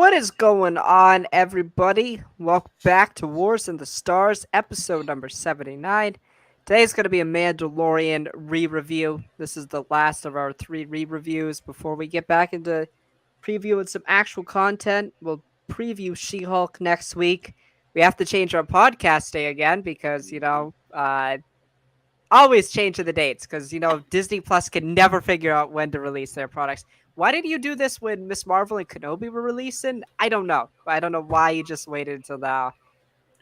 What is going on, everybody? Welcome back to Wars in the Stars, episode number 79. Today's going to be a Mandalorian re-review. This is the last of our 3 re-reviews before we get back into previewing some actual content. We'll preview She-Hulk next week. We have to change our podcast day again because, always changing the dates because, Disney Plus can never figure out when to release their products. Why didn't you do this when Miss Marvel and Kenobi were releasing? I don't know. I don't know why you just waited until now.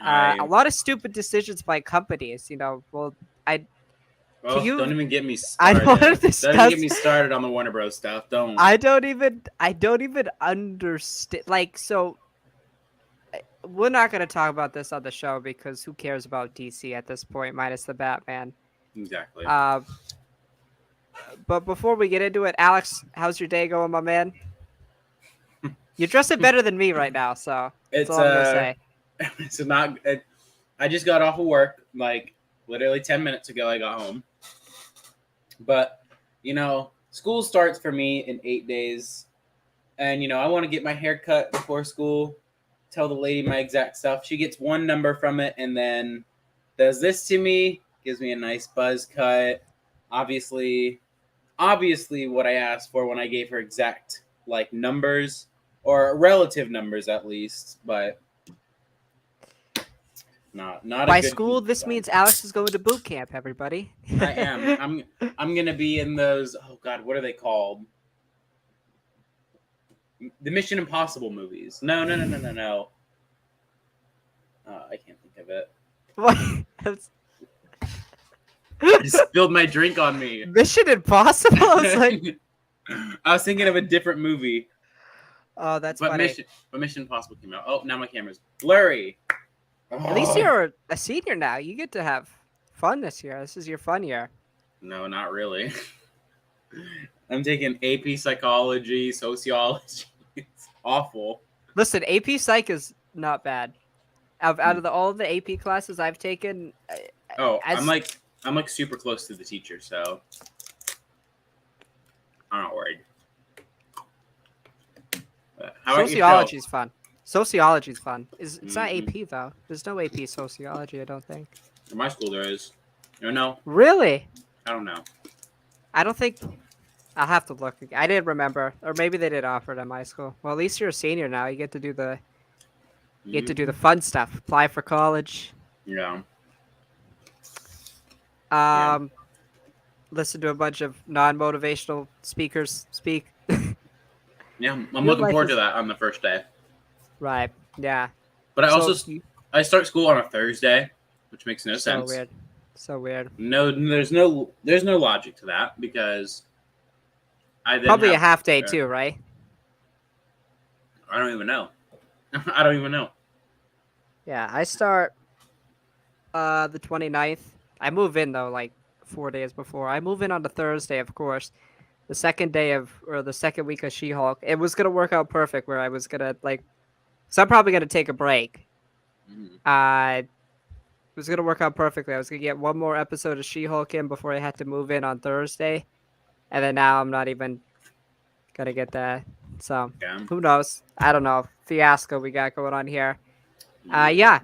A I lot of stupid decisions by companies. I can don't you? even get me I don't want to started. Don't even get discuss. me started on the Warner Bros. Stuff. Don't. I don't even understand. We're not gonna talk about this on the show because who cares about DC at this point, minus the Batman. Exactly. Uh, but before we get into it, Alex, how's your day going, my man? You're dressing better than me right now, so that's It's all I'm gonna say. it's not. I just got off of work like literally 10 minutes ago. I got home, but school starts for me in 8 days, and I want to get my hair cut before school. Tell the lady my exact stuff. She gets one number from it, and then does this to me. Gives me a nice buzz cut. Obviously, what I asked for when I gave her exact like numbers or relative numbers at least, but not a By good school, this feedback. means Alex is going to boot camp, everybody. I am. I'm gonna be in those. Oh God, what are they called? The Mission Impossible movies. No. I can't think of it. What? I spilled my drink on me. Mission Impossible? I was like, I was thinking of a different movie. oh, that's But funny. Mission Impossible came out. Oh, now my camera's blurry. At least Oh. you're a senior now. You get to have fun this year. This is your fun year. No, not really. I'm taking AP Psychology, Sociology. It's awful. Listen, AP Psych is not bad. Out of all of the AP classes I've taken, Oh, as I'm like super close to the teacher, so I'm not worried. How about sociology yourself? is fun. Sociology is fun. It's not Mhm. AP though. There's no AP sociology. I don't think. In my school, there is. No, Really? I don't know. I don't think. I'll have to look. I didn't remember, or maybe they did offer it at my school. Well, at least you're a senior now. You get to do the Mhm. fun stuff. Apply for college. Yeah, yeah, Um, listen to a bunch of non-motivational speakers speak. yeah. I'm Your looking life forward to is that on the first day. right. Yeah. But So you- I start school on a Thursday, which makes no so sense. weird. So weird. No, there's no logic to that because I then Probably a have half day too, right? I don't even know. I don't even know. Yeah, I start the 29th. I move in though like 4 days before. I move in on the Thursday, of course. The second day of or the second week of She-Hulk. It was gonna work out perfect where I was gonna so I'm probably gonna take a break. Mhm. It was gonna work out perfectly. I was gonna get one more episode of She-Hulk in before I had to move in on Thursday. And then now I'm not even gonna get that. So Yeah. who knows? I don't know. Fiasco we got going on here. Mhm. Yeah.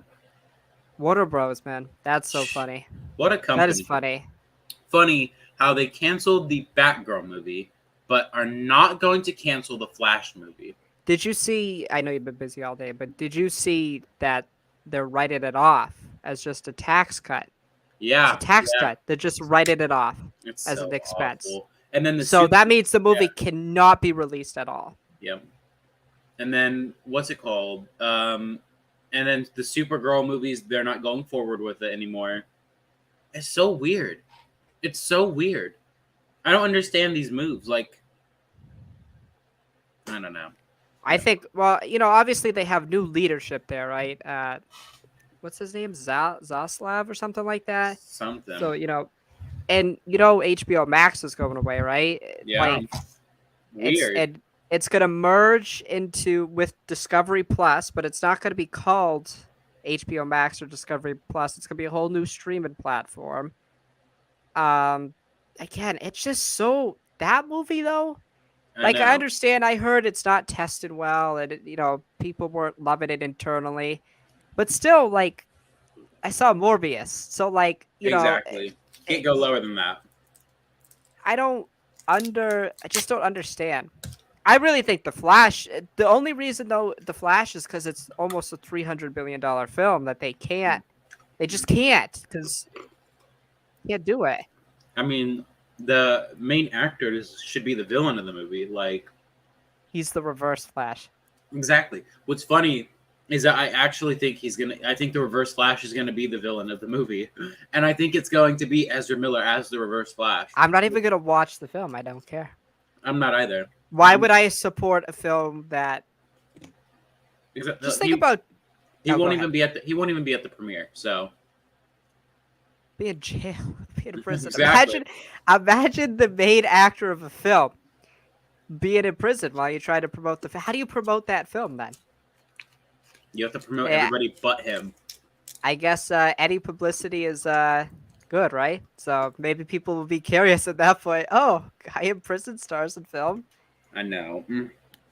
Warner Bros, man. That's so funny. What a That is company. funny. Funny how they canceled the Batgirl movie, but are not going to cancel the Flash movie. Did you see? I know you've been busy all day, but did you see that they're writing it off as just a tax cut? It's a Yeah, tax yeah. cut. They're just writing it off It's as an so expense. awful. And then the So super that means the yeah, movie cannot be released at all. yep. And then what's it called? And then the Supergirl movies, they're not going forward with it anymore. It's so weird. It's so weird. I don't understand these moves. Like, I don't know. I think. Well, obviously they have new leadership there, right? What's his name? Zaslav or something like that. Something. So and HBO Max is going away, right? Yeah. Like it's Weird. and it's gonna merge into with Discovery Plus, but it's not gonna be called HBO Max or Discovery Plus. It's gonna be a whole new streaming platform. Um, Again, it's just so that movie though. I Like, I know. understand. I heard it's not tested well, and people weren't loving it internally, but still, like, I saw Morbius, so like, Exactly. eh, Can't go lower than that. I don't I just don't understand. I really think the Flash. The only reason though the Flash is because it's almost a $300 billion film that they just can't because can't do it. I mean, the main actor should be the villain of the movie. Like, He's the reverse Flash. exactly. What's funny is that I actually think I think the Reverse Flash is gonna be the villain of the movie, and I think it's going to be Ezra Miller as the Reverse Flash. I'm not even gonna watch the film. I don't care. I'm not either. Why would I support a film that? Just think He about. he Oh, go won't ahead. even be at the premiere. So Be in jail. Be in prison. exactly. Imagine the main actor of a film being in prison while you try to promote the. How do you promote that film then? You have to promote Yeah, everybody but him. I guess any publicity is good, right? So maybe people will be curious at that point. Oh, guy in prison stars in film. I know.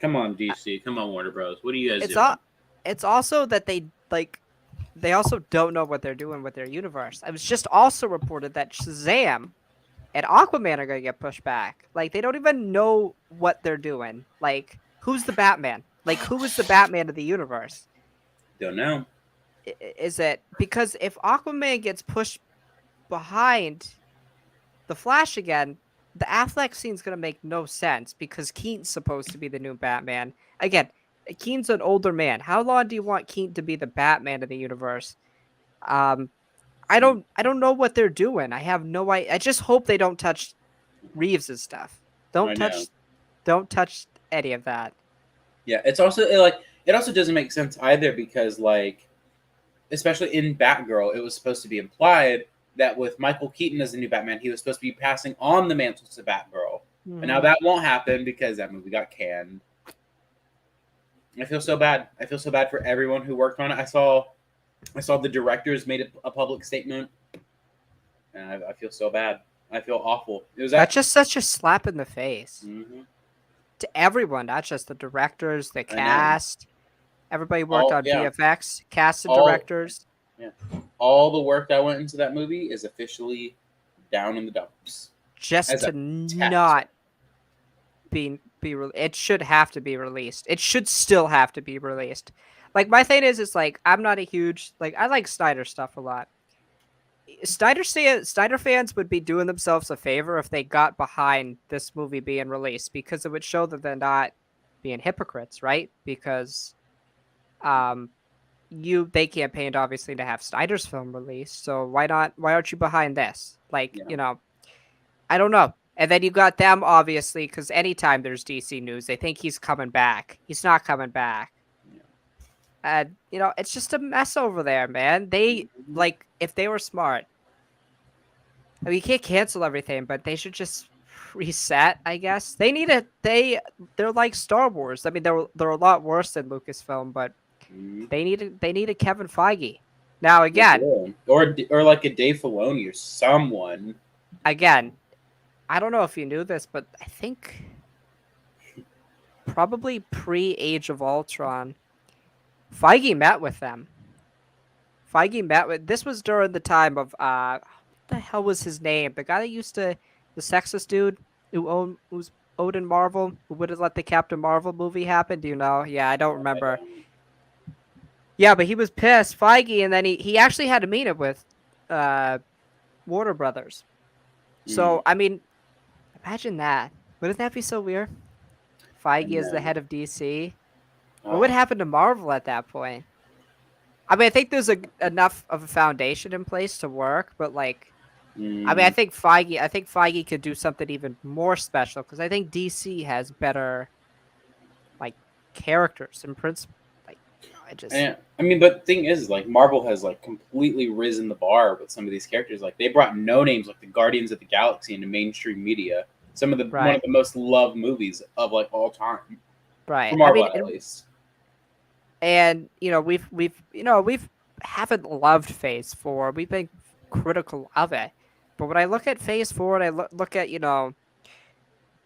Come on, Uh, DC. Come on, Warner Bros. What are you guys It's doing? all. It's also that they also don't know what they're doing with their universe. It was just also reported that Shazam and Aquaman are gonna get pushed back. Like they don't even know what they're doing. Like who's the Batman? Like who is the Batman of the universe? Don't know. Is it because if Aquaman gets pushed behind the Flash again, the Affleck scene's gonna make no sense because Keaton's supposed to be the new Batman. Again, Keaton's an older man. How long do you want Keaton to be the Batman of the universe? Um, I don't know what they're doing. I have no idea. I just hope they don't touch Reeves' stuff. I Don't know. touch don't touch any of that. Yeah, it's also it also doesn't make sense either because like especially in Batgirl, it was supposed to be implied that with Michael Keaton as the new Batman, he was supposed to be passing on the mantle to Batgirl. But now Mm-hmm. that won't happen because that movie got canned. I feel so bad. I feel so bad for everyone who worked on it. I saw the directors made a public statement, and I feel so bad. I feel awful. It was That's that. just such a slap in the face Mm-hmm. to everyone, not just the directors, the I know. cast. Everybody worked All on yeah. VFX, cast and All directors. yeah. All the work that went into that movie is officially down in the dumps Just as to a test. not it should have to be released. It should still have to be released. Like my thing is like I'm not a huge like I like Snyder stuff a lot. Snyder fans would be doing themselves a favor if they got behind this movie being released because it would show that they're not being hypocrites, right? Because um they campaigned obviously to have Snyder's film released, so why aren't you behind this? Like, Yeah. I don't know. And then you got them obviously because anytime there's DC news, they think he's coming back. He's not coming back. Yeah. And it's just a mess over there, man. They Mhm. like if they were smart, I mean, you can't cancel everything, but they should just reset. I guess they're like Star Wars. I mean, they're a lot worse than Lucasfilm, but Mhm. they need a Kevin Feige. Now They again, do. Or like a Dave Filoni or someone. again, I don't know if you knew this, but I think probably pre Age of Ultron, Feige met with them. Feige met with this was during the time of what the hell was his name? The guy that used to the sexist dude who's Odin Marvel who would have let the Captain Marvel movie happen. Do you know? Yeah, I don't I remember. don't. Yeah, but he was pissed, Feige, and then he actually had to meet it with uh Warner Brothers. Mm, So I mean, imagine that. Wouldn't that be so weird? I Feige is the head know. of DC. What would Oh, happen to Marvel at that point? I mean, I think there's enough of a foundation in place to work, but like, I mean, mm, I think Feige could do something even more special because I think DC has better like characters and principles. Like, I just and I mean, but the thing is, like Marvel has like completely risen the bar with some of these characters. Like they brought no names like the Guardians of the Galaxy into mainstream media. Some of the one right, of the most loved movies of like all time for right. I Marvel mean, at least. and we've haven't loved Phase 4. We've been critical of it, but when I look at Phase 4 and I look at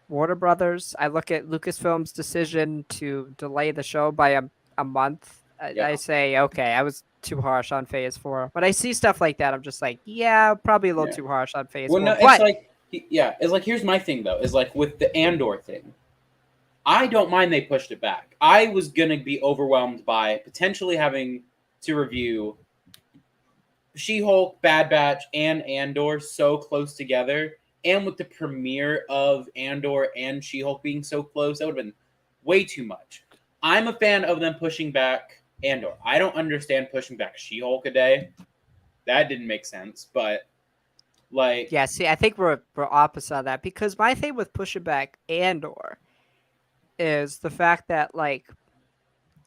Warner Brothers. I look at Lucasfilm's decision to delay the show by a month. I Yeah, say, okay, I was too harsh on Phase 4. But I see stuff like that. I'm just like, yeah, probably a little yeah. too harsh on Phase Well, 4. no, it's But like yeah, it's like here's my thing though. Is like with the Andor thing. I don't mind they pushed it back. I was gonna be overwhelmed by potentially having to review She-Hulk, Bad Batch, and Andor so close together, and with the premiere of Andor and She-Hulk being so close, that would have been way too much. I'm a fan of them pushing back Andor. I don't understand pushing back She-Hulk a day. That didn't make sense, but like, yeah, see, I think we're opposite on that because my thing with pushing back Andor is the fact that like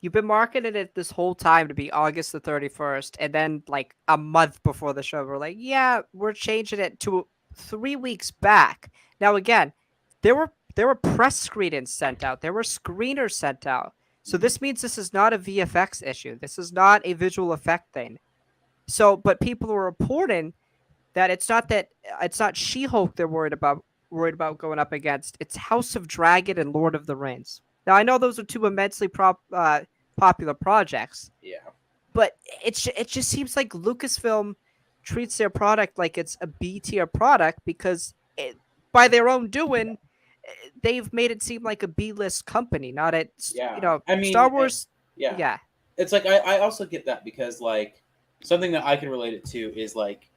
you've been marketing it this whole time to be August the 31st, and then like a month before the show, we're like, yeah, we're changing it to 3 weeks back. Now again, there were press screenings sent out, there were screeners sent out. So this means this is not a VFX issue. This is not a visual effect thing. So, but people are reporting that it's not She-Hulk they're worried about going up against. It's House of Dragon and Lord of the Rings. Now I know those are two immensely popular projects, yeah, but it just seems like Lucasfilm treats their product like it's a B tier product because by their own doing, they've made it seem like a B list company, not at yeah. I Star mean, Wars. yeah. Yeah, It's like I also get that because like something that I can relate it to is like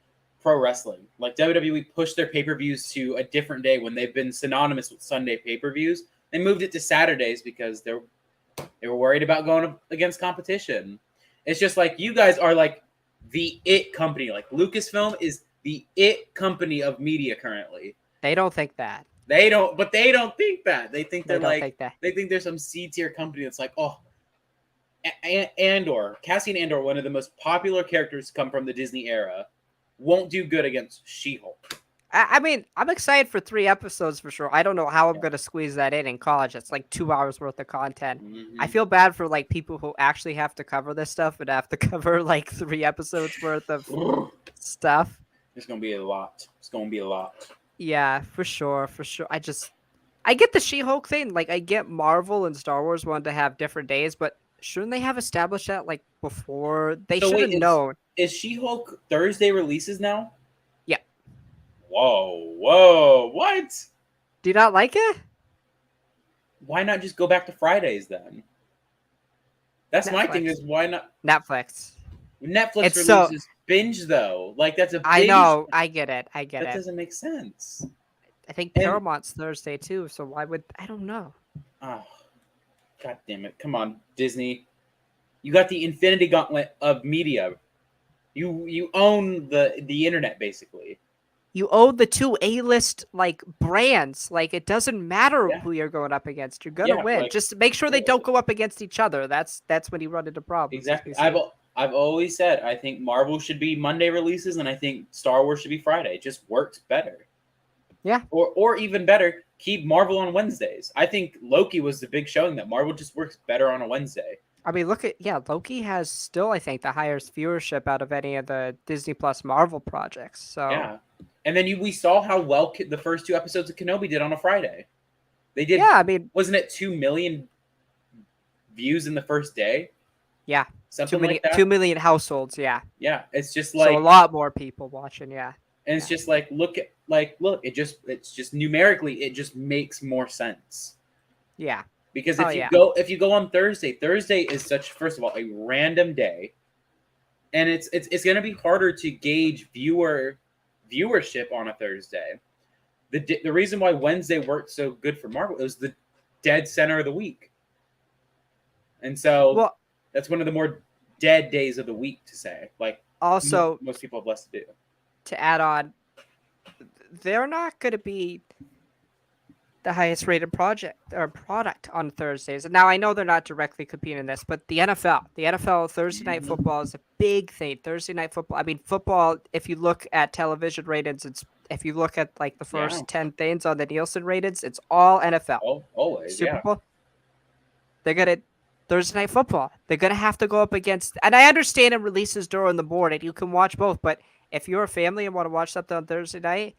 pro wrestling. Like WWE pushed their pay-per-views to a different day when they've been synonymous with Sunday pay-per-views. They moved it to Saturdays because they were worried about going up against competition. It's just like you guys are like the it company. Like Lucasfilm is the it company of media currently. they don't think that. They don't think that. They think They they're don't like think that. they think there's some C tier company that's like, oh, Andor, Cassian Andor, one of the most popular characters to come from the Disney era, won't do good against She-Hulk. I mean, I'm excited for 3 episodes for sure. I don't know how I'm Yeah. gonna squeeze that in college. It's like 2 hours worth of content. I Mm-hmm. feel bad for like people who actually have to cover this stuff and have to cover like 3 episodes worth of stuff. It's gonna be a lot. It's gonna be a lot. Yeah, for sure, for sure. I get the She-Hulk thing. Like, I get Marvel and Star Wars wanted to have different days, but shouldn't they have established that like before? They So should have wait, known. is She-Hulk Thursday releases now? Yeah. Whoa, what? Do you not like it? Why not just go back to Fridays then? That's my thing. Netflix. Is why not? Netflix. Netflix It's so. releases binge though. Like that's a I binge. know. I get it. I get That it. doesn't make sense. I think And Paramount's Thursday too. So why would I don't know. oh, god damn it! Come on, Disney. You got the Infinity Gauntlet of media. You own the internet basically. You own the two A-list like brands. Like it doesn't matter Yeah, who you're going up against. You're gonna yeah. win. Like Just make sure they don't go up against each other. That's when you run into problems. As we exactly. see. I've always said I think Marvel should be Monday releases, and I think Star Wars should be Friday. It just works better. Yeah. Or even better, keep Marvel on Wednesdays. I think Loki was the big showing that Marvel just works better on a Wednesday. I mean, look at Loki has still I think the highest viewership out of any of the Disney Plus Marvel projects. So Yeah. And then we saw how well the first 2 episodes of Kenobi did on a Friday. They did. yeah, I mean, Wasn't it 2 million views in the first day? yeah, Something like that. 2 million households. Yeah, Yeah, it's just so like, a lot more people watching. Yeah, and it's just like look, it's just numerically it just makes more sense yeah, because Oh, if you go on Thursday is such, first of all, a random day, and it's going to be harder to gauge viewership on a Thursday. The reason why Wednesday worked so good for Marvel, it was the dead center of the week. And so well, that's one of the more dead days of the week to say. Like also most people have less to do. to add on, they're not going to be the highest rated project or product on Thursdays. And now I know they're not directly competing in this, but the NFL Thursday night football is a big thing. Thursday night football. I mean, football. If you look at television ratings, if you look at like the first 10 things on the Nielsen ratings, it's all NFL. Oh, always, Super yeah. Bowl. They're gonna Thursday night football. They're gonna have to go up against. And I understand it releases during the morning. You can watch both, but if you're a family and want to watch something on Thursday night,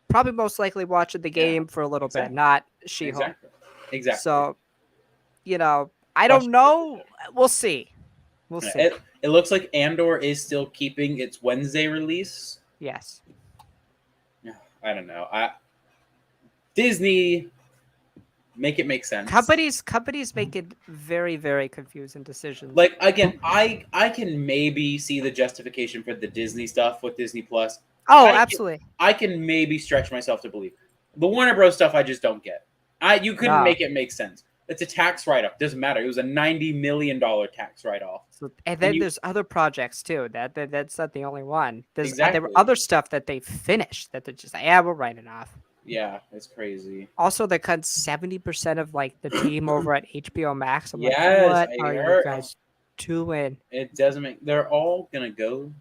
probably most likely watching the Yeah, game for a little bit, exactly, not She-Hulk. exactly, exactly. So, I Watch don't the know. decision. We'll see. We'll see. It looks like Andor is still keeping its Wednesday release. Yes. Yeah, I don't know. Disney, make it make sense. Companies making very, very confusing decisions. Like again, I can maybe see the justification for the Disney stuff with Disney Plus. Oh, I can absolutely. I can maybe stretch myself to believe. The Warner Bros stuff I just don't get. You couldn't No. make it make sense. It's a tax write off. Doesn't matter. It was a $90 million tax write off. So, and And then you there's other projects too. That's not the only one. There were exactly. other stuff that they finished that they're just like, yeah, we're writing off. Yeah, it's crazy. Also, they cut 70% of like the team over at HBO Max. I'm like, Yes, what I are you heard. guys doing? It doesn't make. They're all gonna go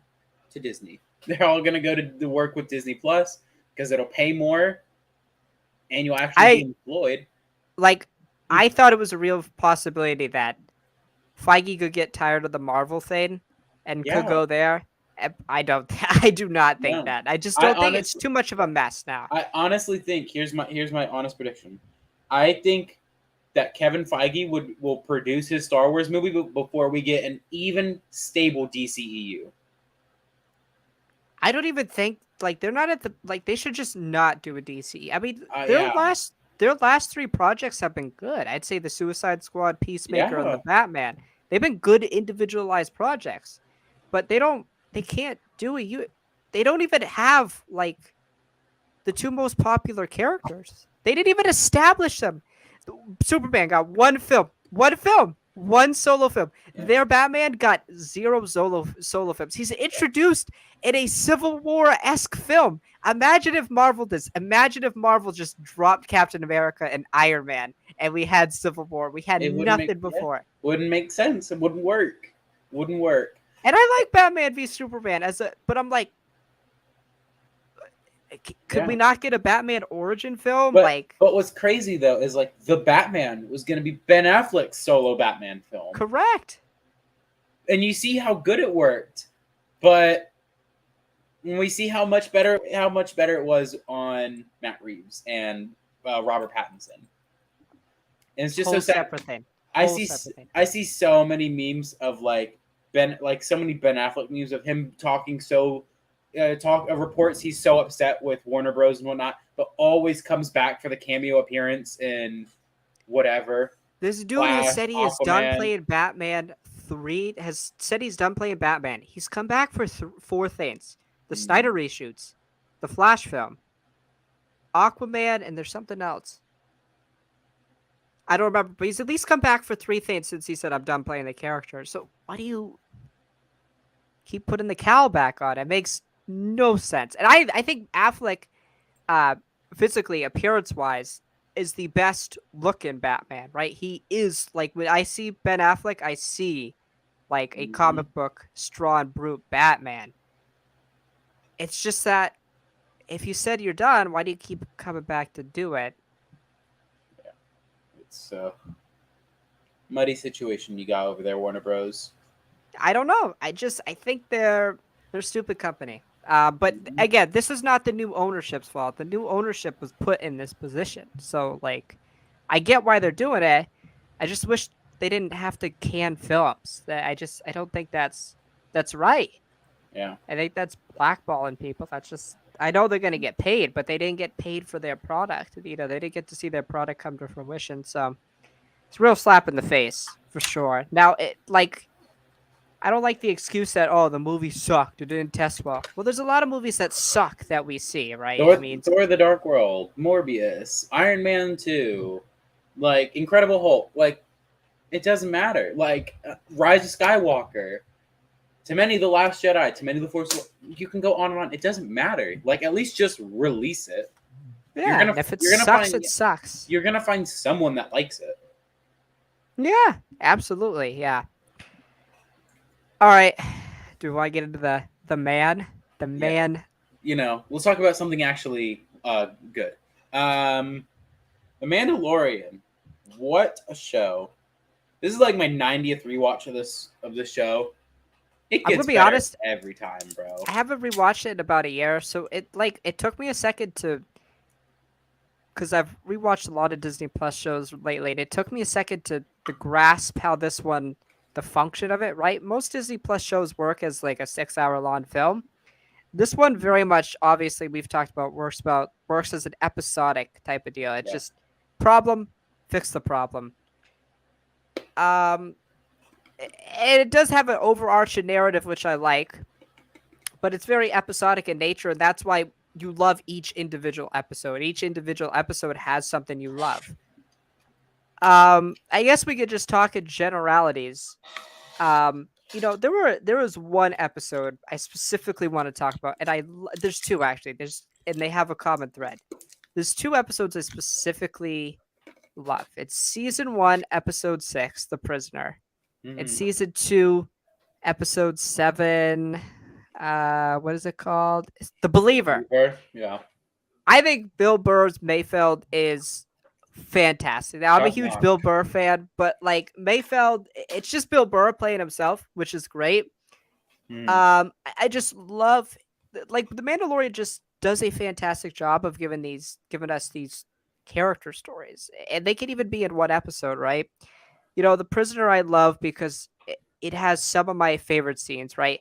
to Disney. They're all gonna go to work with Disney Plus because it'll pay more, and you'll actually be I employed. like. I thought it was a real possibility that Feige could get tired of the Marvel thing and could Yeah, go there. I don't. I do not think no. that. I just I don't think it's honestly, too much of a mess now. I honestly think here's my honest prediction. I think that Kevin Feige will produce his Star Wars movie before we get an even stable DCEU. I don't even think like they're not at the like they should just not do a DC. I mean, Yeah, their last three projects have been good. I'd say the Suicide Squad, Peacemaker, and yeah. the Batman. They've been good individualized projects, but they can't do it. They don't even have like the two most popular characters. They didn't even establish them. Superman got one solo film. Yeah. Their Batman got zero solo films. He's introduced in a Civil War-esque film. Imagine if Marvel does. Imagine if Marvel just dropped Captain America and Iron Man, and we had Civil War. We had It wouldn't make nothing before. wouldn't make sense. It wouldn't work. Wouldn't work. And I like Batman v Superman but I'm like, could Yeah. we not get a Batman origin film? But what's crazy though is like the Batman was going to be Ben Affleck's solo Batman film, correct. and you see how good it worked. But when we see how much better it was on Matt Reeves and Robert Pattinson, and it's just Whole so sad. separate thing. I Whole see separate thing. I see so many memes of so many Ben Affleck memes of him talking reports he's so upset with Warner Bros and whatnot, but always comes back for the cameo appearance in whatever. This dude Flash, has said he is done Aquaman. playing Batman 3. Has said he's done playing Batman. He's come back for 4 things: the Snyder reshoots, the Flash film, Aquaman, and there's something else. I don't remember, but he's at least come back for 3 things since he said I'm done playing the character. So why do you keep putting the cowl back on? It makes no sense. And I think Affleck, physically, appearance-wise, is the best looking Batman, right? He is, like, when I see Ben Affleck, I see, like, a comic book, strong, brute Batman. It's just that if you said you're done, why do you keep coming back to do it? Yeah. It's a muddy situation you got over there, Warner Bros. I don't know. I think they're a stupid company. But again, this is not the new ownership's fault. The new ownership was put in this position. So, like, I get why they're doing it. I just wish they didn't have to can films. I don't think that's right. Yeah. I think that's blackballing people. I know they're gonna get paid, but they didn't get paid for their product. They didn't get to see their product come to fruition. So it's a real slap in the face for sure. Now, I don't like the excuse that, oh, the movie sucked. It didn't test well. Well, there's a lot of movies that suck that we see, right? Thor: The Dark World, Morbius, Iron Man 2, like Incredible Hulk. Like, it doesn't matter. Like, Rise of Skywalker, to many The Last Jedi, to many The Force. You can go on and on. It doesn't matter. Like, at least just release it. Yeah, if it sucks, it sucks. You're gonna find someone that likes it. Yeah, absolutely. Yeah. All right. Do I get into the man? The man. We'll talk about something actually good. The Mandalorian. What a show! This is like my 90th rewatch of this show. It gets I'm gonna be better honest every time, bro. I haven't rewatched it in about a year, so it took me a second to because I've rewatched a lot of Disney Plus shows lately, and it took me a second to grasp how this one, the function of it, right? Most Disney Plus shows work as like a 6 hour long film. This one very much, obviously, we've talked works as an episodic type of deal. It's Yeah. just problem, fix the problem. Um, and it does have an overarching narrative, which I like, but it's very episodic in nature, and that's why you love each individual episode. Each individual episode has something you love. I guess we could just talk in generalities. There was one episode I specifically want to talk about, and there's two actually. And they have a common thread. There's two episodes I specifically love. It's season 1, episode 6, The Prisoner, and Hmm. season 2, episode 7. What is it called? It's The Believer. Yeah. I think Bill Burr's Mayfeld is fantastic. Now I'm a Top huge Bill notch. Burr fan, but like Mayfeld, it's just Bill Burr playing himself, which is great. Mm. I just love, like, the Mandalorian just does a fantastic job of giving us these character stories, and they can even be in one episode, right? The Prisoner I love because it has some of my favorite scenes, right?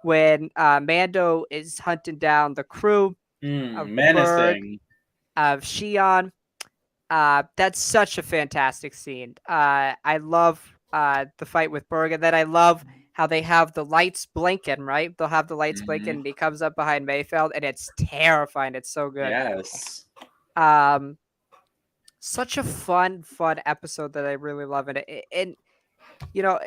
When Mando is hunting down the crew of Berg, Menacing. of Shion. That's such a fantastic scene. I love the fight with Berg, and then I love how they have the lights blinking, right? They'll have the lights blinking, Hmm. and he comes up behind Mayfeld, and it's terrifying. It's so good. Yes. Um, Such a fun episode that I really love in it. And, you know,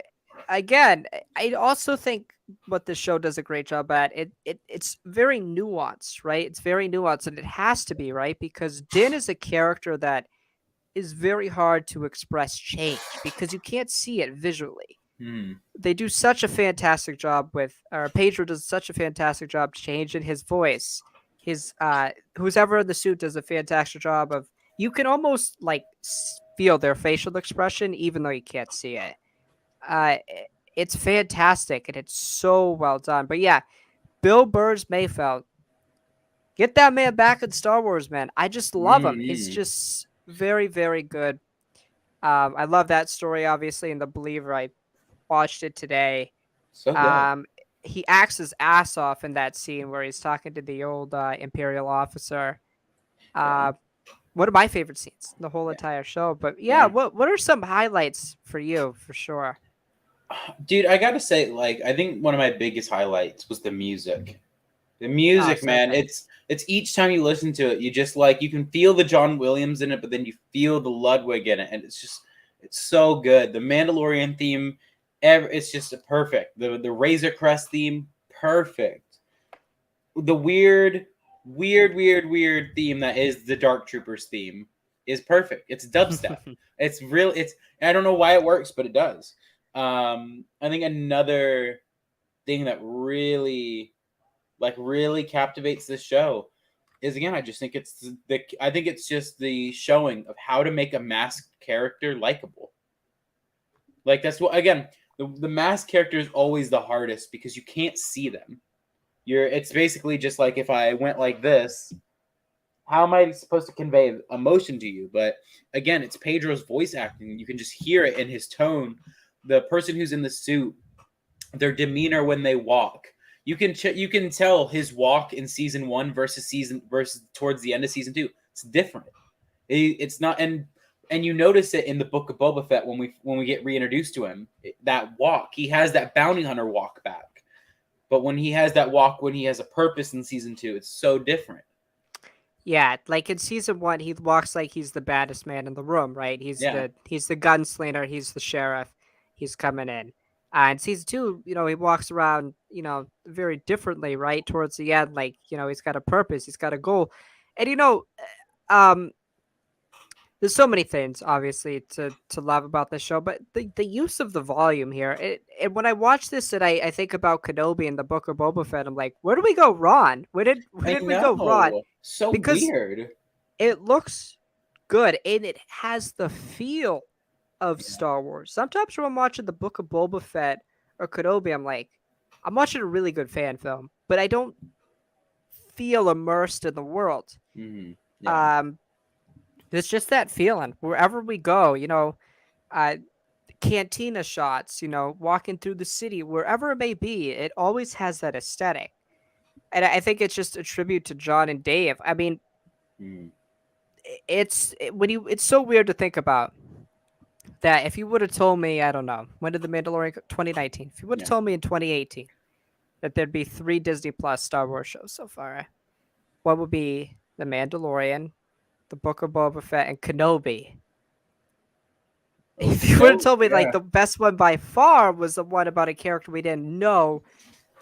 again, I also think what this show does a great job at, it's very nuanced, right? It's very nuanced, and it has to be, right? Because Din is a character that is very hard to express change because you can't see it visually. Mm. They do such a fantastic job or Pedro does such a fantastic job changing his voice. His who's ever in the suit does a fantastic job of, you can almost like feel their facial expression even though you can't see it. Uh, it's fantastic and it's so well done. But yeah, Bill Burr's Mayfeld, get that man back in Star Wars, man. I just love him. He's Mm. just very, very good. I love that story, obviously, in The Believer. I watched it today. So good. Um, he acts his ass off in that scene where he's talking to the old Imperial officer. Yeah. Uh, one of my favorite scenes in the whole Yeah. entire show. But yeah, Yeah. what are some highlights for you, for sure? Dude, I gotta say, like, I think one of my biggest highlights was the music. The Oh, music, same man. thing. It's each time you listen to it, you just like you can feel the John Williams in it, but then you feel the Ludwig in it, and it's so good. The Mandalorian theme, it's just perfect. The Razor Crest theme, perfect. The weird theme that is the Dark Troopers theme is perfect. It's dubstep. It's real. It's I don't know why it works, but it does. I think another thing that really captivates this show is, again, I just think I think it's just the showing of how to make a masked character likable. Like, that's what, again, the masked character is always the hardest because you can't see them. It's basically just like, if I went like this, how am I supposed to convey emotion to you? But again, it's Pedro's voice acting. You can just hear it in his tone. The person who's in the suit, their demeanor when they walk. You can tell his walk in season 1 versus towards the end of season 2. It's different. It's not, and you notice it in the Book of Boba Fett when we get reintroduced to him. That walk, he has that bounty hunter walk back. But when he has that walk, when he has a purpose in season 2, it's so different. Yeah, like in season 1, he walks like he's the baddest man in the room, right? Yeah. He's the gunslinger, he's the sheriff, he's coming in. In season 2, he walks around, very differently, right? Towards the end, like, he's got a purpose, he's got a goal. And um there's so many things obviously to love about this show, but the use of the volume here, and when I watch this and I think about Kenobi and the Book of Boba Fett, I'm like, where do we go wrong? Where I did we go wrong? know. So Because weird. it looks good and it has the feel of Yeah. Star Wars. Sometimes when I'm watching the Book of Boba Fett or Kenobi, I'm like, I'm watching a really good fan film, but I don't feel immersed in the world. Mm-hmm. Yeah. Um, It's just that feeling wherever we go. Uh, cantina shots. Walking through the city, wherever it may be, it always has that aesthetic, and I think it's just a tribute to John and Dave. I mean, Mm, it's so weird to think about that. If you would have told me, I don't know, when did the Mandalorian 2019? If you would have yeah. told me in 2018 that there'd be 3 Disney Plus Star Wars shows so far, what would be the Mandalorian, the Book of Boba Fett, and Kenobi? Oh, If you would have no, told me like yeah, the best one by far was the one about a character we didn't know,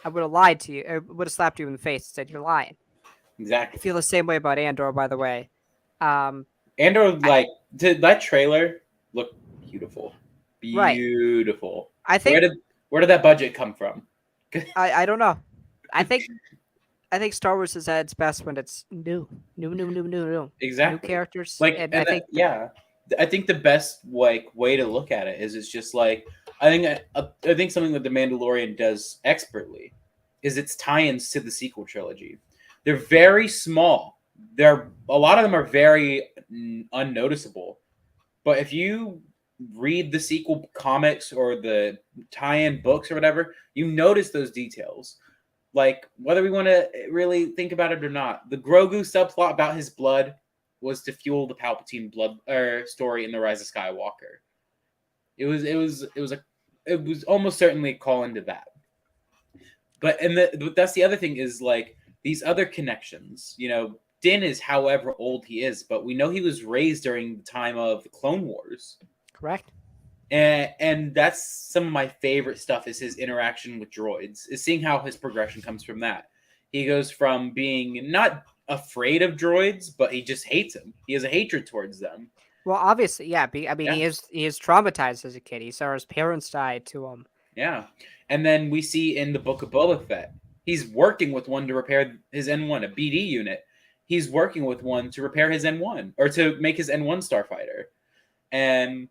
I would have lied to you. I would have slapped you in the face and said you're lying. I exactly. feel the same way about Andor, by the way. Um, Andor, I, that trailer looked beautiful, right. beautiful. I Where think did where did that budget come from? I don't know. I think I think Star Wars is at its best when it's new Exactly. characters, and I think Yeah, I think the best way to look at it is it's just like I think something that the Mandalorian does expertly is its tie-ins to the sequel trilogy. They're very small. They're a lot of them are very unnoticeable. But if you read the sequel comics or the tie-in books or whatever, you notice those details. Like whether we want to really think about it or not, the Grogu subplot about his blood was to fuel the Palpatine blood story in the Rise of Skywalker. It was almost certainly a call into that. But that's the other thing is like these other connections. Din is however old he is, but we know he was raised during the time of the Clone Wars. correct. And that's some of my favorite stuff is his interaction with droids, is seeing how his progression comes from that. He goes from being not afraid of droids, but he just hates them. He has a hatred towards them. Well, obviously, yeah. I mean, Yeah, he is traumatized as a kid. He saw his parents die to him. yeah. And then we see in the Book of Boba Fett, he's working with one to repair his N1, a BD unit. He's working with one to repair his N1 or to make his N1 starfighter. And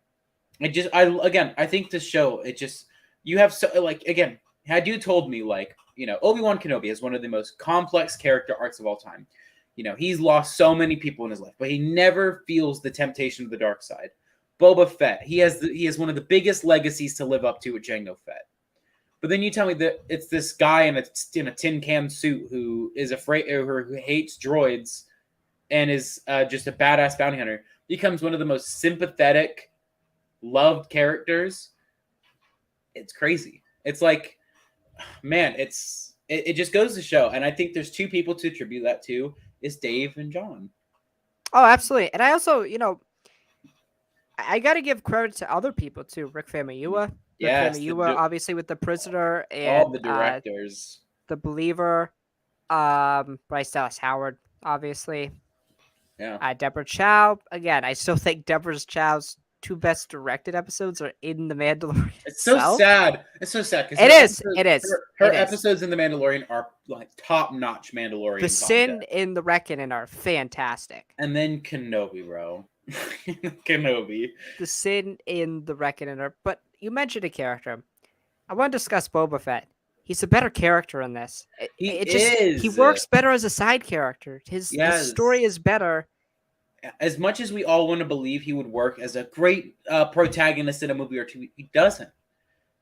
I think this show, it just, you have so, like, again, had you told me, like, Obi-Wan Kenobi is one of the most complex character arcs of all time. He's lost so many people in his life, but he never feels the temptation of the dark side. Boba Fett, he has one of the biggest legacies to live up to with Jango Fett. But then you tell me that it's this guy in a tin can suit who is afraid or who hates droids and is just a badass bounty hunter. Becomes one of the most sympathetic, loved characters. It's crazy. It's like, man, it just goes to show. And I think there's two people to attribute that to is Dave and John. Oh, absolutely. And I also, I got to give credit to other people too. Rick Famuyiwa. Rick Yes, Famuyiwa, obviously with The Prisoner all and the directors. The Believer. Bryce Dallas Howard, obviously. Yeah. Deborah Chow. Again, I still think Deborah Chow's 2 best directed episodes are in The Mandalorian It's so itself. sad. It's so sad because It is. It is. her It is. episodes in the Mandalorian are like top notch Mandalorian The content. Sin and the Reckoning are fantastic. And then Kenobi, bro. Kenobi. The Sin and the Reckoning are. But you mentioned a character. I want to discuss Boba Fett. He's a better character in this. He works better as a side character. His story is better. As much as we all want to believe he would work as a great protagonist in a movie or two, he doesn't.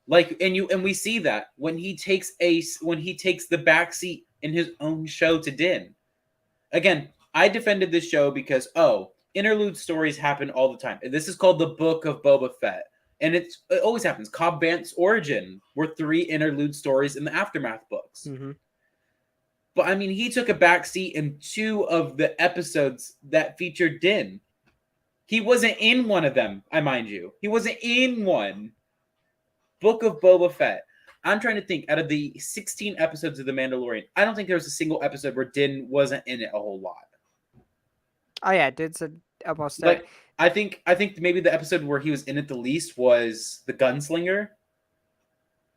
And we see that when he takes the backseat in his own show to Din. Again, I defended this show because interlude stories happen all the time. This is called the Book of Boba Fett. And it always happens. Cobb Vanth's origin were 3 interlude stories in the Aftermath books. Mm-hmm. But I mean, he took a backseat in 2 of the episodes that featured Din. He wasn't in one of them, I mind you. He wasn't in one. Book of Boba Fett. I'm trying to think, out of the 16 episodes of The Mandalorian, I don't think there was a single episode where Din wasn't in it a whole lot. Oh yeah, Din's almost like I think maybe the episode where he was in it the least was the Gunslinger.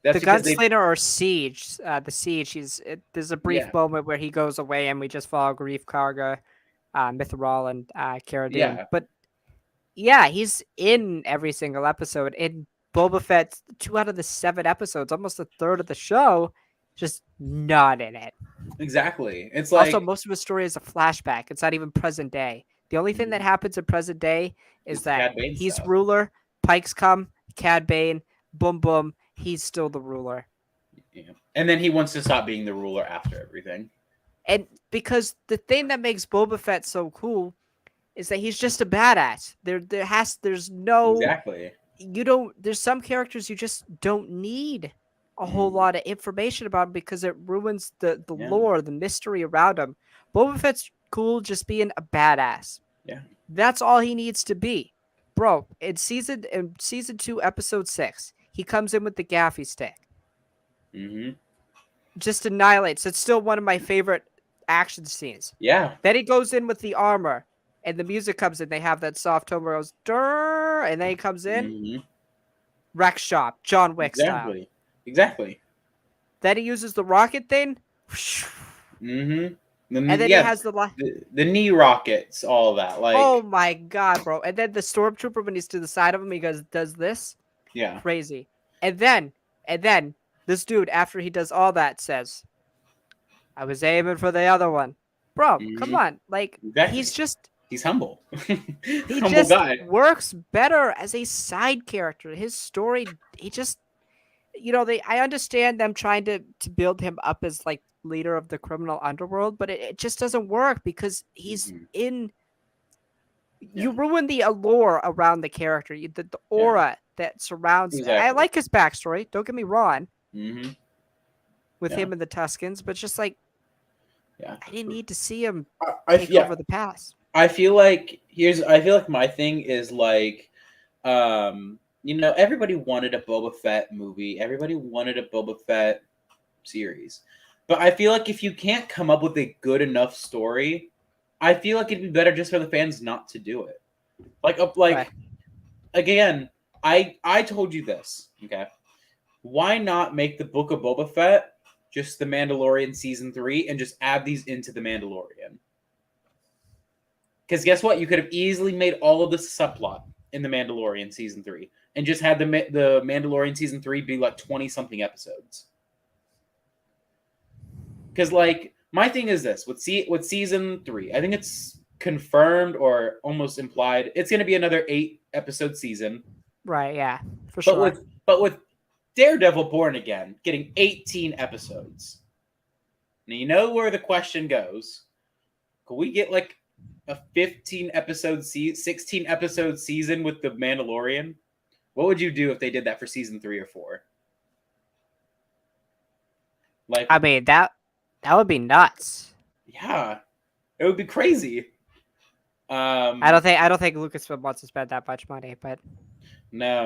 That's the Gunslinger or Siege. The Siege. There's a brief moment where he goes away and we just follow Grief Karga, Mithril, and Cara Dune. Yeah. But yeah, he's in every single episode. In Boba Fett's 2 out of the 7 episodes, almost a third of the show, just not in it. Exactly. It's like also most of his story is a flashback. It's not even present day. The only thing that happens in present day is It's that Cad Bane he's stuff. ruler, Pikes come, Cad Bane, boom boom, he's still the ruler. Yeah. And then he wants to stop being the ruler after everything. And because the thing that makes Boba Fett so cool is that he's just a badass. There's no Exactly. there's some characters you just don't need a whole Mm. lot of information about him because it ruins the Yeah. lore, the mystery around him. Boba Fett's cool just being a badass. Yeah. That's all he needs to be. Bro, in season 2, episode 6, he comes in with the gaffy stick. Mm-hmm. Just annihilates. It's still one of my favorite action scenes. Yeah. Then he goes in with the armor, and the music comes in. They have that soft tone where it goes, Durr, and then he comes in, Mm-hmm. wreck shop, John Wick style. Exactly. Exactly. Then he uses the rocket thing, Mm-hmm. and then he has the knee rockets, all of that. Like, oh my god, bro! And then the stormtrooper when he's to the side of him, he does this, yeah. crazy. And then this dude after he does all that says, "I was aiming for the other one." Bro, come Mm-hmm. on, like Exactly. He's humble. he Humble just guy. works better as a side character. His story, he just, I understand them trying to build him up as like leader of the criminal underworld, but it just doesn't work because he's Mhm. in. You Yeah. ruin the allure around the character, the aura that surrounds. I Exactly. like his backstory. Don't get me wrong. Mm-hmm. With Yeah. him and the Tuscans, but just like Yeah. I didn't need to see him I take yeah. over the past. I feel like my thing is like, everybody wanted a Boba Fett movie. Everybody wanted a Boba Fett series. But I feel like if you can't come up with a good enough story, I feel like it'd be better just for the fans not to do it. Like Right. again, I told you this, okay? Why not make the Book of Boba Fett just the Mandalorian season 3 and just add these into the Mandalorian? Because guess what? You could have easily made all of this subplot in the Mandalorian season 3 and just had the Mandalorian season 3 be like 20 something episodes. Because like my thing is this with season 3, I think it's confirmed or almost implied it's going to be another 8-episode season. Right, yeah, for sure. But with Daredevil Born Again getting 18 episodes. Now you know where the question goes. Could we get like a 16 episode season with the Mandalorian? What would you do if they did that for season 3 or 4? Like, I mean that would be nuts. Yeah, it would be crazy. I don't think Lucasfilm wants to spend that much money, but no.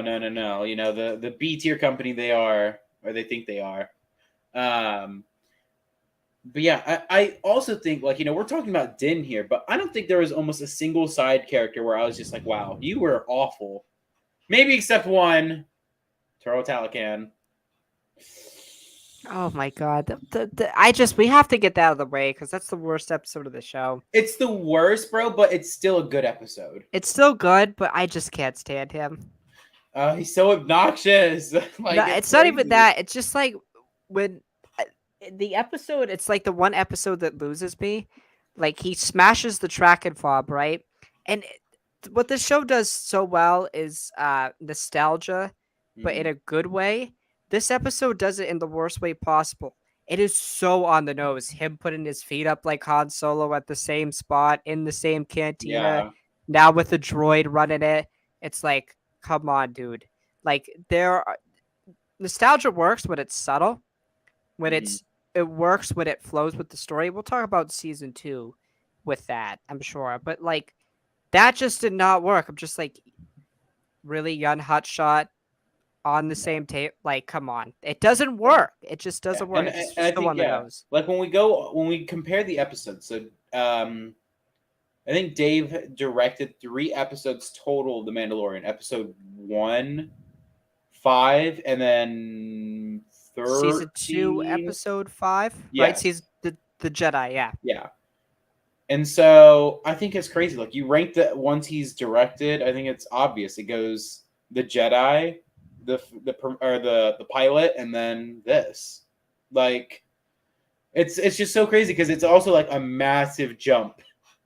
You know the B tier company they are, or they think they are. But yeah, I also think like we're talking about Din here, but I don't think there was almost a single side character where I was just like, wow, you were awful. Maybe except one, Taro Talakan. oh my god, we have to get that out of the way because that's the worst episode of the show. It's the worst, bro, but it's still a good episode. It's still good, but I just can't stand him. He's so obnoxious. It's not even that. It's just like when the episode. It's like the one episode that loses me. Like he smashes the track and fob, right? And what this show does so well is nostalgia, but in a good way. This episode does it in the worst way possible. It is so on the nose. Him putting his feet up like Han Solo at the same spot in the same cantina. Yeah. Now with the droid running it, it's like, come on, dude. Like nostalgia works when it's subtle. When it works when it flows with the story. We'll talk about season 2 with that, I'm sure. But like that just did not work. I'm just like, really, young hotshot on the same tape. Like, come on, it doesn't work. It just doesn't work. It's and I still think, on the nose. Like when we compare the episodes, so I think Dave directed 3 episodes total of The Mandalorian. Episode 1, 5, and then 13. Season 2, episode 5, Yes. right? Season the Jedi, yeah. Yeah. And so I think it's crazy. Like you rank that once he's directed, I think it's obvious. It goes the Jedi, the pilot, and then this. Like it's just so crazy because it's also like a massive jump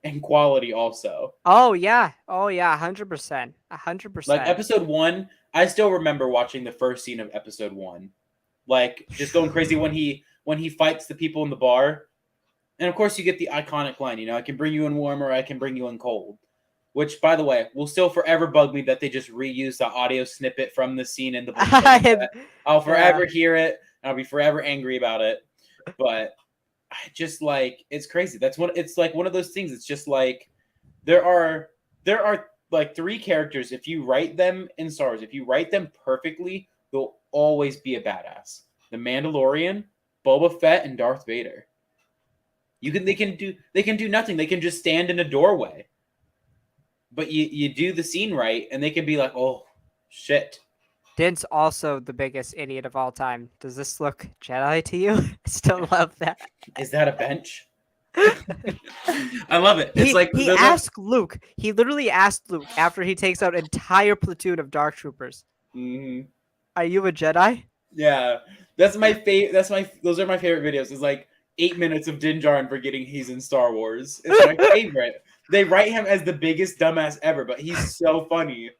and quality also. Oh yeah. Oh yeah. 100%. Like 100%. episode 1, I still remember watching the first scene of episode 1. Like just going crazy when he fights the people in the bar. And of course you get the iconic line, you know, I can bring you in warm or I can bring you in cold. Which, by the way, will still forever bug me that they just reuse the audio snippet from the scene in the Boba Fett set. I'll Yeah. forever hear it, and I'll be forever angry about it. But I just like it's crazy. That's one. It's like one of those things. It's just like there are like 3 characters. If you write them in Star Wars, if you write them perfectly, they'll always be a badass. The Mandalorian, Boba Fett, and Darth Vader. They can do nothing. They can just stand in a doorway. But you do the scene right, and they can be like, oh shit. Din's also the biggest idiot of all time. Does this look Jedi to you? I still love that. Is that a bench? I love it. It's he asked Luke. He literally asked Luke after he takes out an entire platoon of Dark Troopers. Mm-hmm. Are you a Jedi? Yeah, that's my favorite. Those are my favorite videos. It's like 8 minutes of Din Djarin forgetting he's in Star Wars. It's my favorite. They write him as the biggest dumbass ever, but he's so funny.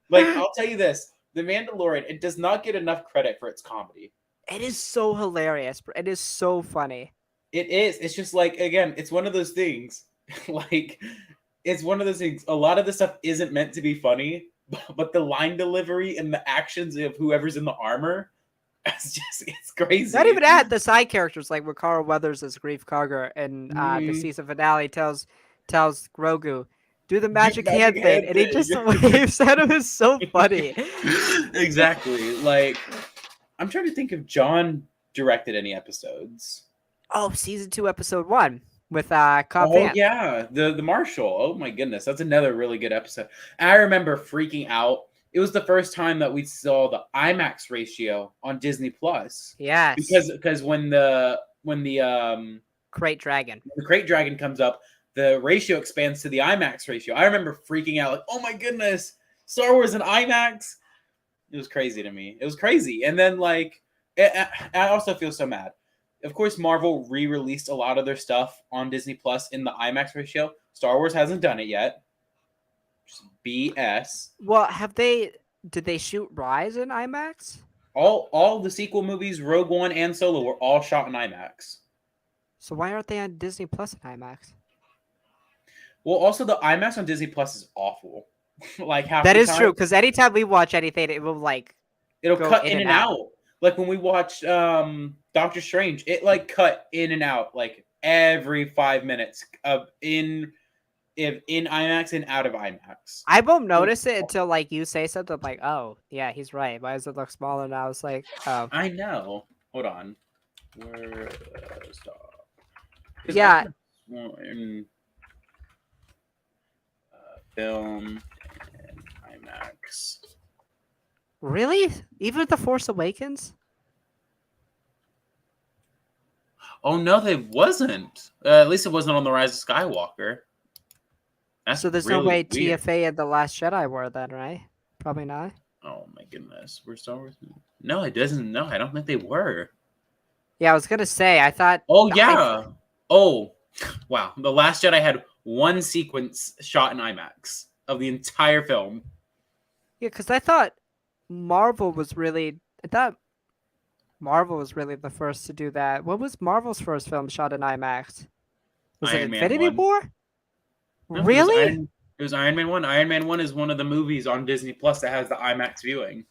Like I'll tell you this: The Mandalorian, it does not get enough credit for its comedy. It is so hilarious, bro. It is so funny. It is. It's just like again, it's one of those things. Like it's one of those things. A lot of the stuff isn't meant to be funny, but the line delivery and the actions of whoever's in the armor, it's crazy. Not even at the side characters like where Carl Weathers as Grief Karga and the season finale tells Grogu, do the magic hand thing, and he just waves at him. Is so funny. Exactly. Like I'm trying to think if John directed any episodes. Oh, season 2, episode 1 with Cobb Vanth. Yeah, the Marshal. Oh my goodness, that's another really good episode. I remember freaking out. It was the first time that we saw the IMAX ratio on Disney Plus. Yes, because when the Crate Dragon comes up, the ratio expands to the IMAX ratio. I remember freaking out, like, oh my goodness, Star Wars in IMAX. It was crazy to me. It was crazy, and then like, I also feel so mad. Of course, Marvel re-released a lot of their stuff on Disney Plus in the IMAX ratio. Star Wars hasn't done it yet. Just BS. Well, did they shoot Rise in IMAX? All the sequel movies, Rogue One and Solo, were all shot in IMAX. So why aren't they on Disney Plus in IMAX? Well, also the IMAX on Disney Plus is awful. Like half that the is time, true, because anytime we watch anything, it will it'll go cut in and out. Like when we watched Doctor Strange, it like cut in and out like every 5 minutes of in IMAX and out of IMAX. I won't notice it until like you say something. I'm like, oh yeah, he's right. Why does it look smaller now? It's like, oh, I know. Hold on. Where stop? Yeah. Film and IMAX. Really? Even with The Force Awakens? Oh no, they wasn't. At least it wasn't on The Rise of Skywalker. That's So there's really no way weird. TFA and The Last Jedi were then, right? Probably not. Oh my goodness, we're Star Wars. No, it doesn't. No, I don't think they were. Yeah, I was gonna say. I thought. Oh yeah. Oh, wow. The Last Jedi had one sequence shot in IMAX of the entire film. Yeah, because I thought Marvel was really. I thought Marvel was really the first to do that. What was Marvel's first film shot in IMAX? Was Iron it Man Infinity 1. War? No, Really? It was Iron Man 1. Iron Man 1 is one of the movies on Disney Plus that has the IMAX viewing.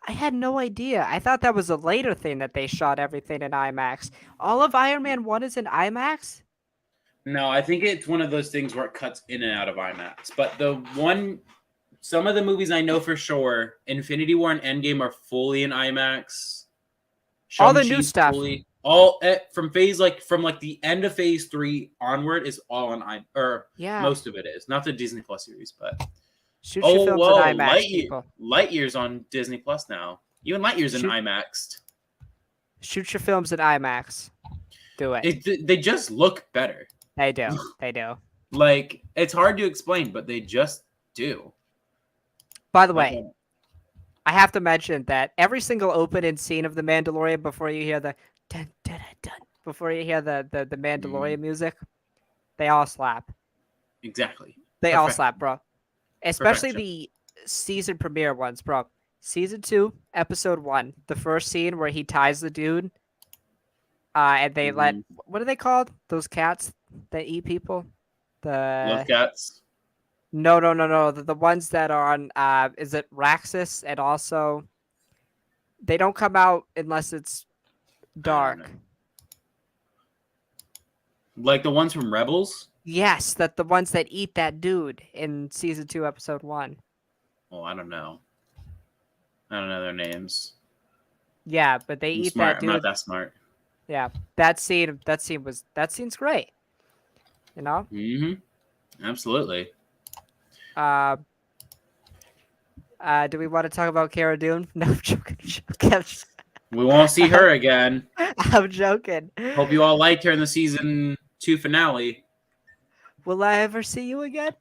I had no idea. I thought that was a later thing that they shot everything in IMAX. All of Iron Man 1 is in IMAX? No, I think it's one of those things where it cuts in and out of IMAX. But some of the movies I know for sure, Infinity War and Endgame are fully in IMAX. All the new stuff. All from the end of Phase 3 onward is all on IMAX. Yeah. Most of it is. Not the Disney Plus series, but Shoot your films in IMAX, people. Lightyear's on Disney Plus now. Even Lightyear's in IMAX. Shoot your films in IMAX. Do it. They just look better. They do. They do. Like, it's hard to explain, but they just do. By the way, I have to mention that every single opening scene of The Mandalorian before you hear the dun, dun, dun, dun, before you hear the Mandalorian music, They all slap. Exactly. They all Perfect. slap, bro. Especially Perfection. the season premiere ones, bro. Season 2, episode 1, the first scene where he ties the dude, and they let Hmm. what are they called? Those cats that eat people? Love The cats. no. The ones that are on is it Raxus, and also they don't come out unless it's I don't know. dark. Like the ones from Rebels. Yes, that the ones that eat that dude in season 2, episode 1. Oh, I don't know. I don't know their names. Yeah, but they I'm eat smart. that I'm not dude. that smart. Yeah, that scene's great. You know. Hmm. Absolutely. Uh, do we want to talk about Cara Dune? No, I'm joking. We won't see her again. I'm joking. Hope you all liked her in the season 2 finale. Will I ever see you again?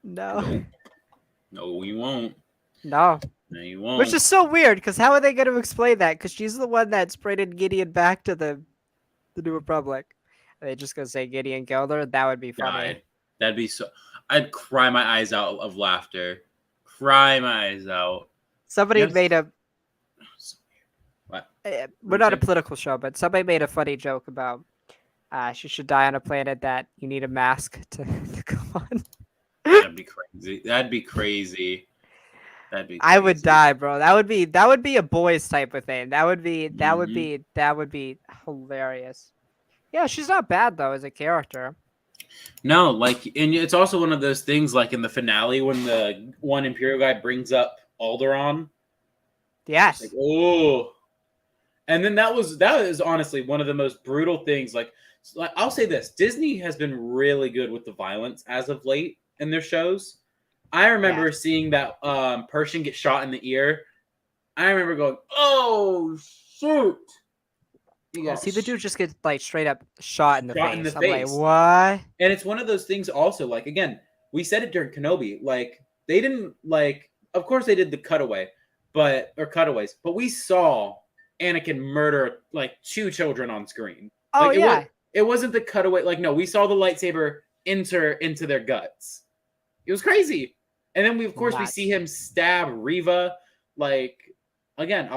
No. Nope. No, you won't. No. No, you Which won't. is so weird, because how are they going to explain that? Because she's the one that sprinted Gideon back to the New Republic. Are they just going to say Gideon killed her? That would be funny. Died. That'd be so. I'd cry my eyes out of laughter. Cry my eyes out. Somebody Yes. made a. What? We're not a political show, but somebody made a funny joke about she should die on a planet that you need a mask to go on. That'd be crazy. That'd be crazy. That'd be I would crazy. die, bro. That would be a boys type of thing. Mhm. That would be hilarious. Yeah, she's not bad though as a character. No, like, and it's also one of those things, like in the finale when the one Imperial guy brings up Alderaan. It's like, Yes. oh, and then that is honestly one of the most brutal things. Like, I'll say this: Disney has been really good with the violence as of late in their shows. I remember Yes. seeing that Persian get shot in the ear. I remember going, "Oh shoot!" He Yeah, got see the dude just get like straight up shot in the shot in the face. I'm like, face. what? And it's one of those things also, like, again, we said it during Kenobi, like, they didn't, like, of course they did the cutaway, or cutaways, but we saw Anakin murder, like, 2 children on screen. Oh Like, yeah. it wasn't the cutaway, like, no, we saw the lightsaber enter into their guts. It was crazy. And then of course we see Nuts. him stab Reva. Like, again,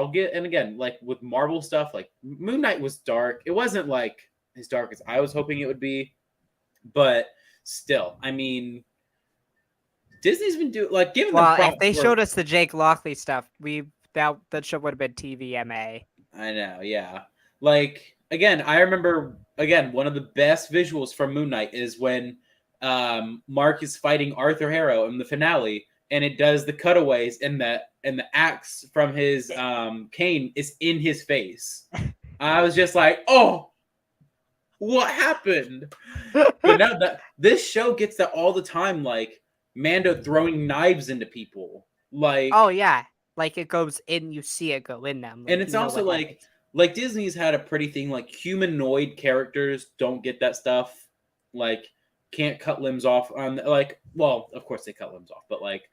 like with Marvel stuff, like Moon Knight was dark. It wasn't like as dark as I was hoping it would be, but still, I mean, Disney's been doing, like, giving them Well, if props they for. showed us the Jake Lockley stuff, that show would have been TVMA. I know, yeah. Like, again, I remember, again, one of the best visuals from Moon Knight is when Mark is fighting Arthur Harrow in the finale, and it does the cutaways, and the axe from his cane is in his face. I was just like, oh, what happened? But now that this show gets that all the time, like Mando throwing knives into people, like. Oh yeah, like it goes in, you see it go in them. And Like it's you know also what like happens. Disney's had a pretty thing, like humanoid characters don't get that stuff, like can't cut limbs off on, like, well, of course they cut limbs off, but like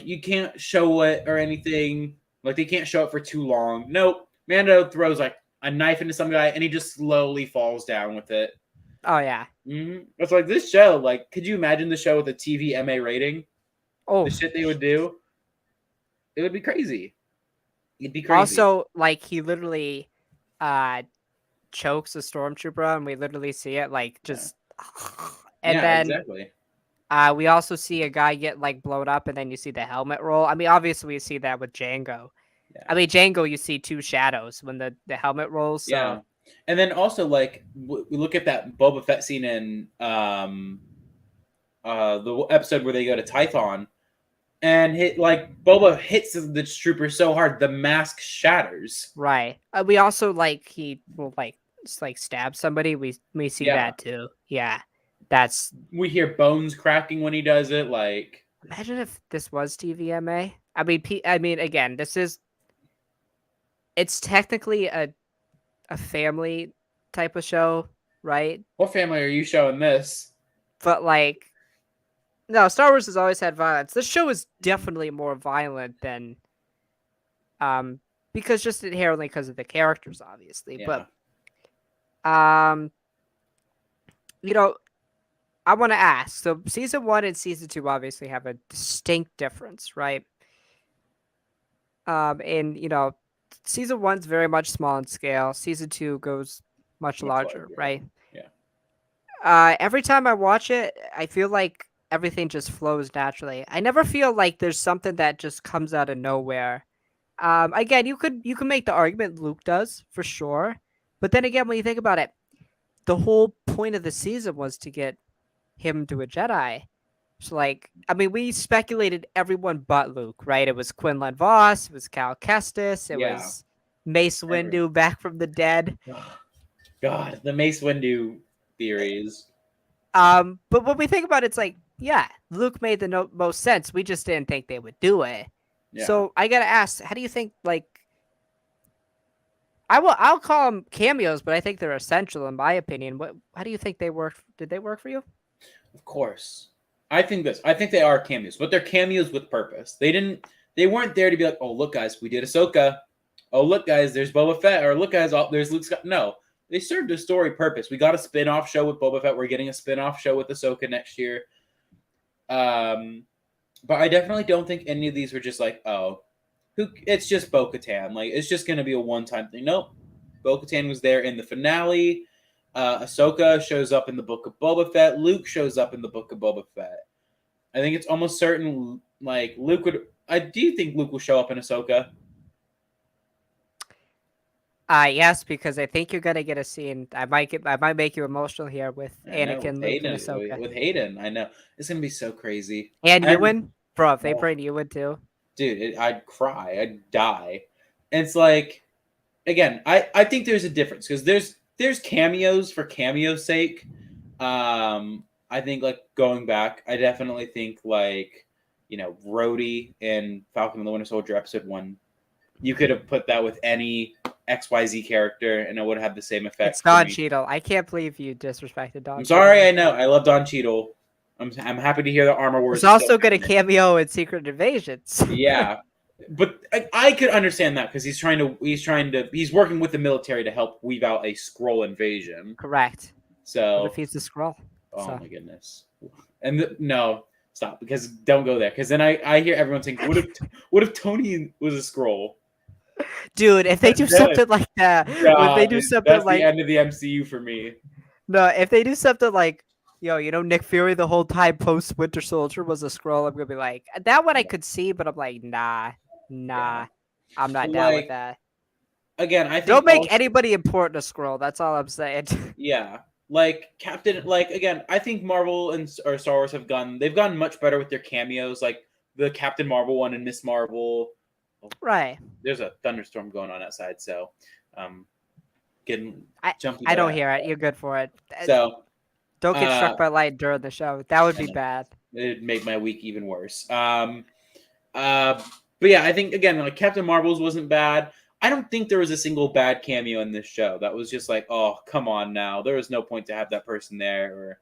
you can't show it or anything, like they can't show it for too long. Nope. Mando throws like a knife into some guy and he just slowly falls down with it. Oh yeah. It's like this show, like, could you imagine the show with a TVMA rating? The Oh. shit they would do, it would be crazy. It'd be crazy. Also, like he literally, uh, chokes a stormtrooper, and we literally see it like Yeah, just. And yeah, then exactly. we also see a guy get like blown up, and then you see the helmet roll. I mean, obviously we see that with Django. Yeah. I mean, Django, you see 2 shadows when the helmet rolls. Yeah, So and then also, like, we look at that Boba Fett scene in the episode where they go to Tython, and Boba hits the trooper so hard the mask shatters. right. We also like he will like stab somebody. We see Yeah, that too. Yeah, that's. we hear bones cracking when he does it. Like, Imagine if this was TVMA. I mean, again, it's technically a family type of show, right? what family are you showing this? But like, no, Star Wars has always had violence. This show is definitely more violent than, um, because just inherently because of the characters, obviously. Yeah, But, you know, I want to ask. So season 1 and season 2 obviously have a distinct difference, right? And season 1's very much small in scale. Season 2 goes much Much larger, larger. right? Yeah. Every time I watch it, I feel like everything just flows naturally. I never feel like there's something that just comes out of nowhere. Again, you could make the argument Luke does for sure, but then again, when you think about it, the whole point of the season was to get him to a Jedi. So, like, I mean, we speculated everyone but Luke, right? It was Quinlan Voss, it was Cal Kestis, it Yeah. was Mace Every Windu back from the dead. God, the Mace Windu theories. But when we think about it, it's like, yeah, Luke made the most sense. We just didn't think they would do it. Yeah. So I gotta ask, how do you think? Like, I'll call them cameos, but I think they're essential in my opinion. How do you think they worked? Did they work for you? Of course. I think this. I think they are cameos, but they're cameos with purpose. They didn't. They weren't there to be like, oh look guys, we did Ahsoka. Oh look guys, there's Boba Fett. Or look guys, oh, there's Luke Scott. No, they served a story purpose. We got a spin-off show with Boba Fett. We're getting a spin-off show with Ahsoka next year. But I definitely don't think any of these were just like, oh, who? It's just Bo-Katan. Like it's just gonna be a one-time thing. Nope. Bo-Katan was there in the finale. Ahsoka shows up in the Book of Boba Fett. Luke shows up in the Book of Boba Fett. I think it's almost certain. Like Luke would. I do think Luke will show up in Ahsoka. Yes, because I think you're gonna get a scene. I might make you emotional here with I know with Anakin, Luke, and Hayden. Ahsoka, With Hayden, I know it's gonna be so crazy. and And Ewan. Bro, if they oh, bring Ewan too, dude, I'd cry. I'd die. And it's like again, I think there's a difference because there's cameos for cameo's sake. I think like going back, I definitely think like Rhodey in Falcon and the Winter Soldier episode 1. You could have put that with any XYZ character, and it would have the same it's effect for Don me. Cheadle. I can't believe you disrespected I'm Don Cheadle sorry, I like know that. I love Don Cheadle. I'm happy to hear the Armor Wars He's is still also gonna happening. cameo in Secret Invasions. Yeah, but I could understand that because he's working with the military to help weave out a scroll invasion. Correct. What if So, he's the scroll? oh So, my goodness, and no, stop because don't go there because then I hear everyone saying, what if Tony was a scroll? dude, if they do That, something like that, if they God, do something that's the like end of the MCU for me. no, if they do something like, yo, Nick Fury the whole time post Winter Soldier was a scroll, I'm gonna be like, that one I Yeah, could see, but I'm like, nah, yeah. I'm not But down with like that. again, I think Don't make also anybody important a scroll. That's all I'm saying. yeah, like Captain, like again, I think Marvel or Star Wars they've gotten much better with their cameos, like the Captain Marvel one and Miss Marvel. Oh, Right. there's a thunderstorm going on outside, so um, getting I jumpy I by don't that. hear it. You're good for it. So Don't get uh, struck by light during the show. That would I be know bad. it'd make my week even worse. Uh, but yeah, I think again, like Captain Marvel's wasn't bad. I don't think there was a single bad cameo in this show. That was just like, oh, come on now. There was no point to have that person there or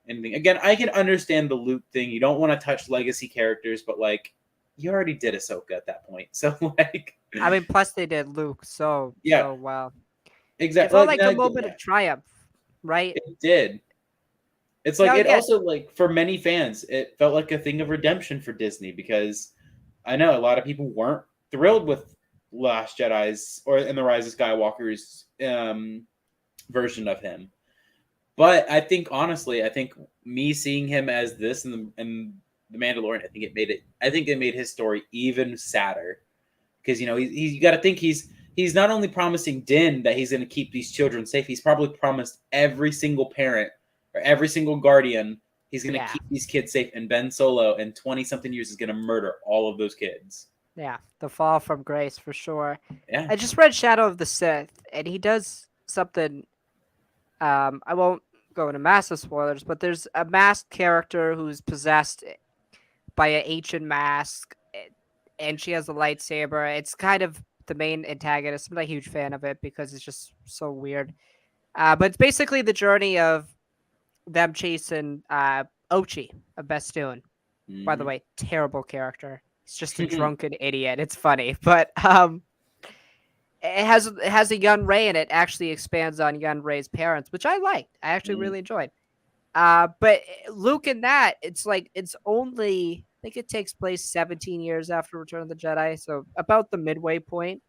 anything. Again, I can understand the Luke thing. You don't want to touch legacy characters, but like, you already did Ahsoka at that point. So like, I mean, plus they did Luke yeah, so well. It exactly. felt Like, like a moment yeah, of triumph, right? it did. It's like Now it again, also like for many fans, it felt like a thing of redemption for Disney because I know a lot of people weren't thrilled with Last Jedi's or in the Rise of Skywalker's version of him. But I think honestly, I think me seeing him as this and the Mandalorian, I think it made it. I think it made his story even sadder because you got to think he's not only promising Din that he's going to keep these children safe. He's probably promised every single parent or every single guardian he's going to yeah, keep these kids safe. And Ben Solo in 20 something years is going to murder all of those kids. yeah, the fall from grace for sure. Yeah. I just read Shadow of the Sith, and he does something. I won't go into massive spoilers, but there's a masked character who's possessed by an ancient mask, and she has a lightsaber. It's kind of the main antagonist. I'm not a huge fan of it because it's just so weird. But it's basically the journey of them chasing Ochi of Bestoon. By the Mm-hmm. way, terrible character. He's just a drunken idiot. It's funny, but it has a Yun Rei in it. Actually expands on Yun Rei's parents, which I liked. I actually really enjoyed. But Luke in that, it's like it's only I think it takes place 17 years after Return of the Jedi, so about the midway point.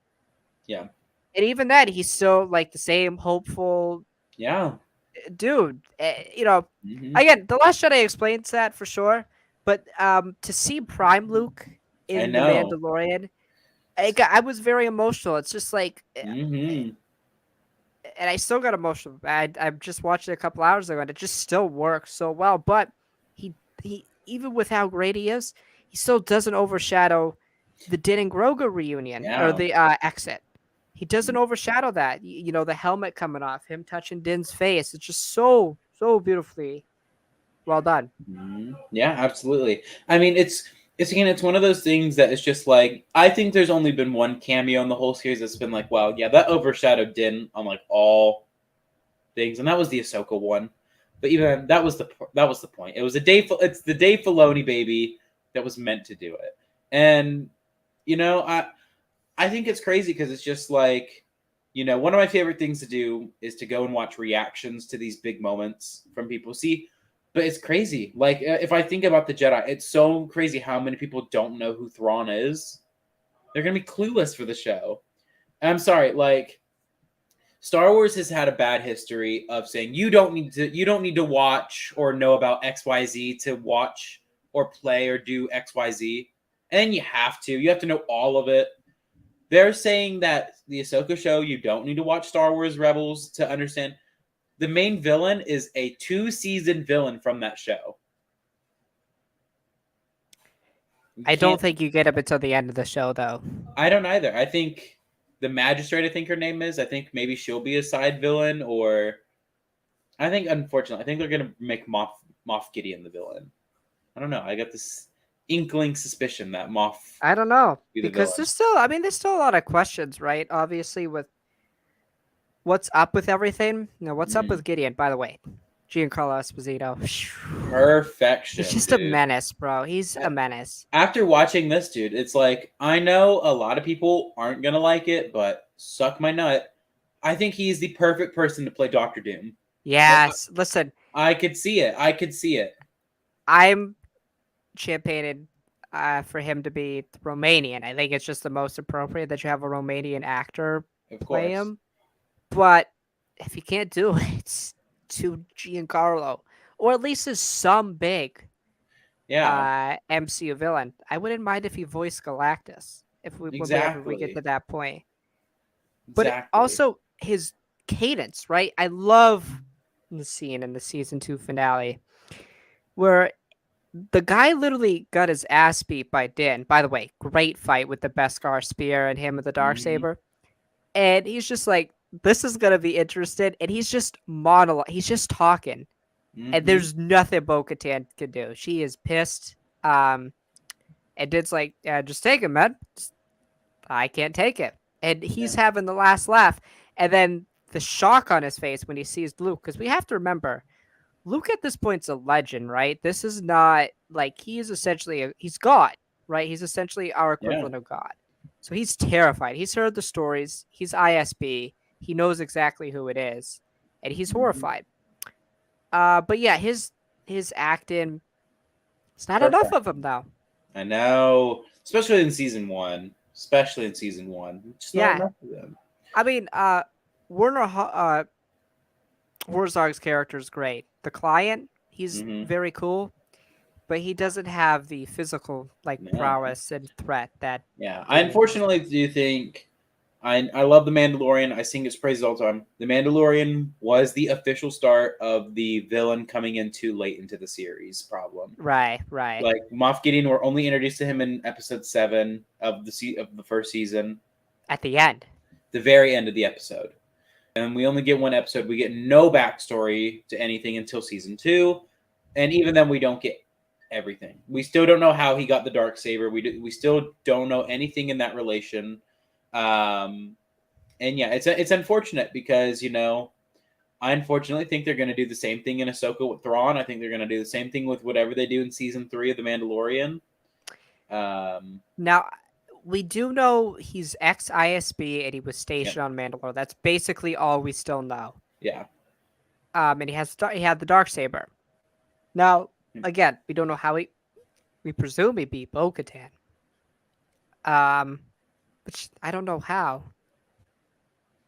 Yeah. And even then, he's still like the same hopeful Yeah. dude. Hmm. Again, the Last Jedi explains that for sure. But to see Prime Luke I in the know. Mandalorian, I was very emotional. It's just like, Hmm. and I still got emotional. I just watched it a couple hours ago, and it just still works so well. But he he even with how great he is, he still doesn't overshadow the Din and Grogu reunion or Yeah. the exit. He doesn't overshadow that. The helmet coming off, him touching Din's face. It's just so beautifully well done. Yeah, absolutely. I mean, it's again, it's one of those things that it's just like I think there's only been one cameo in the whole series that's been like, wow, yeah, that overshadowed Din on like all things, and that was the Ahsoka one. But even that was the point. It was a Dave. It's the Dave Filoni baby that was meant to do it, and you know, I think it's crazy because it's just like, one of my favorite things to do is to go and watch reactions to these big moments from people. See, but it's crazy. Like, if I think about the Jedi, it's so crazy how many people don't know who Thrawn is. They're going to be clueless for the show. And I'm sorry, like, Star Wars has had a bad history of saying you don't need to watch or know about XYZ to watch or play or do XYZ. And you have to. You have to know all of it. They're saying that the Ahsoka show, you don't need to watch Star Wars Rebels to understand. The main villain is a 2-season villain from that show. You I don't can't. think you get up until the end of the show, though. I don't either. I think the magistrate, I think her name is. I think maybe she'll be a side villain, or I think, unfortunately, I think they're gonna make Moff Gideon the villain. I don't know. I got this inkling suspicion that Moff I don't know be the because villain. there's still a lot of questions, right? Obviously, with what's up with everything. What's up Mm. with Gideon? By the way, Giancarlo Esposito. He's Perfection, just a dude. menace, bro. He's a menace. After watching this, dude, it's like I know a lot of people aren't gonna like it, but suck my nut. I think he's the perfect person to play Doctor Doom. Like Yes. Listen, I could see it. I could see it. I'm championing for him to be Romanian. I think it's just the most appropriate that you have a Romanian actor Of play course. him. But if you can't do it, it's to Giancarlo, or at least as some big Yeah. MCU villain. I wouldn't mind if he voiced Galactus if we get Exactly. to that point. But Exactly. also his cadence, right? I love the scene in the season 2 finale where the guy literally got his ass beat by Din. By the way, great fight with the Beskar spear and him with the dark Hmm. saber. And he's just like, this is gonna be interesting. And he's just monologue. He's just talking, and Hmm. there's nothing Bo-Katan can do. She is pissed. And Din's like, yeah, just take it, man. I can't take it. And he's Yeah. having the last laugh. And then the shock on his face when he sees Luke, because we have to remember, Luke at this point's a legend, right? This is not like he is essentially he's God, right? He's essentially our Yeah. equivalent of God. So he's terrified. He's heard the stories. He's ISB. He knows exactly who it is, and he's Hmm. horrified. But yeah, his acting, it's not enough Perfect. of him though. I know. Especially in season one. Especially in season one. Just not Yeah, enough of them. I mean, Werner Herzog's character is great. The client, he's Hmm. very cool, but he doesn't have the physical like No. prowess and threat that Yeah. I Gideon does. unfortunately do think I love The Mandalorian. I sing its praises all the time. The Mandalorian was the official start of the villain coming in too late into the series problem. Right, right. Like Moff Gideon, we're only introduced to him in episode 7 of the first season, At the end. the very end of the episode, and we only get one episode. We get no backstory to anything until season 2, and even then, we don't get everything. We still don't know how he got the dark saber. We still don't know anything in that relation. Um, and yeah, it's unfortunate because I unfortunately think they're going to do the same thing in Ahsoka with Thrawn. I think they're going to do the same thing with whatever they do in season 3 of The Mandalorian. Um, Now, we do know he's ex ISB and he was yeah, stationed on Mandalore. That's basically all we still know. yeah, And he had the dark saber. Now, Hmm. again, we don't know how we presume he beat Bo-Katan. Um, which I don't know how.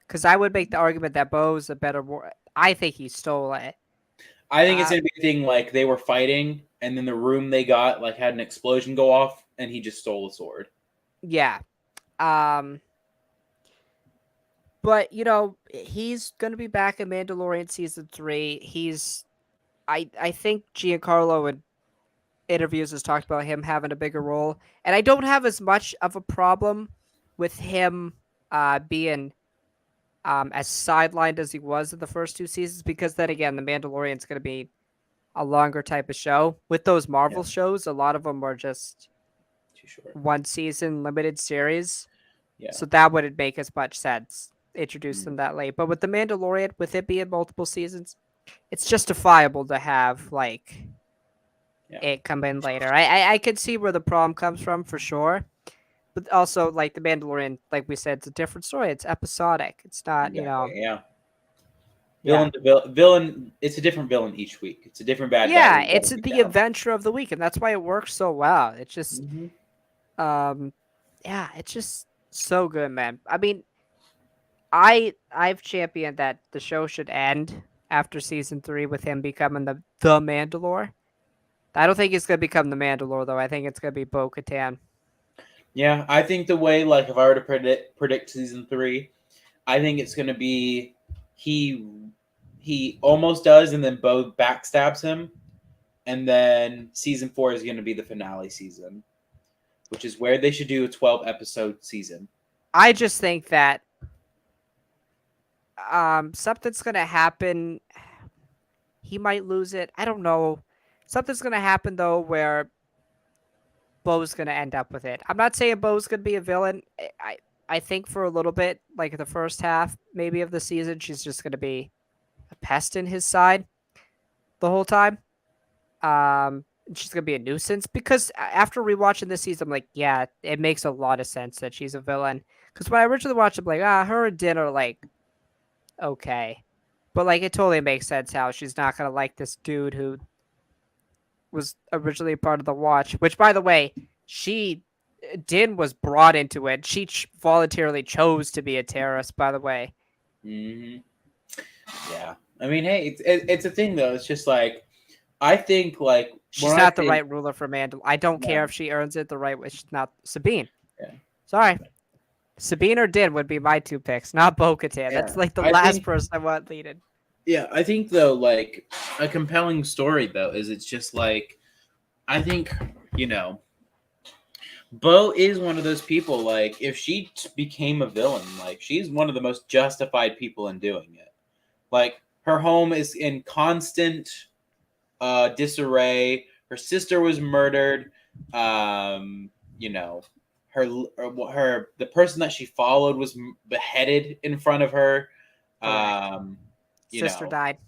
Because I would make the argument that Bo's a better war. I think he stole it. I think it's Uh, gonna be a thing like they were fighting, and then the room they got like had an explosion go off, and he just stole the sword. yeah. Um, but he's gonna be back in Mandalorian season 3. I think Giancarlo in interviews has talked about him having a bigger role, and I don't have as much of a problem with him being as sidelined as he was in the first 2 seasons, because then again, the Mandalorian's gonna be a longer type of show. With those Yeah, Marvel shows, a lot of them are just too short. one season limited series. Yeah. So that wouldn't make as much sense. Introduce Mm. them that late. But with the Mandalorian, with it being multiple seasons, it's justifiable to have Yeah. it come in later. I could see where the problem comes from for sure. But also like the Mandalorian, like we said, it's a different story. It's episodic. It's not, Exactly. Yeah. yeah. Villain. It's a different villain each week. It's a different bad guy that Yeah, you got to it's take the down. adventure of the week, and that's why it works so well. It's just Hmm. um yeah, it's just so good, man. I mean, I've championed that the show should end after season 3 with him becoming the Mandalore. I don't think he's gonna become the Mandalore though. I think it's gonna be Bo Katan. Yeah, I think the way like if I were to predict season 3, I think it's gonna be he he almost does, and then Bo backstabs him, and then season 4 is gonna be the finale season, which is where they should do a 12 episode season. I just think that something's gonna happen. He might lose it. I don't know. Something's gonna happen though where Bo's gonna end up with it. I'm not saying Bo's gonna be a villain. I think for a little bit, like the first half maybe of the season, she's just gonna be a pest in his side the whole time. She's gonna be a nuisance because after rewatching this season, I'm like, yeah, it makes a lot of sense that she's a villain. Because when I originally watched, it, I'm like, her and Din are like okay, but like it totally makes sense how she's not gonna like this dude who was originally a part of the Watch. Which, by the way, she Din was brought into it. She voluntarily chose to be a terrorist. By the way, Hmm. Yeah, I mean, hey, it's a thing though. It's just like I think like when she's I not the think right ruler for Mandalore. I don't care no, if she earns it the right way. She's not Sabine. yeah, Sorry. Sabine or Din would be my 2 picks, not Bo-Katan. yeah, That's like the I last think person I want leading. yeah, I think though like a compelling story though is it's just like I think you know Bo is one of those people. Like, if she became a villain, like, she's one of the most justified people in doing it. Like, her home is in constant disarray. Her sister was murdered. You know, her the person that she followed was beheaded in front of her. Correct. Um, you Sister know, died.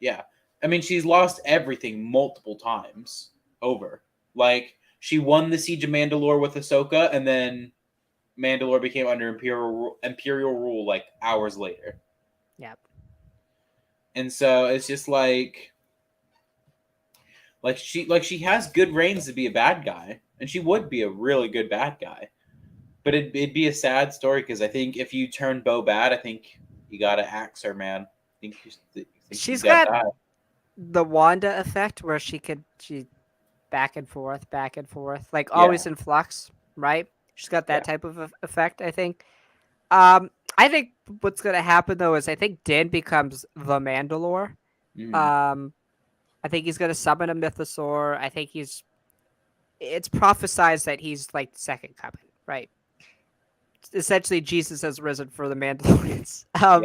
yeah. I mean, she's lost everything multiple times over. Like, she won the Siege of Mandalore with Ahsoka, and then Mandalore became under Imperial rule like hours later. Yep. And so it's just like she has good reins to be a bad guy, and she would be a really good bad guy. But it'd be a sad story because I think if you turn Bo bad, I think you gotta axe her, man. I think she's She's got to got die. the Wanda effect where she back and forth, like Yeah, always in flux, right? She's got yeah. that type of effect, I think. I think what's gonna happen though is I think Din becomes the Mandalore. Mm, Um, I think he's gonna summon a mythosaur. I think it's prophesized that he's like the second coming, right? Essentially, Jesus has risen for the Mandalorians. yeah,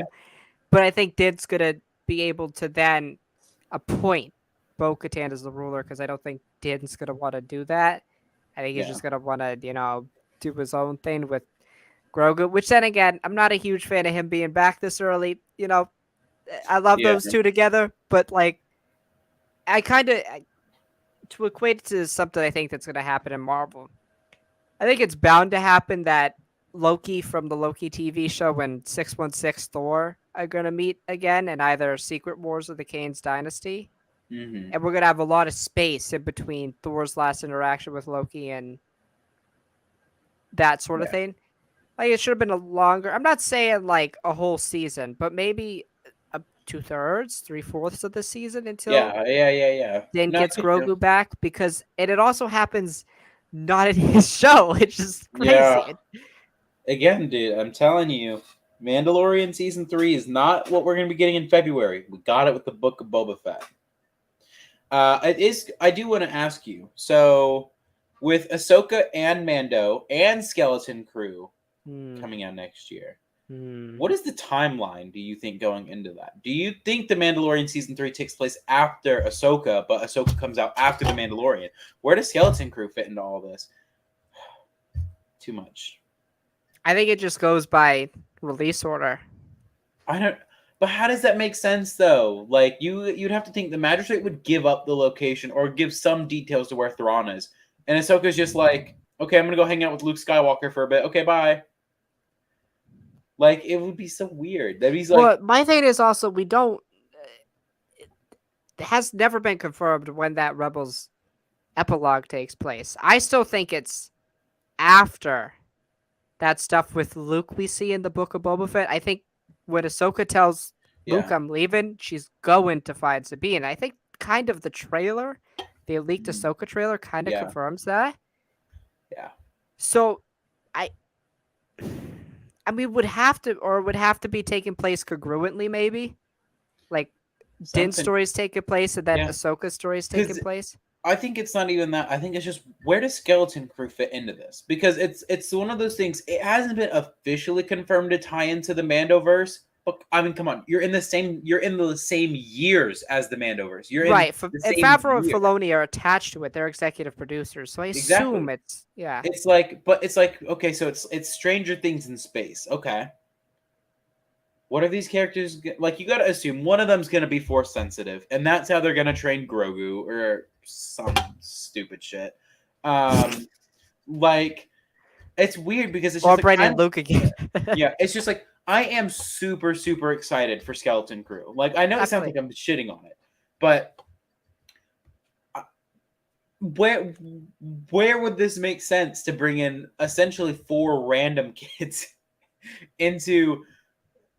But I think Din's gonna be able to then appoint Bo-Katan as the ruler because I don't think Din's gonna want to do that. I think he's yeah, just gonna want to, do his own thing with Grogu. Which then again, I'm not a huge fan of him being back this early. I love yeah. those two together, but like, I kind of to equate it to something I think that's gonna happen in Marvel. I think it's bound to happen that Loki from the Loki TV show and 616 Thor are going to meet again in either Secret Wars or the Kane's Dynasty. Hmm. and we're gonna have a lot of space in between Thor's last interaction with Loki and that sort of Yeah. thing. Like it should have been a longer. I'm not saying like a whole season, but maybe 2/3, 3/4 of the season until Yeah. Din No, I gets get you. Grogu back because and it also happens not in his show, which is Yeah. crazy. Again, dude, I'm telling you, Mandalorian season 3 is not what we're gonna be getting in February. We got it with the Book of Boba Fett. It is. I do want to ask you. So, with Ahsoka and Mando and Skeleton Crew Hmm. coming out next year, Hmm. what is the timeline? Do you think going into that? Do you think the Mandalorian season 3 takes place after Ahsoka, but Ahsoka comes out after the Mandalorian? Where does Skeleton Crew fit into all this? Too much. I think it just goes by release order. I don't. But how does that make sense though? Like you'd have to think the magistrate would give up the location or give some details to where Thrawn is, and Ahsoka's just like, okay, I'm gonna go hang out with Luke Skywalker for a bit. Okay, bye. Like it would be so weird. That he's like, Well, my thing is also we don't. It has never been confirmed when that Rebels epilogue takes place. I still think it's after that stuff with Luke we see in the Book of Boba Fett. I think when Ahsoka tells Luke yeah, I'm leaving, she's going to find Sabine. I think kind of the trailer, the leaked mhm, Ahsoka trailer, kind of yeah, confirms that. yeah. So I, I mean, would have to be taking place congruently, maybe like Din's Something, stories taking place and then yeah. Ahsoka's stories taking Because place. I think it's not even that. I think it's just where does Skeleton Crew fit into this? Because it's one of those things. It hasn't been officially confirmed to tie into the Mandoverse. But I mean, come on, you're in the same years as the Mandoverse. You're in Right, the and same Favreau and year. Filoni are attached to it. They're executive producers, so I assume Exactly. it's yeah. It's like, but it's like, okay, so it's Stranger Things in space. Okay, what are these characters like? You got to assume one of them's gonna be force sensitive, and that's how they're gonna train Grogu or some stupid shit. Um, like it's weird because it's Or just like Brandon Luke again. yeah, it's just like I am super excited for Skeleton Crew. Like I know it sounds Definitely. like I'm shitting on it, but uh, where where would this make sense to bring in essentially four random kids into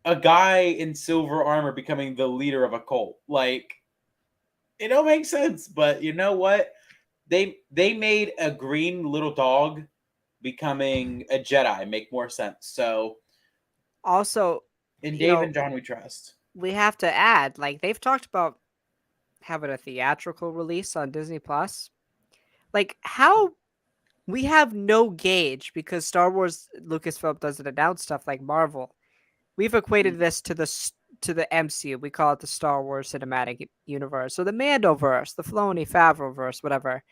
a guy in silver armor becoming the leader of a cult? Like it don't make sense, but you know what? They made a green little dog becoming a Jedi make more sense. So Also, in you Dave know, and John we trust. we have to add like they've talked about having a theatrical release on Disney Plus. Like how we have no gauge because Star Wars Lucasfilm doesn't announce stuff like Marvel. We've equated this to the MCU. We call it the Star Wars Cinematic Universe, so the Mandoverse, the Filoni Favreauverse, whatever.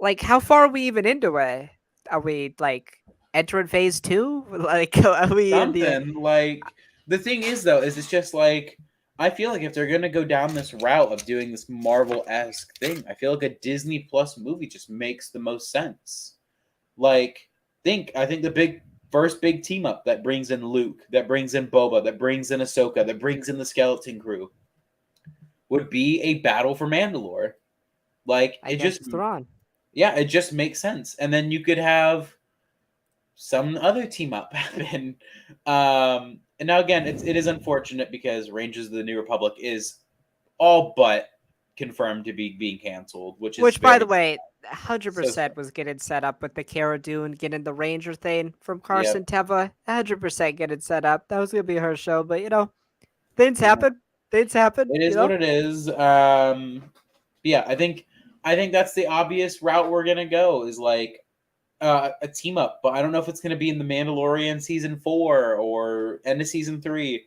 Like, how far are we even into it? Are we like entering phase two? Like, are we in the? Something like the thing is though is it's just like I feel like if they're gonna go down this route of doing this Marvel esque thing, I feel like a Disney Plus movie just makes the most sense. Like I think the first big team up that brings in Luke, that brings in Boba, that brings in Ahsoka, that brings in the Skeleton Crew would be a battle for Mandalore. Like I it guess just it's Thrawn. yeah, it just makes sense. And then you could have some other team up happen. And now again, it is unfortunate because Rangers of the New Republic is all but confirmed to be being canceled, which is Which, by the very way, 100% so sad. was getting set up with the Cara Dune getting the Ranger thing from Carson Yep. Teva. 100% getting set up. That was gonna be her show, but things Yeah. happen. Things happen. It is what it is. Yeah, I think that's the obvious route we're gonna go is like a team up, but I don't know if it's gonna be in the Mandalorian season 4 or end of season 3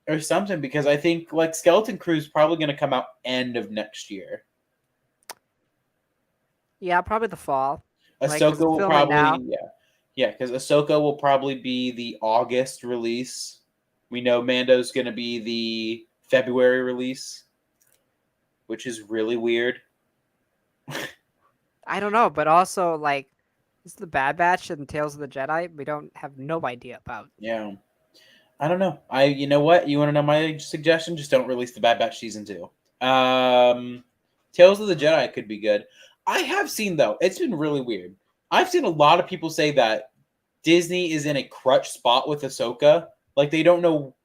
or something because I think like Skeleton Crew is probably gonna come out end of next year. Yeah, probably the fall. Like, cause Ahsoka they're will filming probably now. yeah, because Ahsoka will probably be the August release. We know Mando's gonna be the February release, which is really weird. I don't know, but also like, this is the Bad Batch and Tales of the Jedi. We don't have no idea about. Yeah, I don't know. You know what? You want to know my suggestion? Just don't release the Bad Batch season 2. Tales of the Jedi could be good. I have seen though, it's been really weird. I've seen a lot of people say that Disney is in a crutch spot with Ahsoka. Like they don't know,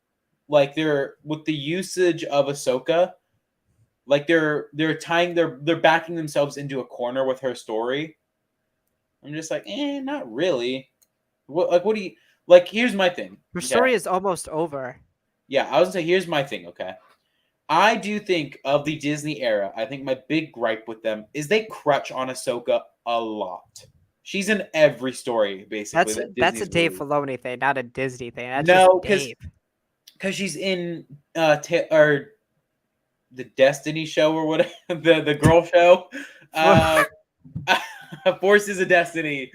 like they're with the usage of Ahsoka, like they're tying they're backing themselves into a corner with her story. I'm just like, not really. What do you like? Here's my thing. Her Okay. story is almost over. Yeah, I was gonna say, here's my thing. Okay. I do think of the Disney era. I think my big gripe with them is they crutch on Ahsoka a lot. She's in every story basically that That's a Disney's Dave released. Filoni thing, not a Disney thing. That's just No, Dave. because she's in or the Destiny show or whatever, the girl show. Forces of Destiny.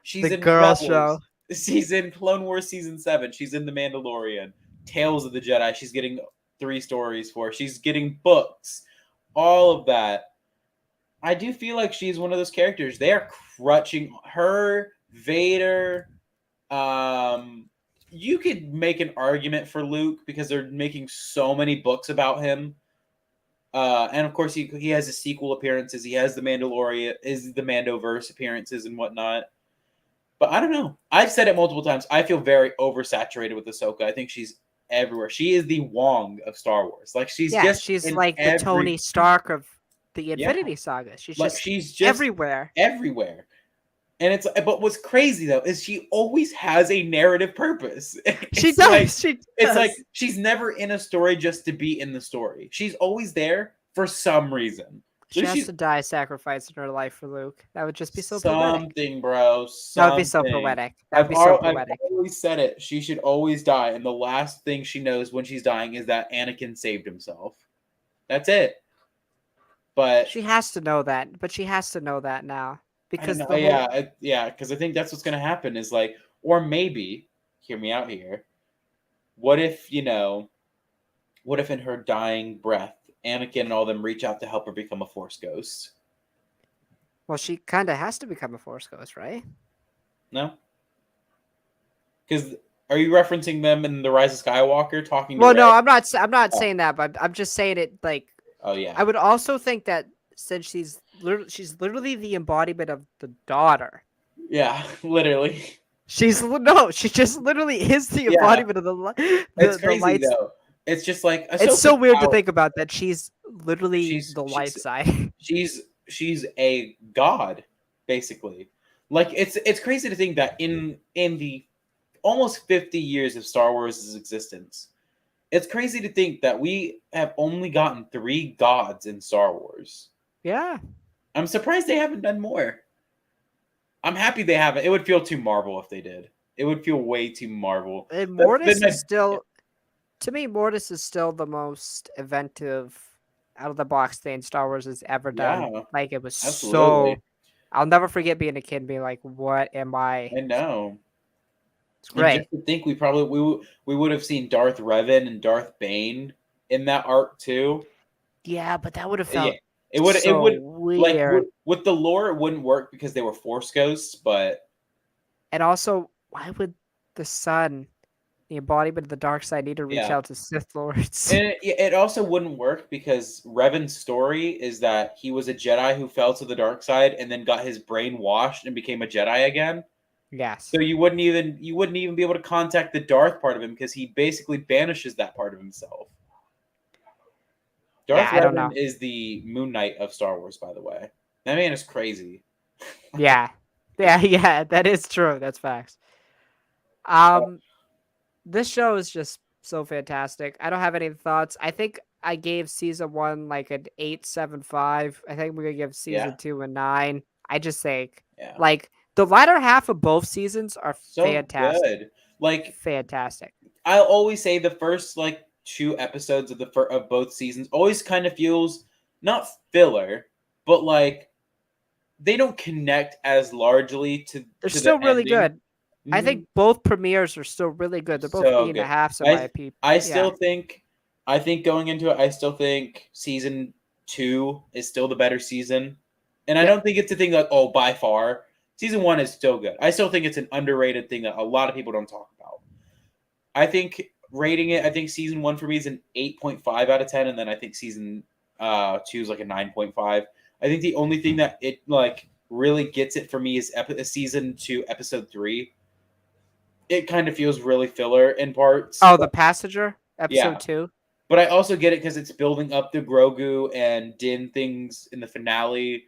She's The in girl Rebels. show. She's in Clone Wars season 7. She's in The Mandalorian. Tales of the Jedi. She's getting 3 stories for. She's getting books. All of that. I do feel like she's one of those characters. They are crutching her, Vader. You could make an argument for Luke because they're making so many books about him. And of course, he has his sequel appearances. He has the Mandalorian, is the Mandoverse appearances and whatnot. But I don't know. I've said it multiple times. I feel very oversaturated with Ahsoka. I think she's everywhere. She is the Wong of Star Wars. Like she's just she's in like the every Tony Stark of the yeah. Infinity Saga. She's just everywhere. everywhere. And it's but what's crazy though is she always has a narrative purpose. She does. Like, she does. It's like she's never in a story just to be in the story. She's always there for some reason. She has to die sacrificing her life for Luke. That would just be so poetic. Something, bro. That would be so poetic. That would be I've poetic. always said it. She should always die, and the last thing she knows when she's dying is that Anakin saved himself. That's it. But she has to know that. But she has to know that now because because I think that's what's gonna happen. Is like, or maybe, hear me out here. What if What if in her dying breath, Anakin and all them reach out to help her become a Force ghost? Well, she kind of has to become a Force ghost, right? No, because are you referencing them in the Rise of Skywalker talking? Well, to no, Rey? I'm not saying that, but I'm just saying it like. Oh yeah. I would also think that since she's literally the embodiment of the daughter. Yeah, literally. She just literally is the embodiment of the It's crazy lights. though. It's just like it's so weird to think about that. She's literally the light side. She's a god, basically. Like it's crazy to think that in the almost 50 years of Star Wars' existence, it's crazy to think that we have only gotten 3 gods in Star Wars. Yeah. I'm surprised they haven't done more. I'm happy they haven't. It would feel too Marvel if they did. It would feel way too Marvel. And Mortis is still, to me, Mortis is still the most inventive out of the box thing Star Wars has ever done. Yeah, like it was absolutely. so. I'll never forget being a kid and being like, "What am I?" I know. It's great. And just to think, we would have seen Darth Revan and Darth Bane in that arc too. Yeah, but that would have felt. Yeah. It would weird. Like with the lore, it wouldn't work because they were Force ghosts. But and also, why would the Son, the embodiment of the dark side, need to reach out to Sith Lords? And it also wouldn't work because Revan's story is that he was a Jedi who fell to the dark side and then got his brain washed and became a Jedi again. Yes. So you wouldn't even be able to contact the Darth part of him because he basically banishes that part of himself. Darth Revan is the Moon Knight of Star Wars, by the way. That man is crazy. Yeah, that is true. That's facts. This show is just so fantastic. I don't have any thoughts. I think I gave season 1 like an 8.75. I think we're gonna give season 2 a 9. I just think like the latter half of both seasons are so fantastic. Good. Like fantastic. I'll always say the first like 2 episodes of both seasons always kind of feels not filler, but like they don't connect as largely to. They're still really good. Mm-hmm. I think both premieres are still really good. They're both 8.5. So I still think. I think going into it, I still think season 2 is still the better season, and I don't think it's a thing like by far. Season 1 is still good. I still think it's an underrated thing that a lot of people don't talk about. I think rating it, I think season 1 for me is an 8.5 out of 10, and then I think season 2 is like a 9.5. I think the only thing that it like really gets it for me is season 2, episode 3. It kind of feels really filler in parts. Oh, But The Passenger, yeah, episode 2. but I also get it because it's building up the Grogu and Din things in the finale.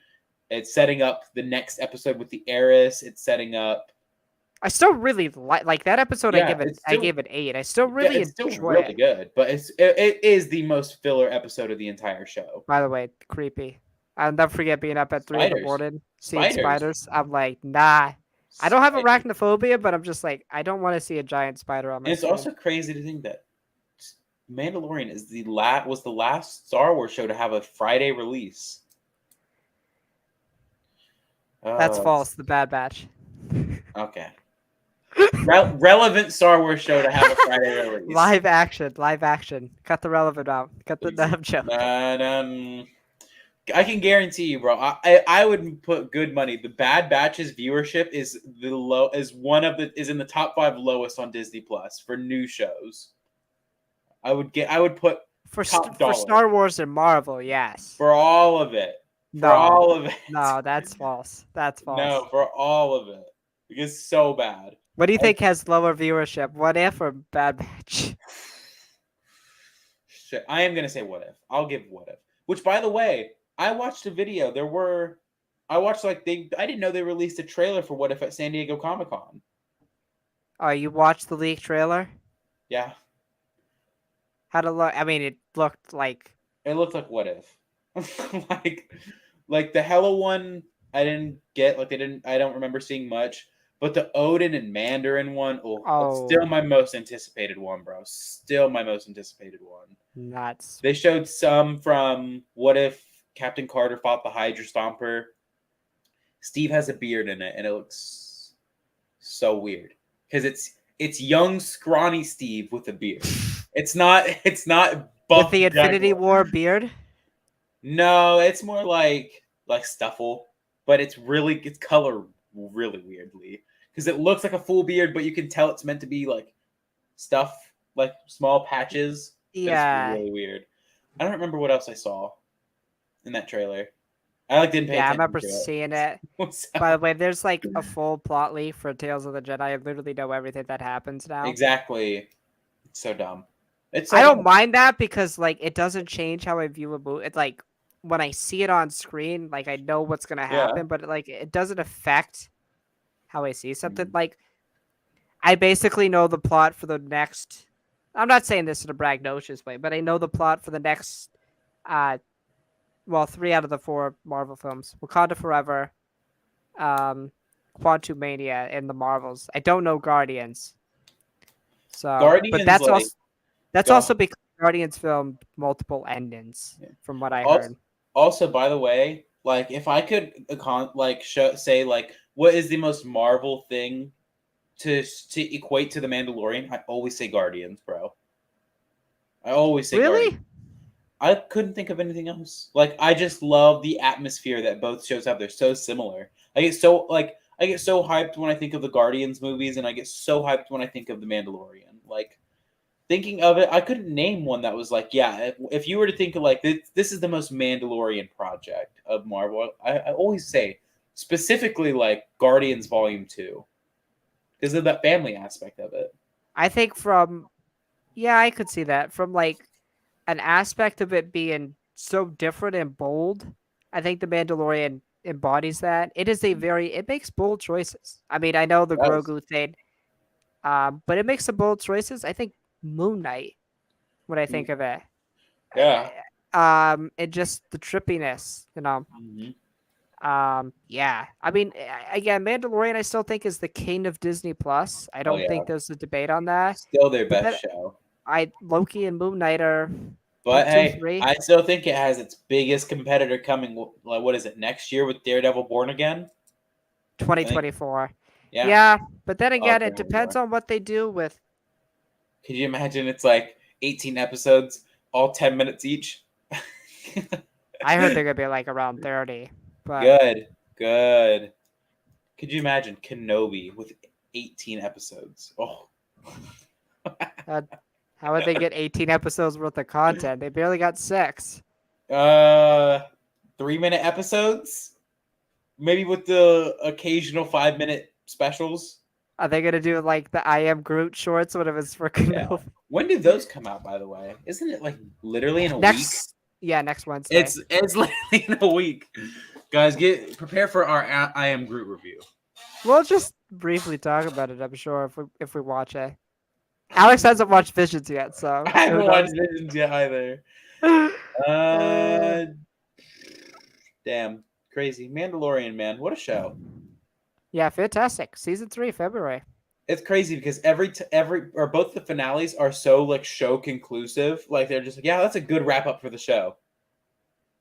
It's setting up the next episode with the heiress. It's setting up. I still really like that episode. Yeah, I gave it 8. I still yeah, really it's still enjoy really it. good, but it is the most filler episode of the entire show. By the way, creepy. I'll never forget being up at 3 in the Spiders, morning, seeing spiders, spiders. I'm like, nah. I don't have spiders. arachnophobia, but I'm just like, I don't want to see a giant spider on my And it's screen. also crazy to think that Mandalorian is was the last Star Wars show to have a Friday release. That's Oh, false. The Bad Batch. okay. Relevant Star Wars show to have a Friday release. Live action. Cut the relevant out. Cut the dumb joke. I can guarantee you, bro. I would put good money. The Bad Batch's viewership is in the top 5 lowest on Disney Plus for new shows. I would put For top dollar Star Wars and Marvel, yes. for all of it. For No. all of it. No, that's false. That's false. No, for all of it. It's so bad. What do you think has lower viewership? What If or Bad Batch? Shit, I am gonna say What If. I'll give What If. Which, by the way, I watched a video. I didn't know they released a trailer for What If at San Diego Comic-Con. Oh, you watched the leaked trailer? Yeah. How'd it look? I mean, it looked like... It looked like What If. like the Hello one, I didn't get. I don't remember seeing much. But the Odin and Mandarin one, it's still my most anticipated one, bro. Still my most anticipated one. Nuts. They showed some from What If Captain Carter fought the Hydra Stomper. Steve has a beard in it, and it looks so weird because it's young, scrawny Steve with a beard. It's not buff with the Infinity Jaguar. War beard. No, it's more like Stuffle, but it's color really weirdly because it looks like a full beard, but you can tell it's meant to be like stuff, like small patches. Yeah, it's really weird. I don't remember what else I saw in that trailer. I didn't pay attention. I remember to it. seeing it. By the way, there's like a full plot leak for Tales of the Jedi. I literally know everything that happens now. Exactly. It's so dumb. I don't mind that because like it doesn't change how I view a movie. It's like when I see it on screen, like I know what's gonna happen, but like it doesn't affect how I see something. Like I basically know the plot for the next. I'm not saying this in a braggadocious way, but I know the plot for the next 3 out of the 4 Marvel films: Wakanda Forever, Quantumania, and the Marvels. I don't know Guardians. So, Guardians, but that's also because Guardians filmed multiple endings, from what I heard. Also, by the way, like if I could say like what is the most Marvel thing to equate to the Mandalorian, I always say Guardians, bro. I always say Guardians. I couldn't think of anything else. Like I just love the atmosphere that both shows have. They're so similar. I get so hyped when I think of the Guardians movies, and I get so hyped when I think of the Mandalorian. Like thinking of it, I couldn't name one that was like, yeah. If you were to think of like this is the most Mandalorian project of Marvel, I always say specifically like Guardians Volume 2 because of that family aspect of it. I think I could see that from like an aspect of it being so different and bold. I think the Mandalorian embodies that. It makes bold choices. I mean, I know the Grogu thing, but it makes some bold choices. I think Moon Knight, when I think of it. Yeah. And just the trippiness, you know. Yeah. I mean, again, Mandalorian, I still think is the king of Disney Plus. I don't think there's a debate on that. Still their best show. Loki and Moon Knight are. But hey, I still think it has its biggest competitor coming. Like, what is it next year with Daredevil Born Again? 2024. Yeah, but then again, it depends on what they do with. Could you imagine? It's like 18 episodes, all 10 minutes each. I heard they're gonna be like around 30. But good. Could you imagine Kenobi with 18 episodes? Oh, How would they get 18 episodes worth of content? They barely got 6. 3-minute episodes, maybe with the occasional 5-minute specials. Are they gonna do like the I Am Groot shorts when it was for Yeah. Kenobi? When did those come out? By the way, isn't it like literally in a week? Next Wednesday. It's literally in a week. Guys, prepare for our I Am Groot review. We'll just briefly talk about it. I'm sure if we watch it. Alex hasn't watched Visions yet, so I haven't watched Visions yet either. Damn, crazy Mandalorian, man, what a show! Yeah, fantastic. Season 3, February. It's crazy because every or both the finales are so like show conclusive. Like they're just like, yeah, that's a good wrap up for the show.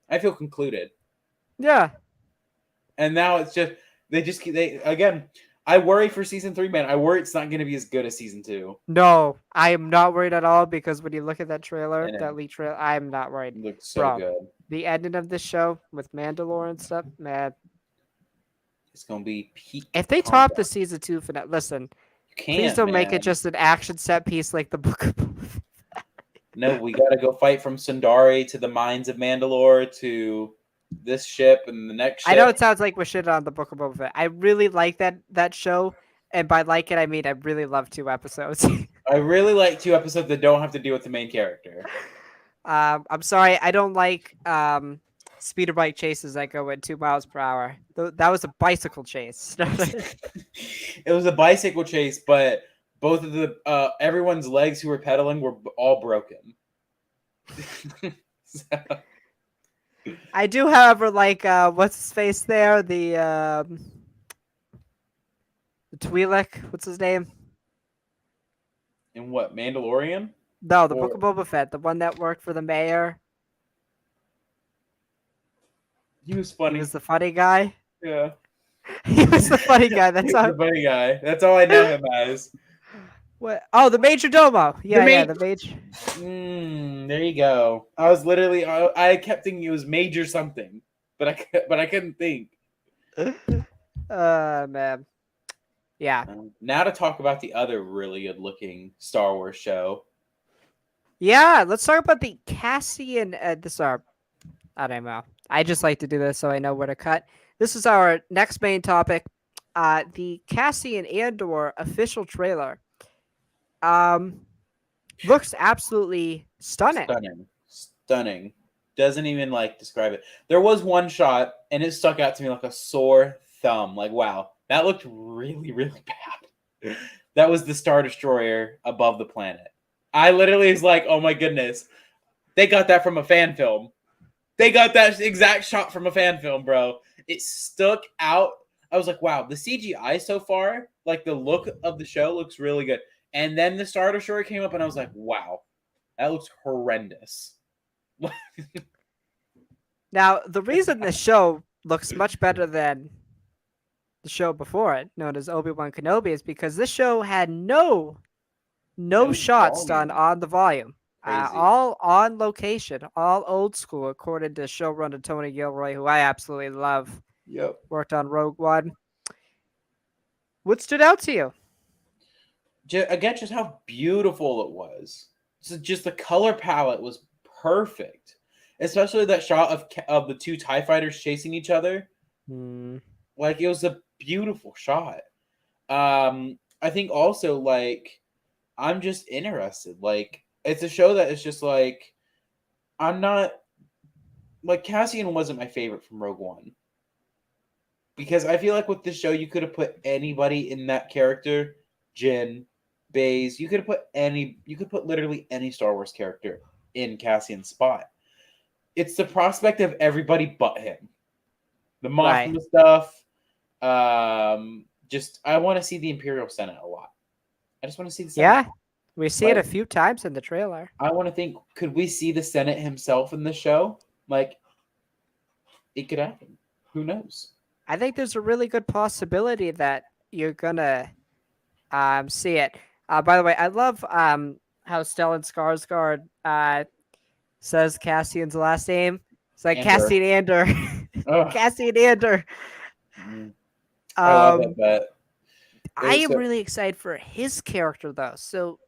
I feel concluded. Yeah. And now it's just they again. I worry for season 3, man. I worry it's not going to be as good as season 2. No, I am not worried at all because when you look at that trailer, that leak trailer, I'm not worried. It looks so good. The ending of this show with Mandalorian stuff, man. It's going to be peak. If they top the season 2 finale, listen, please don't make it just an action set piece like the Book of Boba Fett. No, we got to go fight from Sundari to the mines of Mandalore to this ship and the next ship. I know it sounds like we're shitting on the Book of Boba Fett. I really like that show, and by like it, I mean I really love 2 episodes. I really like 2 episodes that don't have to deal with the main character. I'm sorry, I don't like speeder bike chases that go at 2 miles per hour. That was a bicycle chase. It was a bicycle chase, but both of the everyone's legs who were pedaling were all broken. So. I do, however, like what's his face there? The Twi'lek, what's his name? In what, Mandalorian? No, the Book of Boba Fett, the one that worked for the mayor. He was funny. He was the funny guy. Yeah. He was the funny guy. That's all. The funny guy. That's all I know him as. What? Oh, the Major Domo. Yeah, the Major. There you go. I was literally, I kept thinking it was Major something, but I couldn't think. Man. Yeah. Now to talk about the other really good looking Star Wars show. Yeah, let's talk about the Cassian. I don't know. I just like to do this so I know where to cut. This is our next main topic. The Cassian Andor official trailer. Looks absolutely stunning. Stunning. Doesn't even describe it. There was one shot and it stuck out to me like a sore thumb. Like, wow, that looked really, really bad. That was the Star Destroyer above the planet. I literally was like, oh my goodness. They got that from a fan film. They got that exact shot from a fan film, bro. It stuck out. I was like, wow, the CGI so far, like the look of the show looks really good. And then the Star Destroyer came up and I was like, wow, that looks horrendous. Now, the reason this show looks much better than the show before it, known as Obi-Wan Kenobi, is because this show had no shots done on the volume. All on location, all old school, according to showrunner Tony Gilroy, who I absolutely love. Yep. Worked on Rogue One. What stood out to you? Again, just how beautiful it was. So just the color palette was perfect. Especially that shot of the 2 TIE fighters chasing each other. Like, it was a beautiful shot. I think also, I'm just interested. It's a show that is just I'm not Cassian wasn't my favorite from Rogue One. Because I feel like with this show, you could have put anybody in that character. Jin, Baze, you could put literally any Star Wars character in Cassian's spot. It's the prospect of everybody but him. The Mothma stuff. I want to see the Imperial Senate a lot. I just want to see the Senate. Yeah. We see it a few times in the trailer. I want to think, could we see the Senate himself in the show? It could happen. Who knows? I think there's a really good possibility that you're gonna see it. By the way, I love how Stellan Skarsgård says Cassian's last name. It's like Andor. Cassian Andor. Cassian Andor. I love it, but I am really excited for his character, though. So,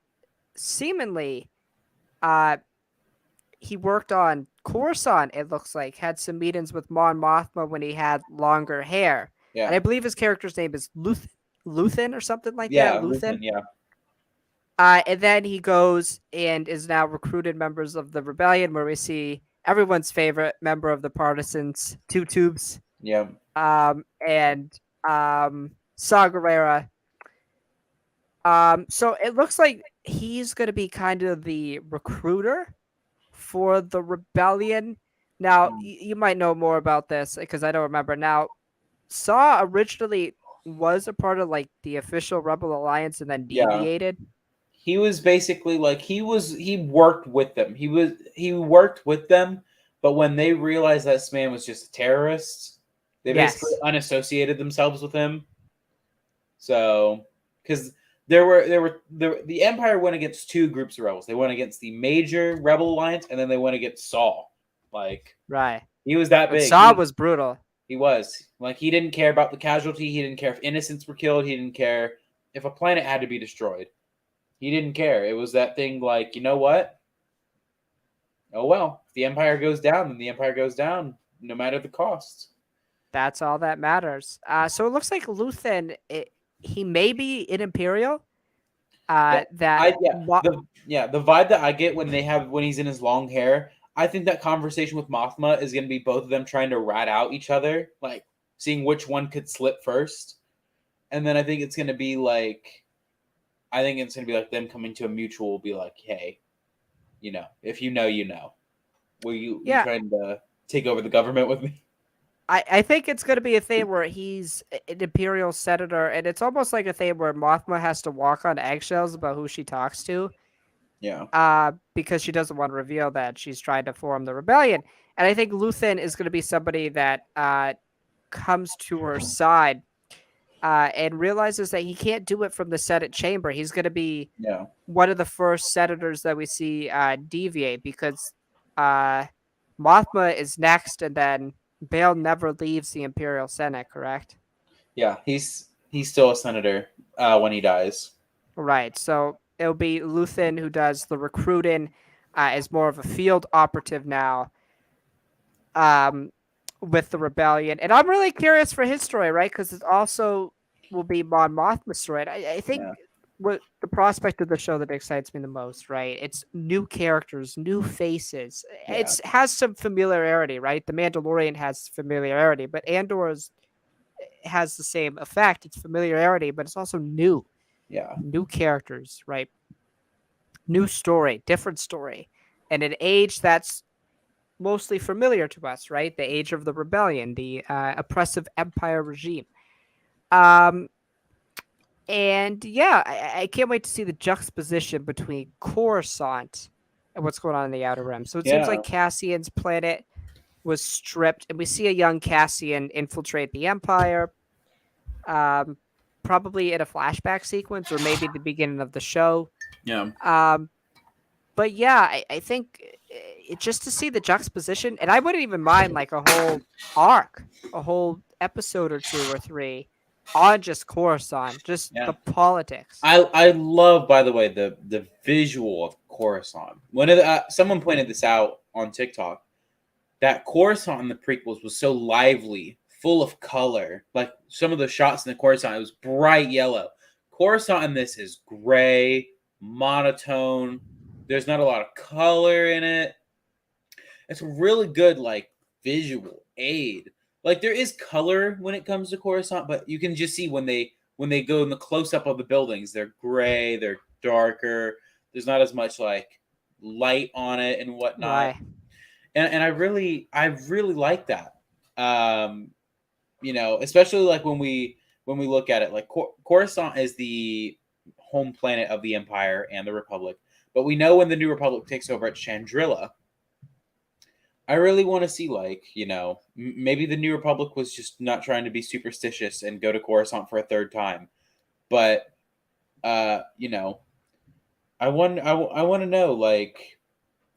seemingly, Uh, he worked on Coruscant. It looks like had some meetings with Mon Mothma when he had longer hair, and Yeah. I believe his character's name is Luthen or something like that. Yeah, Luthen. Luthen, yeah. And then he goes and is now recruited members of the rebellion, where we see everyone's favorite member of the partisans, Two Tubes, Yeah. and Saw Gerrera. So it looks like he's going to be kind of the recruiter for the rebellion. Now, Mm. you might know more about this because I don't remember. Now, Saw originally was a part of like the official Rebel Alliance and then Yeah. deviated. He was basically like he worked with them. He worked with them, but when they realized this man was just a terrorist, they basically Yes. unassociated themselves with him. So, because the Empire went against two groups of rebels. They went against the major rebel alliance, and then they went against Saul. Like Right. he was that And big. Saw was brutal. He was like he didn't care about the casualty. He didn't care if innocents were killed. He didn't care if a planet had to be destroyed. He didn't care. It was that thing like, you know what? Oh well, if the Empire goes down, then the Empire goes down, no matter the cost. That's all that matters. So it looks like Luthen, he may be an Imperial. Yeah, That I the vibe that I get when he's in his long hair, I think that conversation with Mothma is going to be both of them trying to rat out each other, like seeing which one could slip first, and then I think it's going to be like, I think it's going to be like them coming to a mutual, be like, hey, if you know, you know, will you yeah, trying to take over the government with me? I think it's going to be a thing where he's an Imperial senator, and it's almost like a thing where Mothma has to walk on eggshells about who she talks to. Yeah, Because she doesn't want to reveal that she's trying to form the rebellion. And I think Luthen is going to be somebody that comes to her side and realizes that he can't do it from the Senate chamber. He's going to be yeah, one of the first senators that we see deviate because uh, Mothma is next, and then Bale never leaves the Imperial Senate, correct? yeah. He's still a senator when he dies. Right. So it'll be Luthen who does the recruiting, is more of a field operative now, um, with the rebellion. And I'm really curious for his story, right? Because it also will be Mon Mothma's story. I think Yeah, what the prospect of the show that excites me the most, right? It's new characters, new faces. yeah, It's has some familiarity, right? The Mandalorian has familiarity, but Andor's has the same effect. It's familiarity, but it's also yeah, new characters, right? New story, different story, and an age that's mostly familiar to us, right? The age of the rebellion, the oppressive empire regime. Um, and yeah, I can't wait to see the juxtaposition between Coruscant and what's going on in the Outer Rim. So it seems yeah, like Cassian's planet was stripped, and we see a young Cassian infiltrate the Empire, um, probably in a flashback sequence or maybe the beginning of the show. yeah, Um, but yeah, I think just to see the juxtaposition, and I wouldn't even mind like a whole arc, a whole episode or two or three on just Coruscant, just yeah. the politics. I love, by the way, the visual of Coruscant. Someone pointed this out on TikTok that Coruscant in the prequels was so lively, full of color. Like some of the shots in the Coruscant, it was bright yellow. Coruscant in this is gray, monotone. There's not a lot of color in it. It's a really good like visual aid. Like there is color when it comes to Coruscant, but you can just see when they go in the close up of the buildings, they're gray, they're darker. There's not as much like light on it and whatnot. Right. And I really like that. Um, especially like when we look at it, like Coruscant is the home planet of the Empire and the Republic, but we know when the New Republic takes over at Chandrilla. I really want to see, like, maybe the New Republic was just not trying to be superstitious and go to Coruscant for a third time, but uh, you know, I want to know, like,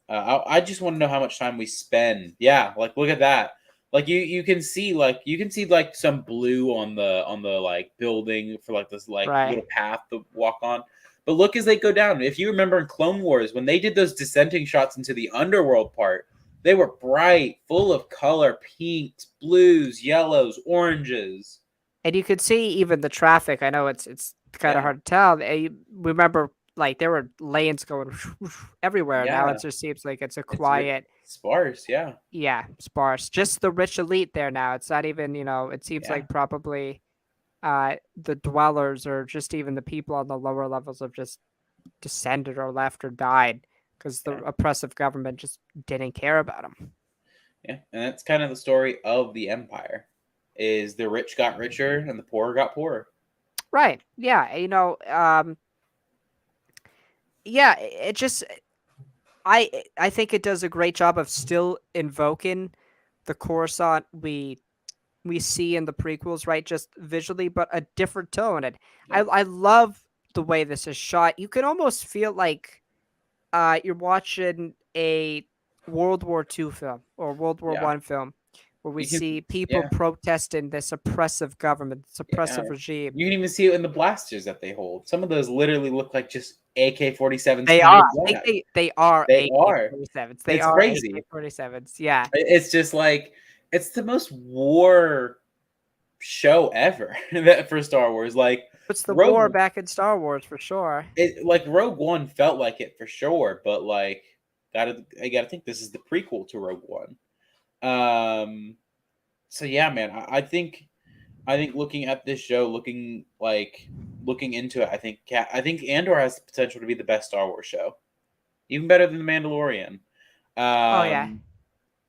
I just want to know how much time we spend. Yeah, like look at that. Like you can see like some blue on the like building for like this like Right. little path to walk on, But look as they go down. If you remember in Clone Wars, when they did those dissenting shots into the underworld part, they were bright, full of color, pinks, blues, yellows, oranges. And you could see even the traffic. I know it's kind of Yeah, hard to tell. Remember, like there were lanes going everywhere. Now yeah. it just seems like it's a It's quiet, sparse. Yeah, yeah, sparse. Just the rich elite there now. It's not even, it seems yeah, like probably the dwellers or just even the people on the lower levels have just descended or left or died because the yeah, oppressive government just didn't care about them. yeah. And that's kind of the story of the empire: is the rich got richer and the poor got poorer. Right. Yeah. Yeah. It just I think it does a great job of still invoking the Coruscant we see in the prequels, right? Just visually, but a different tone. And Yeah, I love the way this is shot. You can almost feel like you're watching a World War II film or World War yeah. One film where we You can, see people yeah, protesting this oppressive government, this yeah. oppressive regime. You can even see it in the blasters that they hold. Some of those literally look like just AK-47s They are. painted I think black. they are They are. AK-47s. They It's are crazy. AK-47s. Yeah. It's just like it's the most war show ever that for Star Wars. Like Puts the war Rogue, back in Star Wars for sure. like Rogue One felt like it for sure, but like I gotta think this is the prequel to Rogue One. Um, so yeah, man, I think looking at this show, looking into it, I think Andor has the potential to be the best Star Wars show, even better than the Mandalorian. Oh yeah. Um,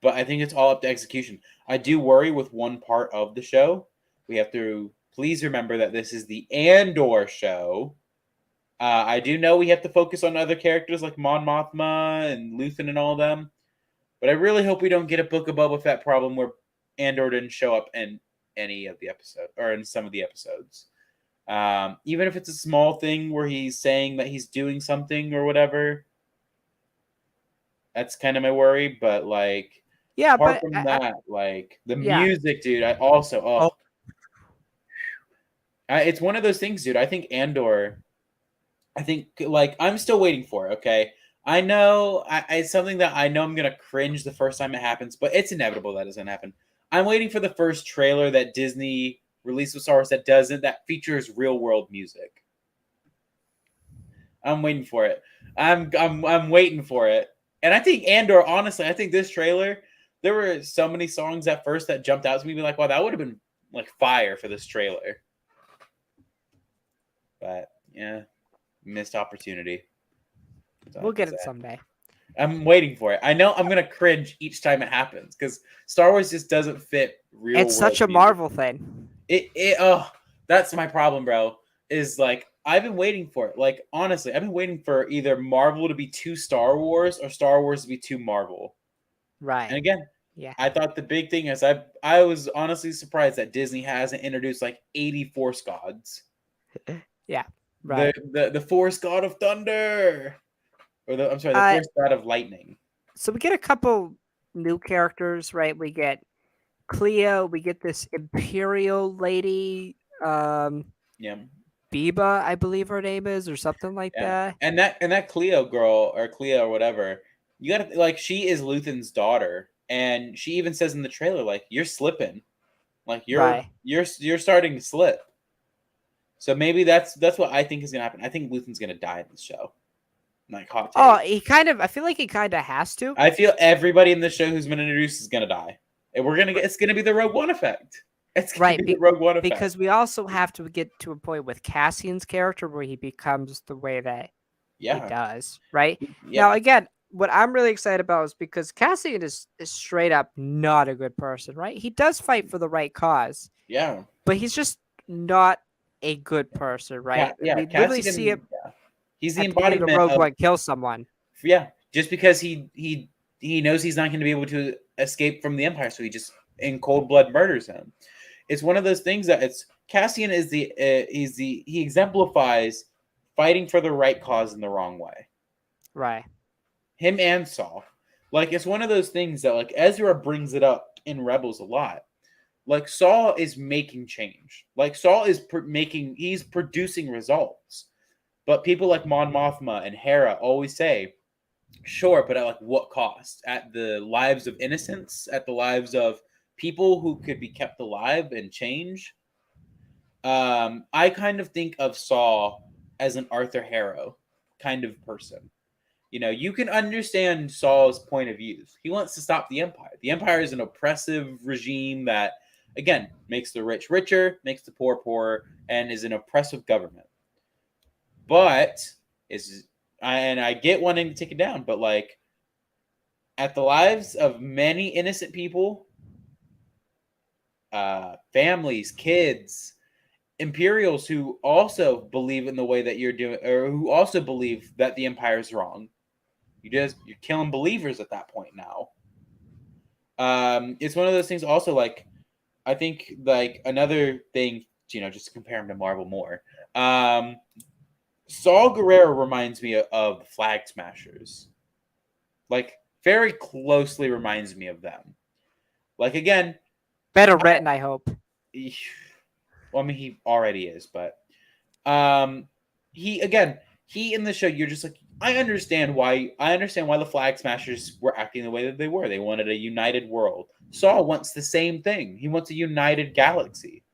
but I think it's all up to execution. I do worry with one part of the show. We have to please remember that this is the Andor show. I do know we have to focus on other characters like Mon Mothma and Luthen and all of them, but I really hope we don't get a Book of Boba Fett problem where Andor didn't show up in any of the episode or in some of the episodes. Even if it's a small thing where he's saying that he's doing something or whatever, that's kind of my worry. But like, Yeah, apart but from that, like the yeah. music, dude, I also Oh, it's one of those things, dude. I think Andor. I think like I'm still waiting for it. Okay, I know it's something that I know I'm gonna cringe the first time it happens, but it's inevitable that it's gonna happen. I'm waiting for the first trailer that Disney released with Star Wars that features real world music. I'm waiting for it. I'm waiting for it. And I think Andor, honestly, I think this trailer, there were so many songs at first that jumped out to me, be like, wow, that would have been like fire for this trailer. But yeah, missed opportunity. we'll get it someday. I'm waiting for it. I know I'm gonna cringe each time it happens because Star Wars just doesn't fit real It's world such a music. Marvel thing. That's my problem, bro. Is like I've been waiting for it. Like honestly, I've been waiting for either Marvel to be too Star Wars or Star Wars to be too Marvel. Right. And again, Yeah. I thought the big thing is I was honestly surprised that Disney hasn't introduced like 80 Force gods. Yeah. Right. The Force God of Thunder. Or the I'm sorry, the Uh, Force God of Lightning. so we get a couple new characters, right? We get Cleo, we get this Imperial lady, Yeah. Biba, I believe her name is, or something like Yeah. that. And that Cleo girl or Cleo or whatever, you gotta like she is Luthen's daughter. And she even says in the trailer, like, you're slipping. Like Right. you're starting to slip. So maybe that's what I think is gonna happen. I think Luthen's gonna die in this show. Like hot take. Oh, I feel like he kind of has to. I feel everybody in the show who's been introduced is gonna die. And it's gonna be the Rogue One effect. It's gonna Right. be the Rogue One effect. Because we also have to get to a point with Cassian's character where he becomes the way that he Yeah. does, right? Yeah. Now, again, what I'm really excited about is because Cassian is straight up not a good person, right? He does fight for the right cause, Yeah. but he's just not a good person, right? We literally see it He's the at the beginning of embodiment Rogue of One kill someone. yeah. Just because he knows he's not going to be able to escape from the Empire, so he just in cold blood murders him. It's one of those things that it's Cassian is he exemplifies fighting for the right cause in the wrong way. Right. Him and Saul. Like it's one of those things that like Ezra brings it up in Rebels a lot. Like Saul is making change. Like Saul is he's producing results. But people like Mon Mothma and Hera always say, sure, but at like what cost? At the lives of innocents, at the lives of people who could be kept alive and change. I kind of think of Saw as an Arthur Harrow kind of person. You know, you can understand Saul's point of view. He wants to stop the Empire. The Empire is an oppressive regime that, again, makes the rich richer, makes the poor poorer, and is an oppressive government. But and I get wanting to take it down, but like at the lives of many innocent people, families, kids, Imperials who also believe in the way that you're doing, or who also believe that the Empire is wrong. You're killing believers at that point now. It's one of those things. Also, like I think like another thing, just to compare him to Marvel more. Saul Guerrero reminds me of the Flag Smashers. Like very closely reminds me of them. Like again, better written, I hope. Well, I mean, he already is, but he in the show, you're just like, I understand why the Flag Smashers were acting the way that they were. They wanted a united world. Saul wants the same thing. He wants a united galaxy.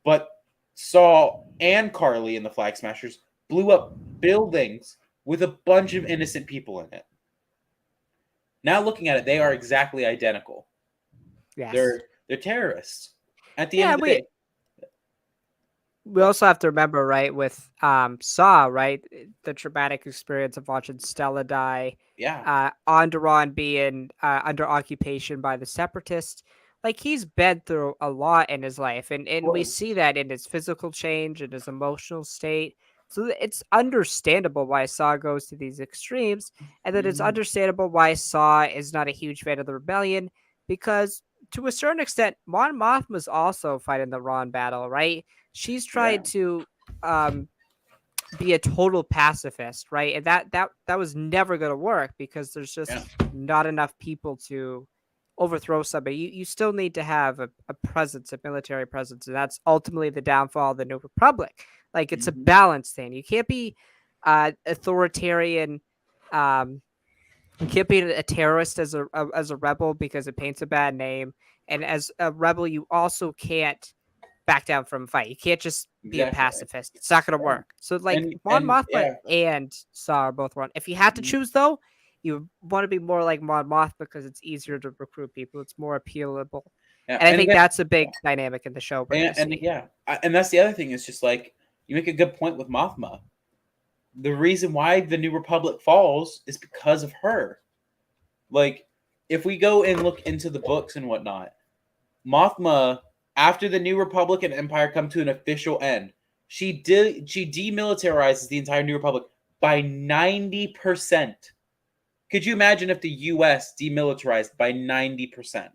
But Saul and Carly and the Flag Smashers blew up buildings with a bunch of innocent people in it. Now looking at it, they are exactly identical. Yes. They're terrorists. At the end of the day. We also have to remember, right, with Saw, right, the traumatic experience of watching Stella die. Yeah. Andor being under occupation by the Separatists. Like, he's been through a lot in his life, and we see that in his physical change and his emotional state. So it's understandable why Saw goes to these extremes, and then it's understandable why Saw is not a huge fan of the rebellion, because to a certain extent, Mon Mothma's also fighting the wrong battle, right? She's tried to be a total pacifist, right? And that was never going to work because there's just not enough people to overthrow somebody. You still need to have a presence, a military presence, and that's ultimately the downfall of the New Republic. Like, it's a balance thing. You can't be authoritarian. You can't be a terrorist as a rebel because it paints a bad name. And as a rebel, you also can't back down from a fight. You can't just be a pacifist. It's not going to work. So, like, Mon Mothma and Saw are both wrong. If you had to choose, though, you want to be more like Mon Mothma because it's easier to recruit people. It's more appealable. Yeah. And I think that's a big dynamic in the show. And that's the other thing. Is just like, you make a good point with Mothma. The reason why the New Republic falls is because of her. Like, if we go and look into the books and whatnot, Mothma, after the New Republic and Empire come to an official end, she demilitarizes the entire New Republic by 90%. Could you imagine if the U.S. demilitarized by 90%?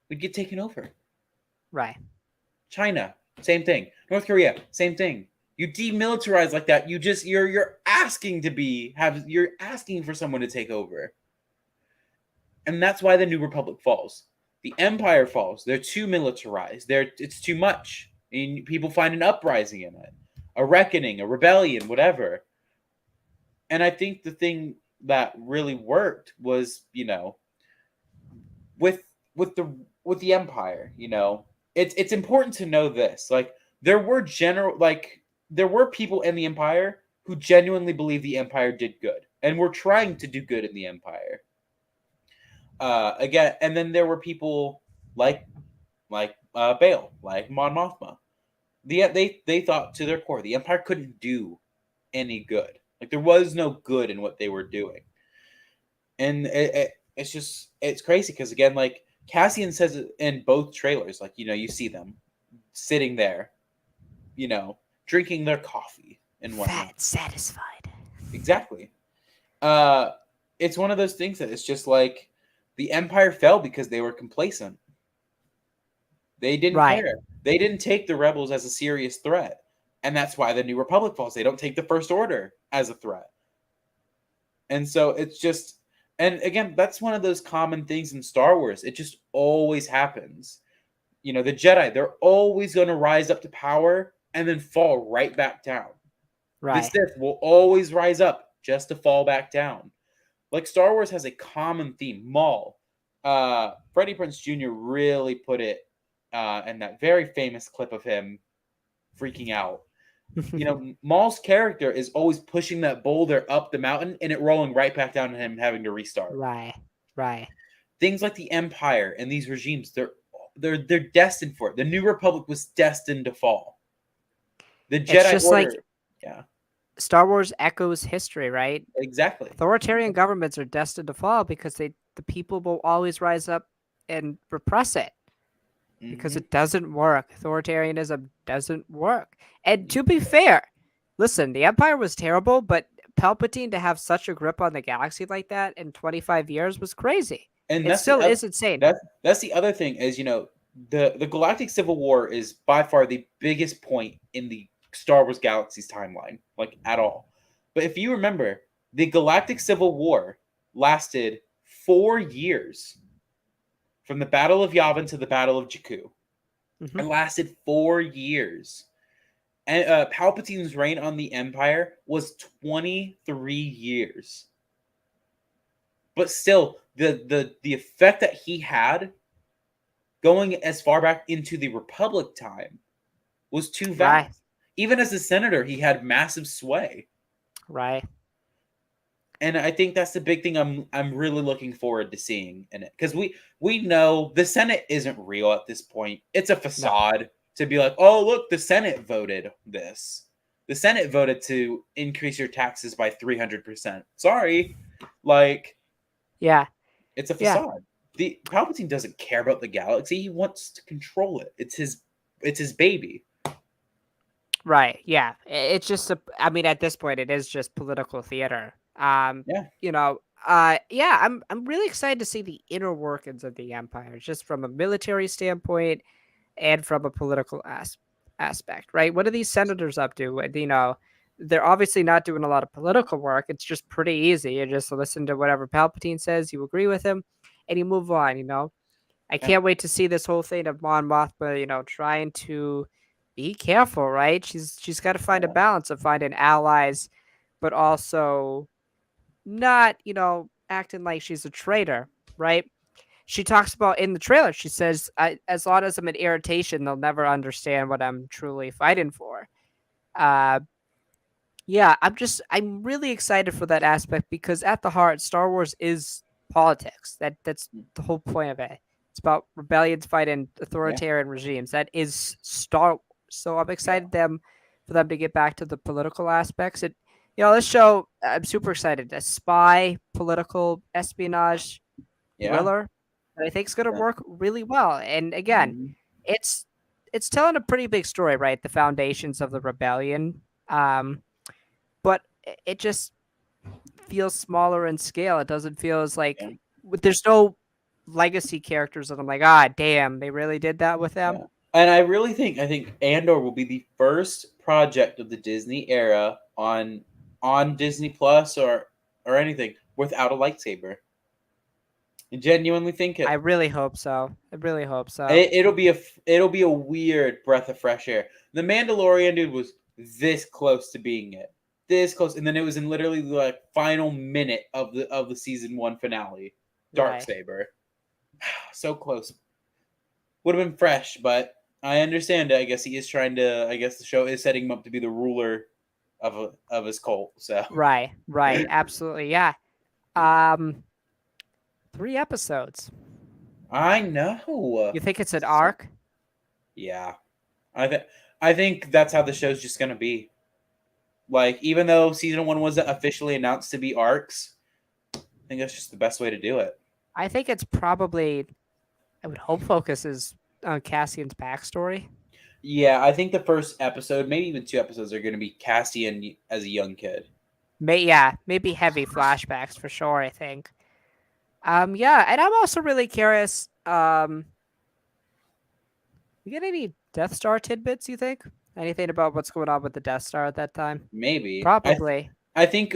We'd get taken over. Right. China, same thing. North Korea, same thing. You demilitarize like that, you're asking you're asking for someone to take over. And that's why the New Republic falls. The Empire falls. They're too militarized. It's too much. And people find an uprising in it. A reckoning, a rebellion, whatever. And I think the thing that really worked was, with the Empire, it's important to know this. Like, there were people in the Empire who genuinely believe the Empire did good and were trying to do good in the Empire. Again, and then there were people like Bail, like Mon Mothma. They thought to their core the Empire couldn't do any good. Like, there was no good in what they were doing, and it's crazy because, again, like Cassian says it in both trailers. Like, you see them sitting there, drinking their coffee and whatnot. Fat, satisfied. Exactly. It's one of those things that it's just like the Empire fell because they were complacent. They didn't care. They didn't take the rebels as a serious threat. And that's why the New Republic falls. They don't take the First Order as a threat. And so it's just, and again, that's one of those common things in Star Wars. It just always happens. The Jedi, they're always going to rise up to power and then fall right back down. The Right. Sith will always rise up just to fall back down. Like Star Wars has a common theme. Maul, Freddie Prinze Jr. really put it in that very famous clip of him freaking out. Maul's character is always pushing that boulder up the mountain and it rolling right back down to him having to restart. Right. Right. Things like the Empire and these regimes, they're destined for it. The New Republic was destined to fall. The It's Jedi just Order, like yeah, Star Wars echoes history, right? exactly. Authoritarian governments are destined to fall because the people will always rise up and repress it because Mm-hmm. it doesn't work. Authoritarianism doesn't work. And to be fair, listen, the Empire was terrible, but Palpatine to have such a grip on the galaxy like that in 25 years was crazy. And It still is insane. that's the other thing is the Galactic Civil War is by far the biggest point in the Star Wars galaxy's timeline, like at all. But if you remember, the Galactic Civil War lasted 4 years from the Battle of Yavin to the Battle of Jakku. Mhm. It lasted 4 years. And Palpatine's reign on the Empire was 23 years. But still, the effect that he had going as far back into the Republic time was too Right. vast. Even as a senator, he had massive sway. Right. And I think that's the big thing I'm really looking forward to seeing in it. Because we know the Senate isn't real at this point. It's a facade to be like, oh look, the Senate voted this. The Senate voted to increase your taxes by 300%. Sorry. Like, Yeah. it's a Yeah. facade. The Palpatine doesn't care about the galaxy. He wants to control it. It's his baby. Right. Yeah. It's just I mean, at this point, it is just political theater. Yeah. Yeah. I'm really excited to see the inner workings of the Empire, just from a military standpoint and from a political aspect. Right. What are these senators up to? They're obviously not doing a lot of political work. It's just pretty easy. You just listen to whatever Palpatine says, you agree with him, and you move on. I Yeah. can't wait to see this whole thing of Mon Mothma, trying to be careful, right? She's got to find a Yeah. balance of finding allies, but also not, acting like she's a traitor, right? She talks about in the trailer. She says, "As long as I'm an irritation, they'll never understand what I'm truly fighting for." Uh, yeah, I'm really excited for that aspect because at the heart, Star Wars is politics. That's the whole point of it. It's about rebellions fighting Yeah. authoritarian regimes. That is Star Wars. So I'm Yeah. excited for them to get back to the political aspects. This show I'm super excited. A spy, political espionage Yeah. thriller that I think is going to Yeah. work really well. And again, Mhm. it's it's telling a pretty big story, right? The foundations of the rebellion. But it just feels smaller in scale. It doesn't feel as like Yeah. there's no legacy characters that I'm like, damn, they really did that with them. Yeah. And I think Andor will be the first project of the Disney era on Disney Plus or anything without a lightsaber. I genuinely think I it. really hope so. I really hope so. It'll be a weird breath of fresh air. The Mandalorian dude was this close to being it. This close, and then it was in literally the like final minute of the season 1 finale. Dark Right. Saber. So close. Would have been fresh, but I understand. I guess he is trying to. I guess the show is setting him up to be the ruler of his cult. So Right. Right. Absolutely. Yeah. Um 3 episodes. I know. You think it's an arc? Yeah, I think that's how the show's just gonna be. Like, even though season 1 wasn't officially announced to be arcs, I think that's just the best way to do it. I think it's probably I would hope focuses on Cassian's backstory. Yeah, I think the first episode, maybe even 2 episodes, are gonna be Cassian as a young kid. Maybe heavy flashbacks for sure, I think. Yeah, and I'm also really curious. You get any Death Star tidbits, you think? Anything about what's going on with the Death Star at that time? Maybe Probably. I think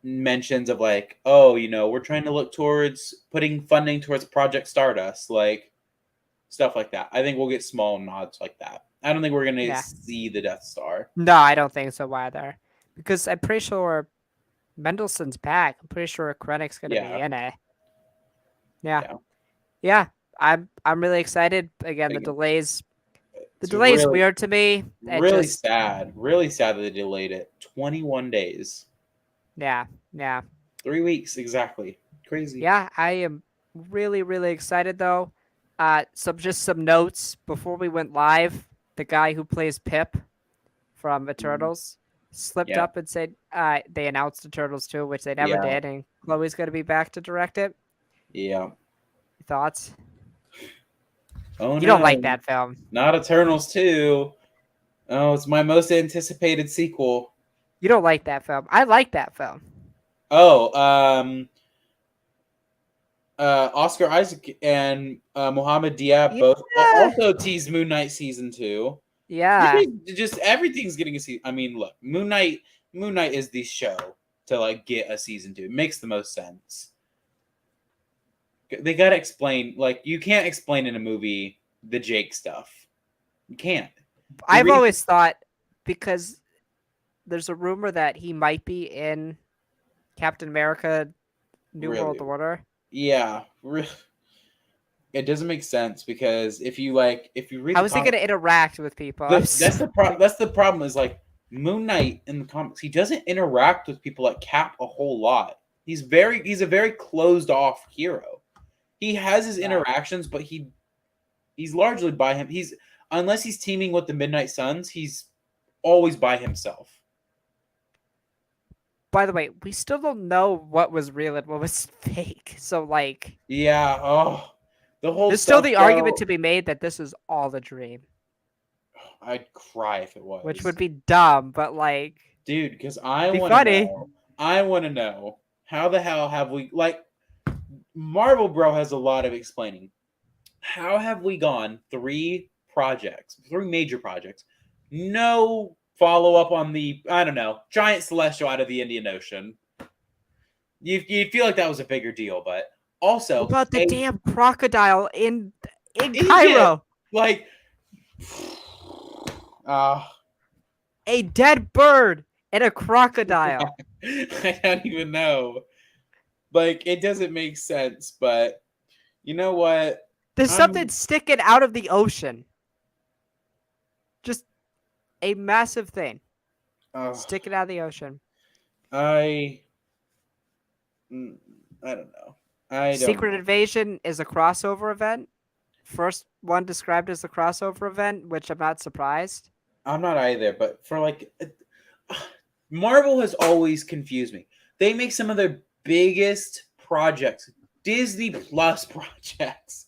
mentions of like, oh, we're trying to look towards putting funding towards Project Stardust. Like, stuff like that. I think we'll get small nods like that. I don't think we're gonna Yeah. see the Death Star. No, I don't think so either. Because I'm pretty sure Mendelssohn's back. I'm pretty sure Krennic's gonna be Yeah, in it. Yeah. yeah. Yeah. I'm really excited. Again, the Again, delays. The it's delay's really, weird to me. It really just sad. Really sad that they delayed it. 21 days, yeah, yeah. 3 weeks exactly. Crazy. Yeah, I am really, really excited though. Some notes before we went live. The guy who plays Pip from the Mhm. Turtles slipped Yeah, up and said they announced the Turtles too, which they never yeah, did, and Chloe's gonna be back to direct it. yeah. Thoughts? Oh You don't like no, that film. not Eternals 2. Oh, it's my most anticipated sequel. You don't like that film. I like that film. Oh, Oscar Isaac and Mohammed Diab both Yeah. also teased Moon Knight season 2. Yeah. Just everything's getting a season. I mean, look, Moon Knight is the show to like get a season 2. It makes the most sense. They gotta explain. Like, you can't explain in a movie the Jake stuff. You can't. I've always thought because there's a rumor that he might be in Captain America New World Really, Order. yeah. It doesn't make sense because if you read How the is he comic, going to interact with people? that's the problem is like Moon Knight in the comics, he doesn't interact with people like Cap a whole lot. He's a very closed off hero. He has his Right. interactions, but he's largely by him. He's unless he's teaming with the Midnight Suns, he's always by himself. By the way, we still don't know what was real and what was fake. So like, Yeah. Oh, the whole there's still stuff. the argument to be made that this is all a dream, I'd cry if it was. which would be dumb, but like, dude, because I be want to funny. know. I want to know how the hell have we like Marvel Bro has a lot of explaining. How have we gone 3 major projects, no follow up on the giant celestial out of the Indian Ocean? You feel like that was a bigger deal, but also What about the damn crocodile in Egypt, Cairo? like, A dead bird and a crocodile. I don't even know. Like, it doesn't make sense, but you know what? There's something sticking out of the ocean. Just a massive thing sticking out of the ocean. I don't know. Secret Invasion is a crossover event. First one described as a crossover event, which I'm not surprised. I'm not either, but for like Marvel has always confused me. They make some of their biggest projects, Disney Plus projects.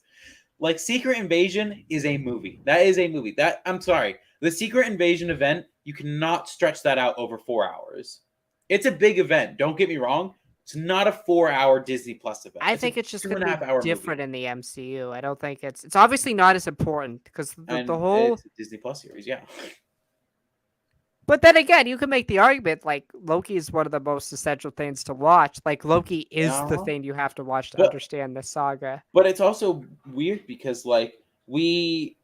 Like Secret Invasion is a movie. That is a movie. That I'm sorry. The Secret Invasion event, you cannot stretch that out over 4 hours. It's a big event. Don't get me wrong. It's not a 4-hour Disney Plus event. I think it's just going to be different movie. in the MCU. I don't think it's obviously not as important because the whole it's a Disney Plus series, yeah. But then again, you can make the argument like Loki is one of the most essential things to watch. Like Loki is the thing you have to watch to understand the saga. But it's also weird because like we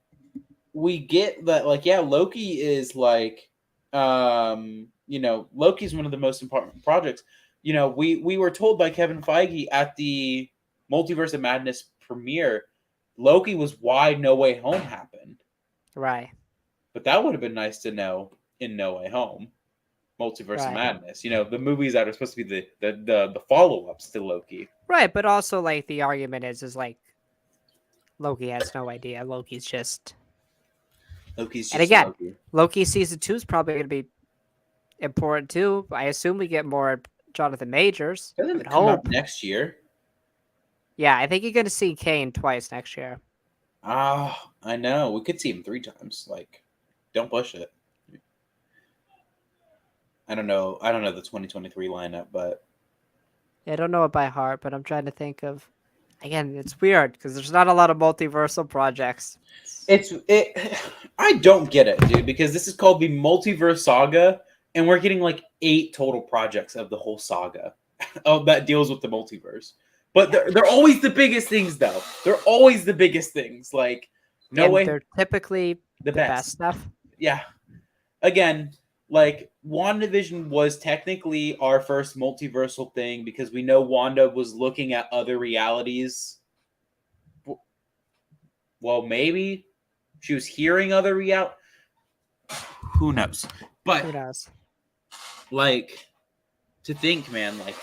get that like Loki is like Loki's one of the most important projects. We were told by Kevin Feige at the Multiverse of Madness premiere, Loki was why No Way Home happened. Right. But that would have been nice to know in No Way Home, Multiverse of Madness. The movies that are supposed to be the follow-ups to Loki. Right, but also like the argument is like Loki has no idea. Loki's just and again, Loki season 2 is probably going to be important too. I assume we get more Jonathan Majors. Doesn't it come out next year? Yeah, I think you're going to see Kane twice next year. I know. We could see him 3 times. Like, don't push it. I don't know the 2023 lineup, but I don't know it by heart, but I'm trying to think of. Again, it's weird because there's not a lot of multiversal projects. I don't get it, dude, because this is called the Multiverse Saga, and we're getting like 8 total projects of the whole saga that deals with the multiverse. But they're always the biggest things, though. They're always the biggest things. Like, No and way. they're typically The the best best. stuff. Yeah. Again, like WandaVision was technically our first multiversal thing because we know Wanda was looking at other realities. Well, maybe she was hearing other Who knows? But Who knows? like to think, man, like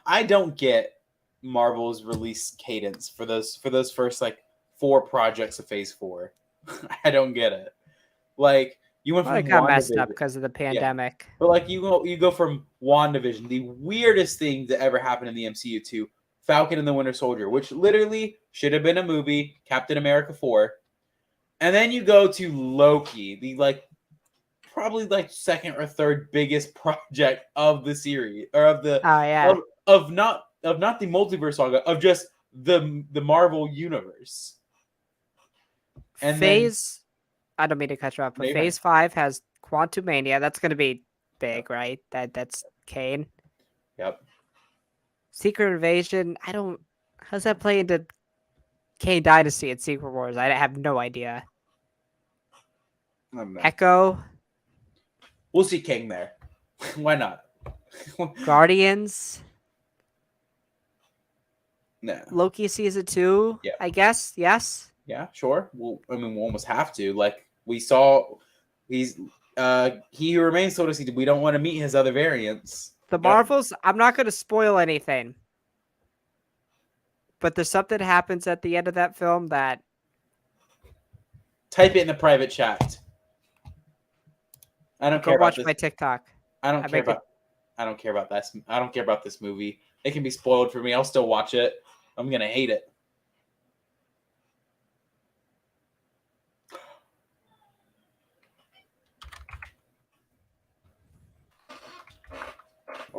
I don't get Marvel's release cadence for those first like 4 projects of Phase 4. I don't get it. Like you went Well, it from got messed up WandaVision, because of the yeah, pandemic. but like you go from WandaVision, the weirdest thing to ever happen in the MCU, to Falcon and the Winter Soldier, which literally should have been a movie, Captain America 4, and then you go to Loki, the like probably like second or third biggest project of the series, or of the Oh yeah, of not the multiverse saga, of just the Marvel universe. And then Phase. I don't mean to cut you off, but no, Phase 5 has Quantumania. That's going to be big, right? That's Kane. yep. Secret Invasion. I don't. How's that play into Kane Dynasty and Secret Wars? I have no idea. I don't know. Echo, We'll see King there. Why not? Guardians, No. Loki season 2. Yeah. I guess yes. Yeah, sure. Well, I mean, we almost have to. Like we saw, he's he who remains, so to speak. We don't want to meet his other variants. The Marvels. I'm not going to spoil anything, but there's something happens at the end of that film that. Type it in the private chat. I don't Go care about watch this. my TikTok. I don't I care make it- about. I don't care about this. I don't care about this movie. It can be spoiled for me. I'll still watch it. I'm gonna hate it.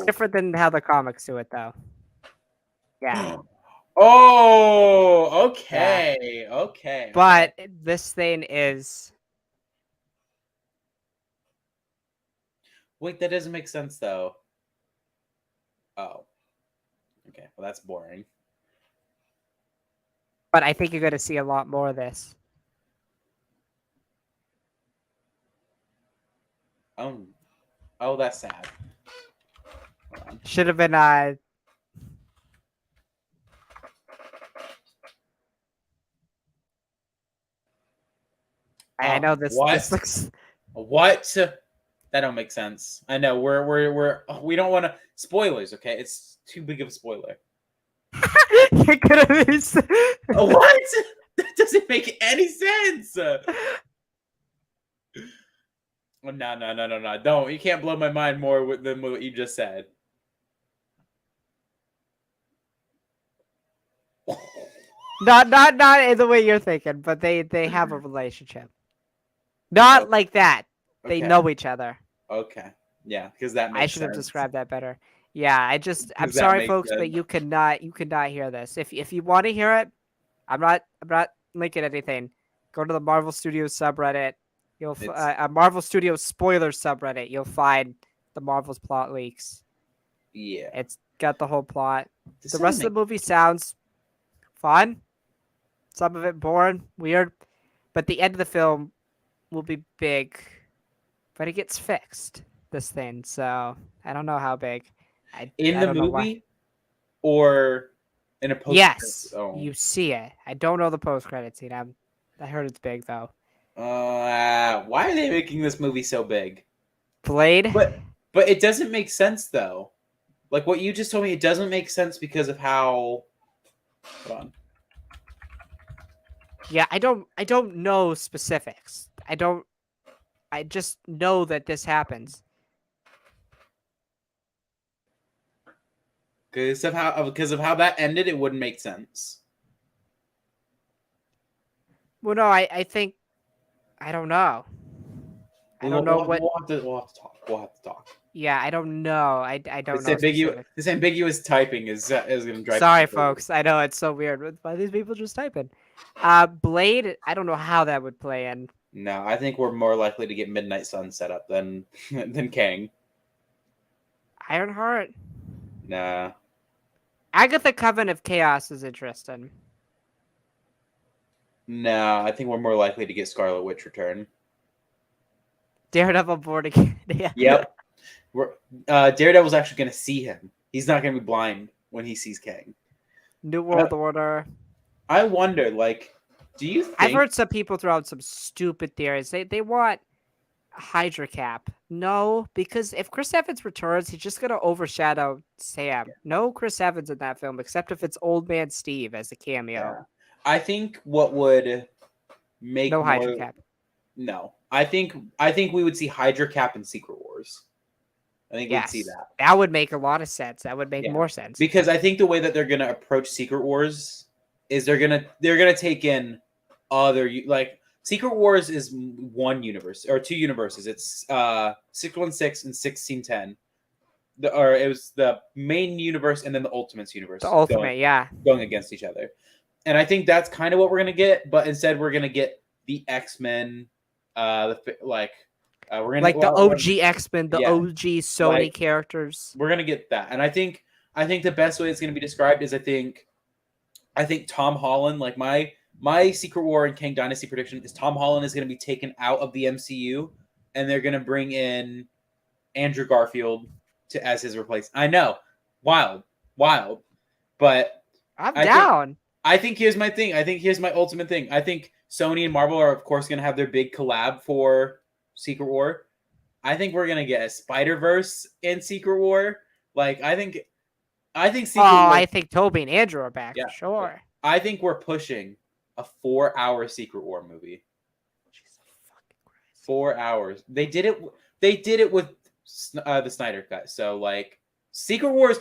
Different than how the comics do it, though. Yeah. Oh, okay, okay. But this thing is. Wait, that doesn't make sense though. Oh, okay. Well, that's boring. But I think you're going to see a lot more of this. Oh, that's sad. Should have been. I know this. What? This looks. What? That don't make sense. I know we don't want to spoilers. Okay, it's too big of a spoiler. You're gonna be. What? That doesn't make any sense. No. Don't. You can't blow my mind more than what you just said. Not in the way you're thinking, but they have a relationship. Not like that. They Okay. know each other. Okay. Yeah, because that makes I should have sense. described that better. Yeah, I'm That sorry, makes folks, but sense. you cannot hear this. If you want to hear it, I'm not linking anything. Go to the Marvel Studios subreddit. You'll a Marvel Studios spoiler subreddit. You'll find the Marvel's plot leaks. Yeah. It's got the whole plot. Does The that rest of make- the movie sounds fun. Some of it boring, weird, but the end of the film will be big. But it gets fixed. This thing, so I don't know how big. in I the don't know why. movie or in a post? Yes, Oh. you see it. I don't know the post credit scene. I heard it's big though. Why are they making this movie so big? Blade. But it doesn't make sense though. Like what you just told me, it doesn't make sense because of how. Hold on. Yeah, I don't know specifics. I just know that this happens. Because of how that ended, it wouldn't make sense. Well, no, I think I don't know. I don't know what. We'll have to talk. We'll have to talk. Yeah, I don't know. I don't know. This ambiguous typing is going to drive. Sorry, people crazy. folks. I know it's so weird. Why are these people just typing? Blade. I don't know how that would play in. No, I think we're more likely to get Midnight Sun set up than Kang. Ironheart. Nah. Agatha Coven of Chaos is interesting. No, I think we're more likely to get Scarlet Witch return. Daredevil board again. Yeah. Yep. Daredevil's actually going to see him. He's not going to be blind when he sees Kang. New World Order. I wonder, like, do you think... I've heard some people throw out some stupid theories. They want Hydra Cap. No, because if Chris Evans returns, he's just going to overshadow Sam. Yeah. No Chris Evans in that film, except if it's Old Man Steve as a cameo. Yeah. I think what would make no Hydra Cap. No. I think we would see Hydra Cap in Secret Wars. I think we'd see that. That would make a lot of sense. That would make more sense. Because I think the way that they're going to approach Secret Wars is they're going to take in other, like, Secret Wars is one universe or two universes. It's 616 and 1610. Or it was the main universe and then the Ultimates universe. The Ultimate, going against each other. And I think that's kind of what we're going to get, but instead we're going to get the X-Men, we're gonna the OG X-Men, the OG Sony characters. We're gonna get that, and I think the best way it's gonna be described is I think Tom Holland, like my Secret War and Kang Dynasty prediction is Tom Holland is gonna be taken out of the MCU, and they're gonna bring in Andrew Garfield as his replacement. I know, wild, but I'm down. I think here's my thing. I think here's my ultimate thing. I think Sony and Marvel are of course gonna have their big collab for Secret War. I think we're gonna get a Spider-Verse in Secret War. Like I think Secret War, I think Toby and Andrew are back for sure. I think we're pushing a 4-hour Secret War movie. Jesus fucking Christ. 4 hours. They did it with the Snyder Cut. So like Secret Wars,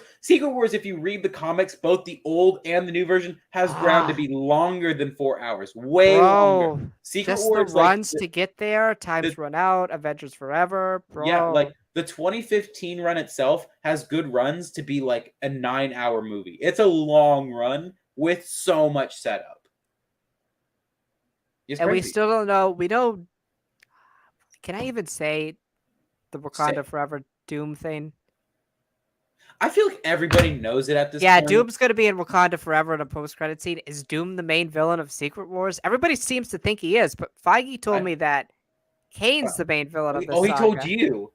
if you read the comics, both the old and the new version, has ground to be longer than 4 hours. Way longer. Secret Wars, the runs to get there, times run out, Avengers Forever, bro. Yeah, like the 2015 run itself has good runs to be like a 9-hour movie. It's a long run with so much setup. And we still don't know. We know. Can I even say the Wakanda Forever Doom thing? I feel like everybody knows it at this point. Yeah, Doom's going to be in Wakanda Forever in a post-credit scene. Is Doom the main villain of Secret Wars? Everybody seems to think he is, but Feige told me that Kane's the main villain of this saga. He told you.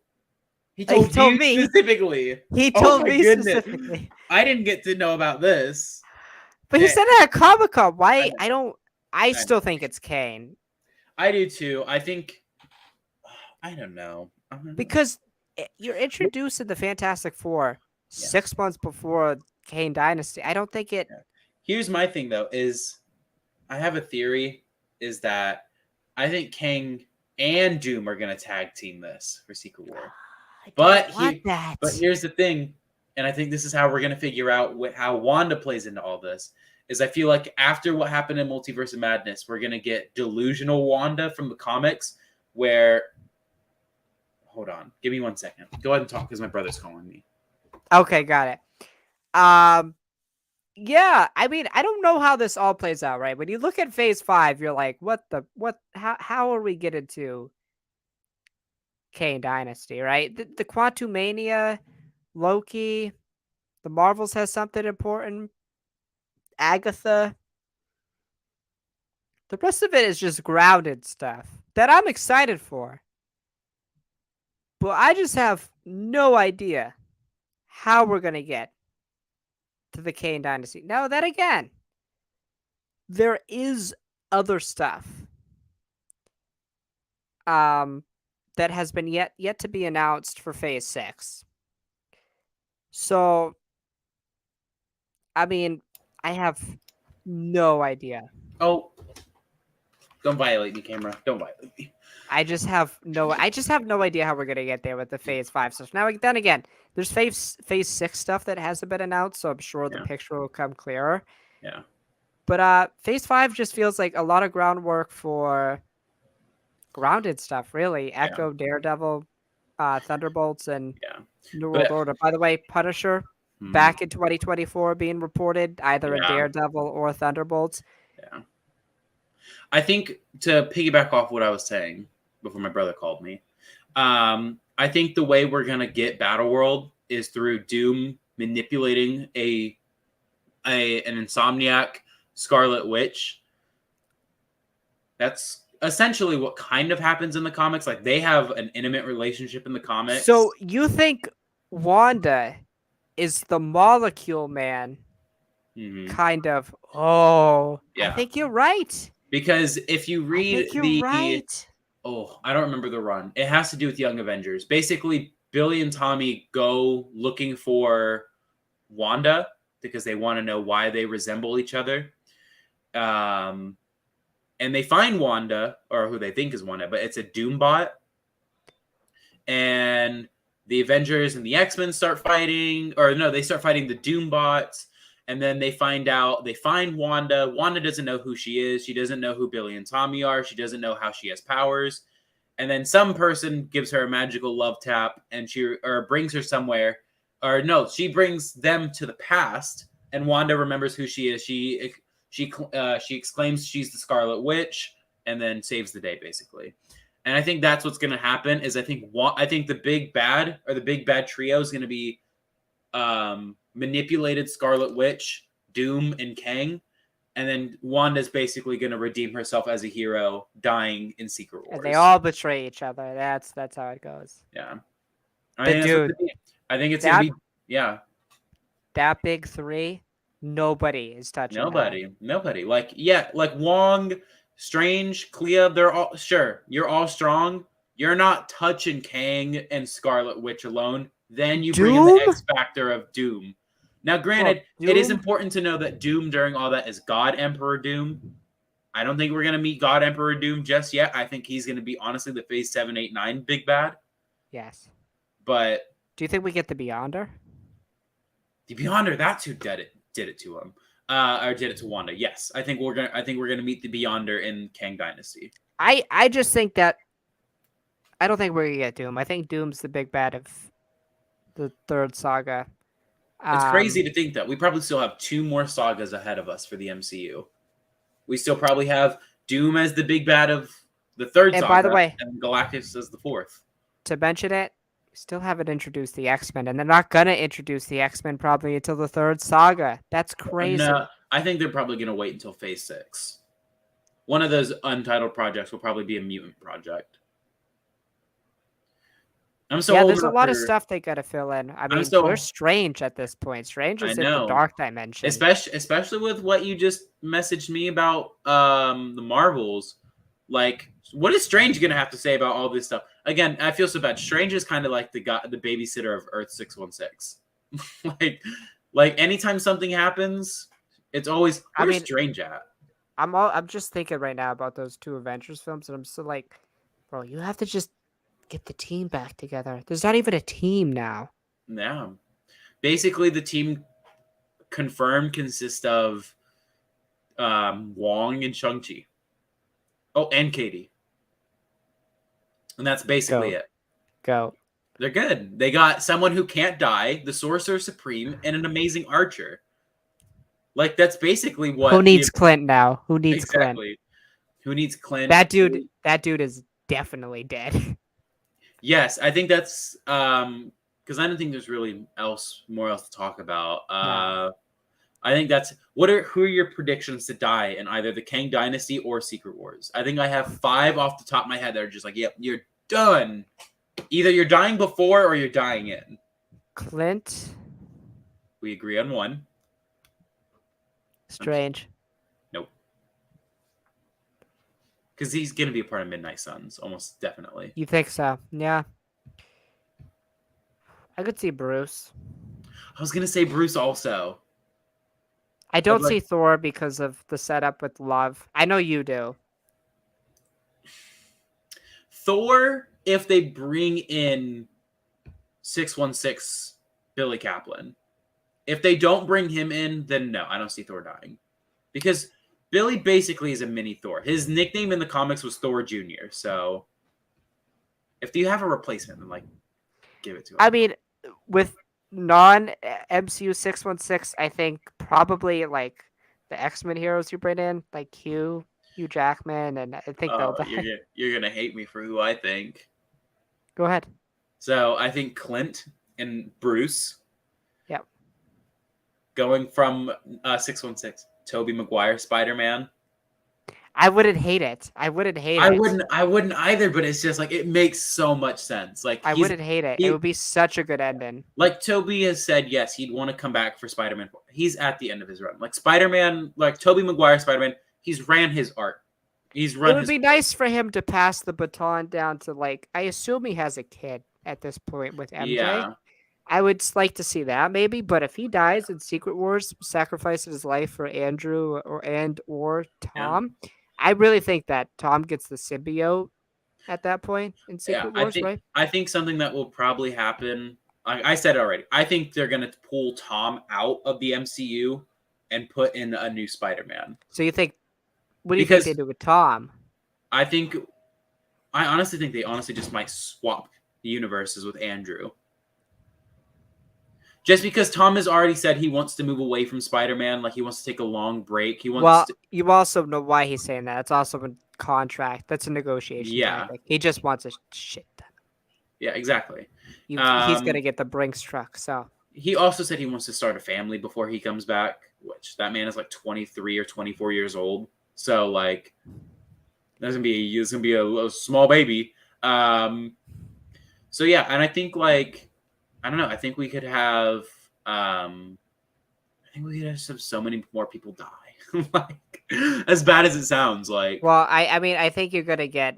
He told me specifically. He told me specifically. I didn't get to know about this. But he said it at Comic-Con. Why? I still think it's Kane. I do too. I think... I don't know. Because you're introduced in the Fantastic Four 6 months before Kane Dynasty. I don't think it... Here's my thing, though, is I have a theory, is that I think Kang and Doom are going to tag team this for Secret War. But here's the thing, and I think this is how we're going to figure out how Wanda plays into all this, is I feel like after what happened in Multiverse of Madness, we're going to get delusional Wanda from the comics, where... Hold on. Give me 1 second. Go ahead and talk, because my brother's calling me. Okay, got it. Yeah, I mean, I don't know how this all plays out, right? When you look at Phase 5, you're like, how are we getting to Kane Dynasty, right? The Quantumania, Loki, the Marvels has something important, Agatha. The rest of it is just grounded stuff that I'm excited for. But I just have no idea how we're going to get to the Kane Dynasty. Now, that again, there is other stuff that has been yet to be announced for Phase 6. So, I mean, I have no idea. Oh, don't violate me, camera. Don't violate me. I just have no idea how we're gonna get there with the Phase 5 stuff. Now, then again, there's Phase 6 stuff that hasn't been announced, so I'm sure the picture will come clearer. Yeah. But Phase 5 just feels like a lot of groundwork for grounded stuff, really. Echo, Daredevil, Thunderbolts, and New World Order. By the way, Punisher back in 2024 being reported either in Daredevil or Thunderbolts. Yeah. I think to piggyback off what I was saying before my brother called me, I think the way we're gonna get Battleworld is through Doom manipulating an Insomniac Scarlet Witch That's essentially what kind of happens in the comics. Like they have an intimate relationship in the comics. So you think Wanda is the Molecule Man? Hmm. Kind of. Oh, I Yeah, think you're right. because if you I read think you're the right. I don't remember the run. It has to do with Young Avengers. Basically, Billy and Tommy go looking for Wanda because they want to know why they resemble each other. Um, and they find Wanda, or who they think is Wanda, but it's a Doombot. And the Avengers and the X-Men start fighting, or no, they start fighting the Doombots. And then they find Wanda. Wanda doesn't know who she is. She doesn't know who Billy and Tommy are. She doesn't know how she has powers. And then some person gives her a magical love tap and she brings her somewhere, or no, she brings them to the past, and Wanda remembers who she is. She exclaims she's the Scarlet Witch and then saves the day basically. And I think that's what's going to happen is I think the big bad, or the big bad trio, is going to be manipulated Scarlet Witch, Doom, and Kang. And then Wanda's basically going to redeem herself as a hero, dying in Secret And they Wars. all betray each other. That's how it goes. Yeah, I But think that's what dude, I think it's going to that be. Yeah, that big three, nobody is touching that. nobody. Like yeah, like Wong, Strange, Clea. They're all sure. You're all strong. You're not touching Kang and Scarlet Witch alone. Then you bring in the Doom? X factor of Doom. Now, Bro, granted, it is Doom? important to know that Doom during all that is God Emperor Doom. I don't think we're gonna meet God Emperor Doom just yet. I think he's gonna be honestly the Phase 7, 8, 9 big bad. Yes. But Do you think we get the Beyonder? the Beyonder, that's who did it to him. Or did it to Wanda. Yes. I think we're gonna meet the Beyonder in Kang Dynasty. I just think that I don't think we're gonna get Doom. I think Doom's the big bad of the third saga. It's crazy Um, to think that we probably still have 2 more sagas ahead of us for the MCU. We still probably have Doom as the big bad of the third and by the saga, way, and Galactus as the fourth. to mention it, we still haven't introduced the X-Men, and they're not gonna introduce the X-Men probably until the third saga. That's No, crazy. I think they're probably gonna wait until Phase 6. One of those untitled projects will probably be a mutant project. I'm so Yeah, old there's a enough lot of for. stuff they gotta fill in. I I'm mean, we're so. Strange at this point. Strange I is in the know. dark dimension. Especially with what you just messaged me about the Marvels. Like, what is Strange gonna have to say about all this stuff? Again, I feel so bad. Strange is kind of like the babysitter of Earth 616. like like anytime something happens, it's always I where's mean, Strange at? I'm just thinking right now about those two Avengers films, and I'm still like, bro, you have to just get the team back together. There's not even a team now. Yeah. Basically the team confirmed consists of Wong and Shang-Chi. Oh, and Katie. And that's basically Go, it. go. They're good. They got someone who can't die, the Sorcerer Supreme, and an amazing archer. Like that's basically Who what the needs Clint now? Who needs Clint? exactly. Who needs Clint? That dude is definitely dead. Yes, I think that's because I don't think there's really more else to talk about. No. I think that's who are your predictions to die in either the Kang Dynasty or Secret Wars? I think I have 5 off the top of my head that are just like, yep, you're done. Either you're dying before or you're dying in. Clint, We agree on 1. Strange. Nope. Because he's going to be a part of Midnight Suns, almost definitely. You think so? Yeah. I could see Bruce. I was going to say Bruce also. I But don't see Thor because of the setup with love. I know you do. Thor, if they bring in 616 Billy Kaplan. If they don't bring him in, then no, I don't see Thor dying. Because Billy basically is a mini Thor. His nickname in the comics was Thor Jr. So if you have a replacement, then like give it to him. I mean, with non MCU 616, I think probably like the X-Men heroes you bring in, like Hugh Jackman, and I think they'll die. You're gonna hate me for who I think. Go ahead. So I think Clint and Bruce. Yep. Going from 616, Tobey Maguire Spider-Man. I wouldn't hate it. I wouldn't hate I it. wouldn't I wouldn't either, but it's just like it makes so much sense. Like I wouldn't hate it. It he would be such a good ending. like Toby has said yes, he'd want to come back for Spider-Man 4. He's at the end of his run. Like Spider-Man, like Tobey Maguire Spider-Man, he's ran his arc. He's It run would his be nice for him to pass the baton down to like I assume he has a kid at this point with MJ. yeah. I would like to see that maybe, but if he dies in Secret Wars, sacrificing his life for Andrew or Yeah. Tom, I really think that Tom gets the symbiote at that point in Yeah, Secret Wars, right? I think something that will probably happen. I said it already. I think they're gonna pull Tom out of the MCU and put in a new Spider-Man So you think what do you think they because do with Tom? I think I honestly think they honestly just might swap the universes with Andrew. Just because Tom has already said he wants to move away from Spider-Man, like he wants to take a long break. He wants Well, to, you also know why he's saying that. It's also a contract. That's a negotiation yeah, tactic. He just wants his shit done. yeah, exactly. He's gonna Um, get the Brinks truck. So he also said he wants to start a family before he comes back, which that man is like 23 or 24 years old. So like there's gonna be a small baby. So yeah, and I think like I don't know, I think we could have I think we could have so many more people die. Like as bad as it sounds, like well, I mean I think you're gonna get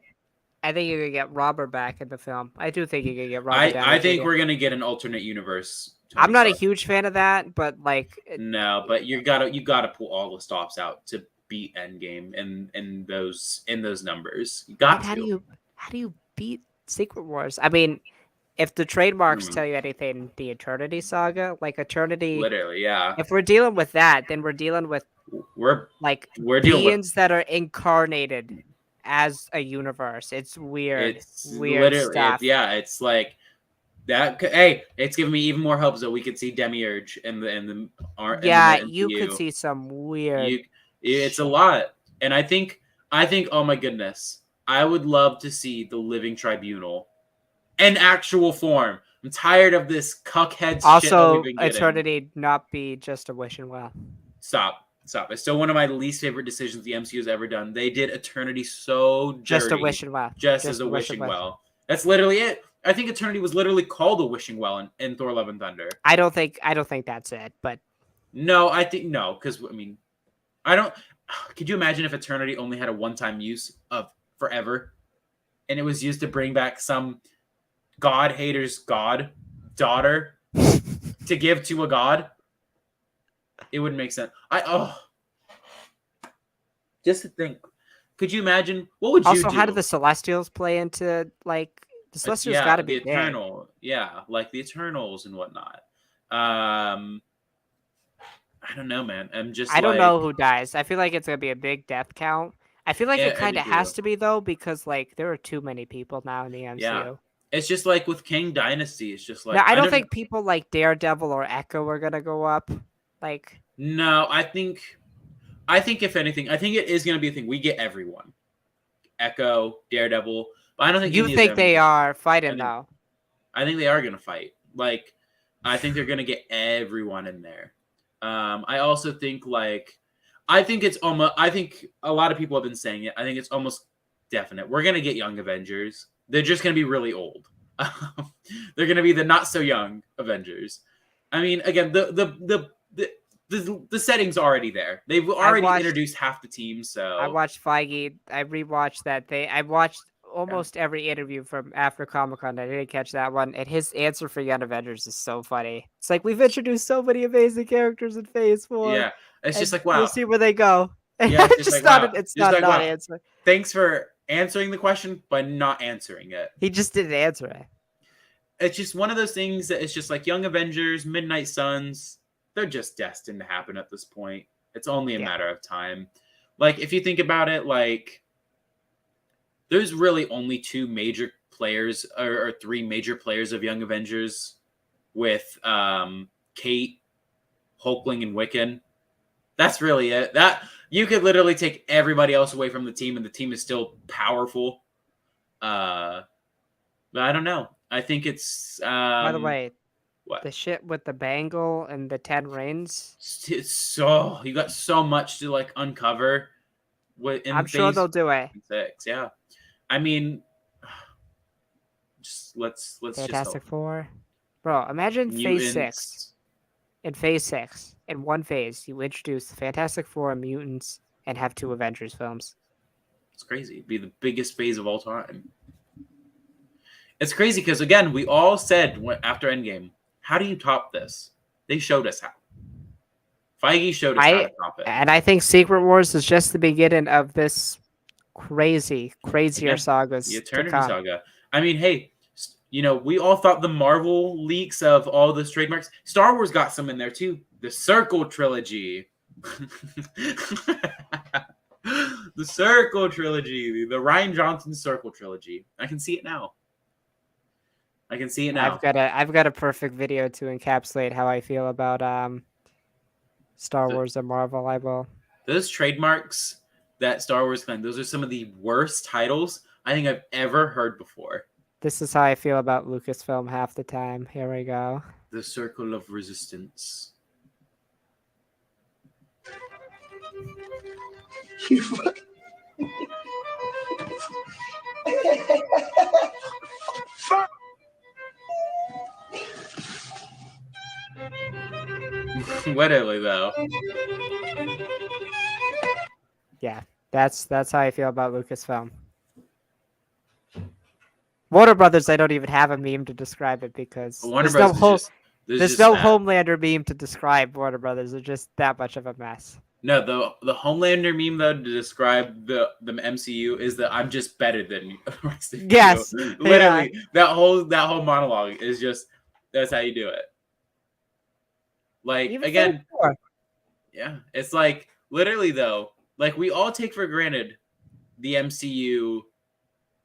Robert back in the film. I do think you're gonna get Robert Downey I think Jr. we're gonna get an alternate universe I'm Tony not a Stark. huge fan of that, but like No, but you gotta pull all the stops out to beat Endgame in those numbers. You got to. how do you beat Secret Wars? I mean, if the trademarks Mm, tell you anything, the Eternity Saga, like Eternity, literally, yeah. if we're dealing with that, then we're dealing with We're like we're dealing with beings that are incarnated as a universe. It's weird, it's weird literally stuff. it's like that. Hey, it's giving me even more hope that we could see Demiurge in the Yeah, you could MCU. see some weird You it's a shit. lot, and I think oh my goodness, I would love to see the Living Tribunal in actual form. I'm tired of this cuckhead shit that we've Also, been getting. Eternity not be just a wishing well. Stop. It's still one of my least favorite decisions the MCU has ever done. They did Eternity so Just a dirty, wishing well. just as Just a a wishing wishing well. well. That's literally it. I think Eternity was literally called a wishing well in Thor: Love and Thunder. I don't think that's it, but No, I think no, because I mean, I don't. Could you imagine if Eternity only had a one-time use of forever, and it was used to bring back some god hater's god daughter to give to a god? It wouldn't make sense. Just to think. Could you imagine what would you also do? how do the Celestials play into like the Celestials got Yeah, to the be big. like the Eternals and whatnot. I don't know, man. I'm just I don't like, know who dies. I feel like it's gonna be a big death count. I feel like it yeah, I kind do of has too. to be though because like there are too many people now in the Yeah, MCU. it's just like with King Dynasty. It's just Now like I I don't don't. think people like Daredevil or Echo are gonna go up. Like No, I think if anything, I think it is going to be a thing. We get everyone, Echo, Daredevil, but I don't think you any of think them. they are I fighting think though? they are going to fight. Like I think they're going to get everyone in there. I also think like I think it's almost. I think a lot of people have been saying it. I think it's almost definite. We're going to get Young Avengers. They're just going to be really old. They're going to be the not so young Avengers. I mean, again, the setting's already there. They've I already watched introduced half the team, I so watched Feige. I rewatched that. I watched yeah. almost every interview from after Comic Con. I didn't catch that one. And his answer for Young Avengers is so funny. It's like we've introduced so many amazing characters in Phase 4, Yeah. It's just and like we'll wow. see where they go. Yeah, it's it's just like just not. wow. It's Just not like not wow. answering. Thanks for answering the question, but not answering it. He just didn't answer it. It's just one of those things that it's just like Young Avengers, Midnight Suns, they're just destined to happen at this point. It's only a Yeah. matter of time. Like if you think about it, like there's really only two major players or three major players of Young Avengers with Kate, Hulkling, and Wiccan. That's really it. That you could literally take everybody else away from the team, and the team is still powerful. But I don't know. I think it's By the way, what the shit with the bangle and the 10 rings. it's so you got so much to like uncover. in I'm sure phase they'll do it. 6. Yeah, I mean, just let's just hope. Fantastic Four. Bro, imagine phase 6. Mutants. In phase 6, in one phase, you introduce the Fantastic Four and mutants and have 2 Avengers films. It's crazy. It'd be the biggest phase of all time. It's crazy because again, we all said after Endgame, how do you top this? They showed us how. Feige showed us how to top it. I think Secret Wars is just the beginning of this crazier Again, the sagas to Eternity come. Saga. I mean, hey, we all thought the Marvel leaks of all those trademarks. Star Wars got some in there too. The Circle trilogy. The Circle trilogy. The Ryan Johnson Circle trilogy. I can see it now. I've got a perfect video to encapsulate how I feel about Star Wars and Marvel. I will. Those trademarks that Star Wars claimed, those are some of the worst titles I think I've ever heard before. This is how I feel about Lucasfilm half the time. Here we go. The Circle of Resistance. Literally, though. Yeah, that's how I feel about Lucasfilm. Warner Brothers, I don't even have a meme to describe it because Warner Brothers there's no Homelander meme to describe Warner Brothers. They're just that much of a mess. No, the Homelander meme though to describe the MCU is that I'm just better than you. Yes, literally that whole monologue is just that's how you do it. Like even again, yeah, it's like literally though, like we all take for granted the MCU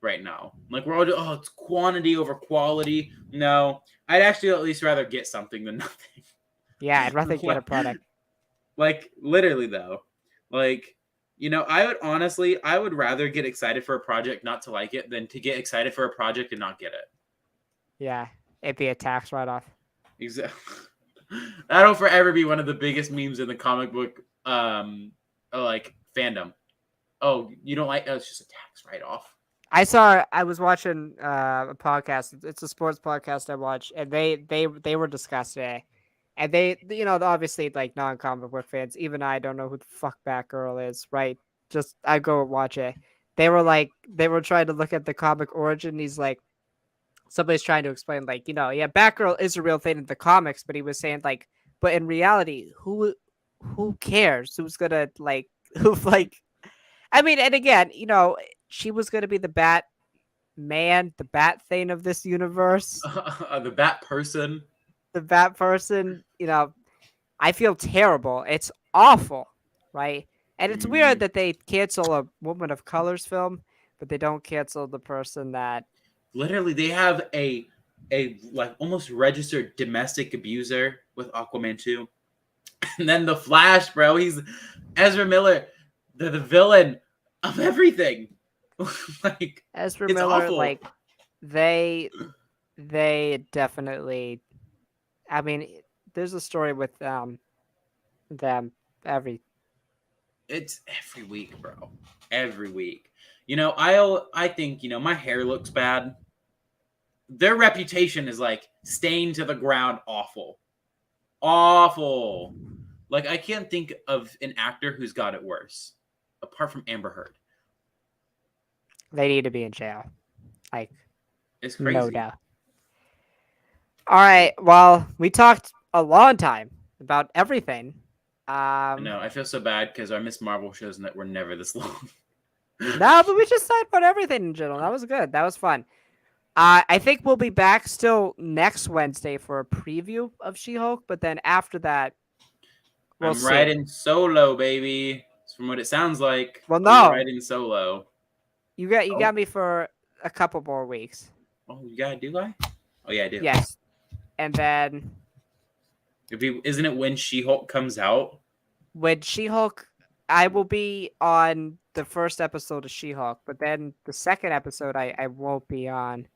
right now. Like we're all it's quantity over quality. No, I'd actually at least rather get something than nothing. Yeah, I'd rather get a product. Like literally though, like I would rather get excited for a project not to like it than to get excited for a project and not get it. Yeah, it'd be a tax write-off. Exactly. That'll forever be one of the biggest memes in the comic book like fandom. Oh, you don't like? Oh, it's just a tax write-off. I was watching a podcast. It's a sports podcast I watch, and they were discussing it. And they, obviously, like non-comic book fans, even I don't know who the fuck Batgirl is, right? Just I go watch it. They were trying to look at the comic origin. He's like, somebody's trying to explain, like, yeah, Batgirl is a real thing in the comics, but he was saying like, but in reality, who cares? Who's gonna like, who like? I mean, and again, she was gonna be the Batman, the Bat thing of this universe, the Bat person. The Bat person, I feel terrible. It's awful, right? And it's weird that they cancel a Woman of Color's film, but they don't cancel the person that. Literally, they have a like almost registered domestic abuser with Aquaman 2. And then the Flash, bro. He's Ezra Miller, the villain of everything. Like Ezra Miller, awful. Like they definitely. I mean, there's a story with them It's every week, bro. Every week. I think, my hair looks bad. Their reputation is like stained to the ground awful. Awful. Like I can't think of an actor who's got it worse. Apart from Amber Heard. They need to be in jail. Like it's crazy. No doubt. All right. Well, we talked a long time about everything. No, I feel so bad because our Miss Marvel shows that were never this long. No, but we just talked about everything in general. That was good. That was fun. I think we'll be back still next Wednesday for a preview of She-Hulk, but then after that, I'm riding solo, baby. It's from what it sounds like. Well, no, I'm riding solo. You got me for a couple more weeks. Oh, yeah, do I? Oh, yeah, I do. Yes. And then isn't it when She-Hulk comes out? When She-Hulk, I will be on the first episode of She-Hulk, but then the second episode I won't be on.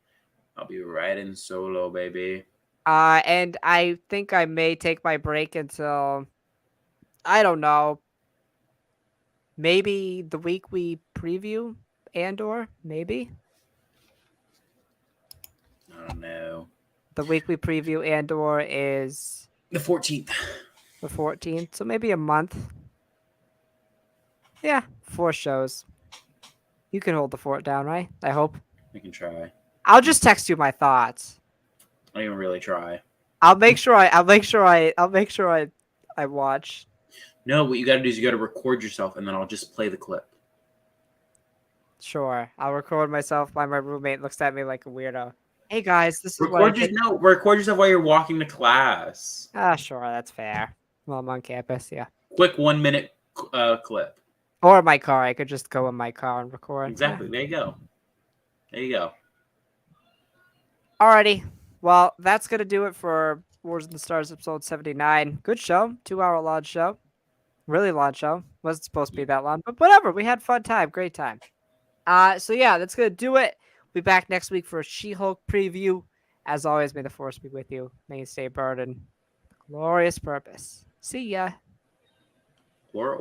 I'll be riding solo, baby. And I think I may take my break until, I don't know, Maybe the week we preview Andor. Maybe I don't know. the week we preview Andor is The 14th. the 14th, so maybe a month. Yeah, 4 shows. You can hold the fort down, right? I hope. I can try. I'll just text you my thoughts. I don't even really try. I'll make sure I watch. No, what you got to do is you got to record yourself, and then I'll just play the clip. Sure, I'll record myself while my roommate looks at me like a weirdo. Hey guys, this is what I Record think. record yourself while you're walking to class. Sure, that's fair. Well, I'm on campus, yeah. Quick 1 minute clip. Or my car. I could just go in my car and record. Exactly. There you go. There you go. Alrighty. Well, that's gonna do it for Wars in the Stars episode 79. Good show. 2 hour long show. Really long show. Wasn't supposed to be that long, but whatever. We had fun time. Great time. So yeah, that's gonna do it. We'll be back next week for a She-Hulk preview. As always, may the force be with you. May you stay burdened. Glorious purpose. See ya. Or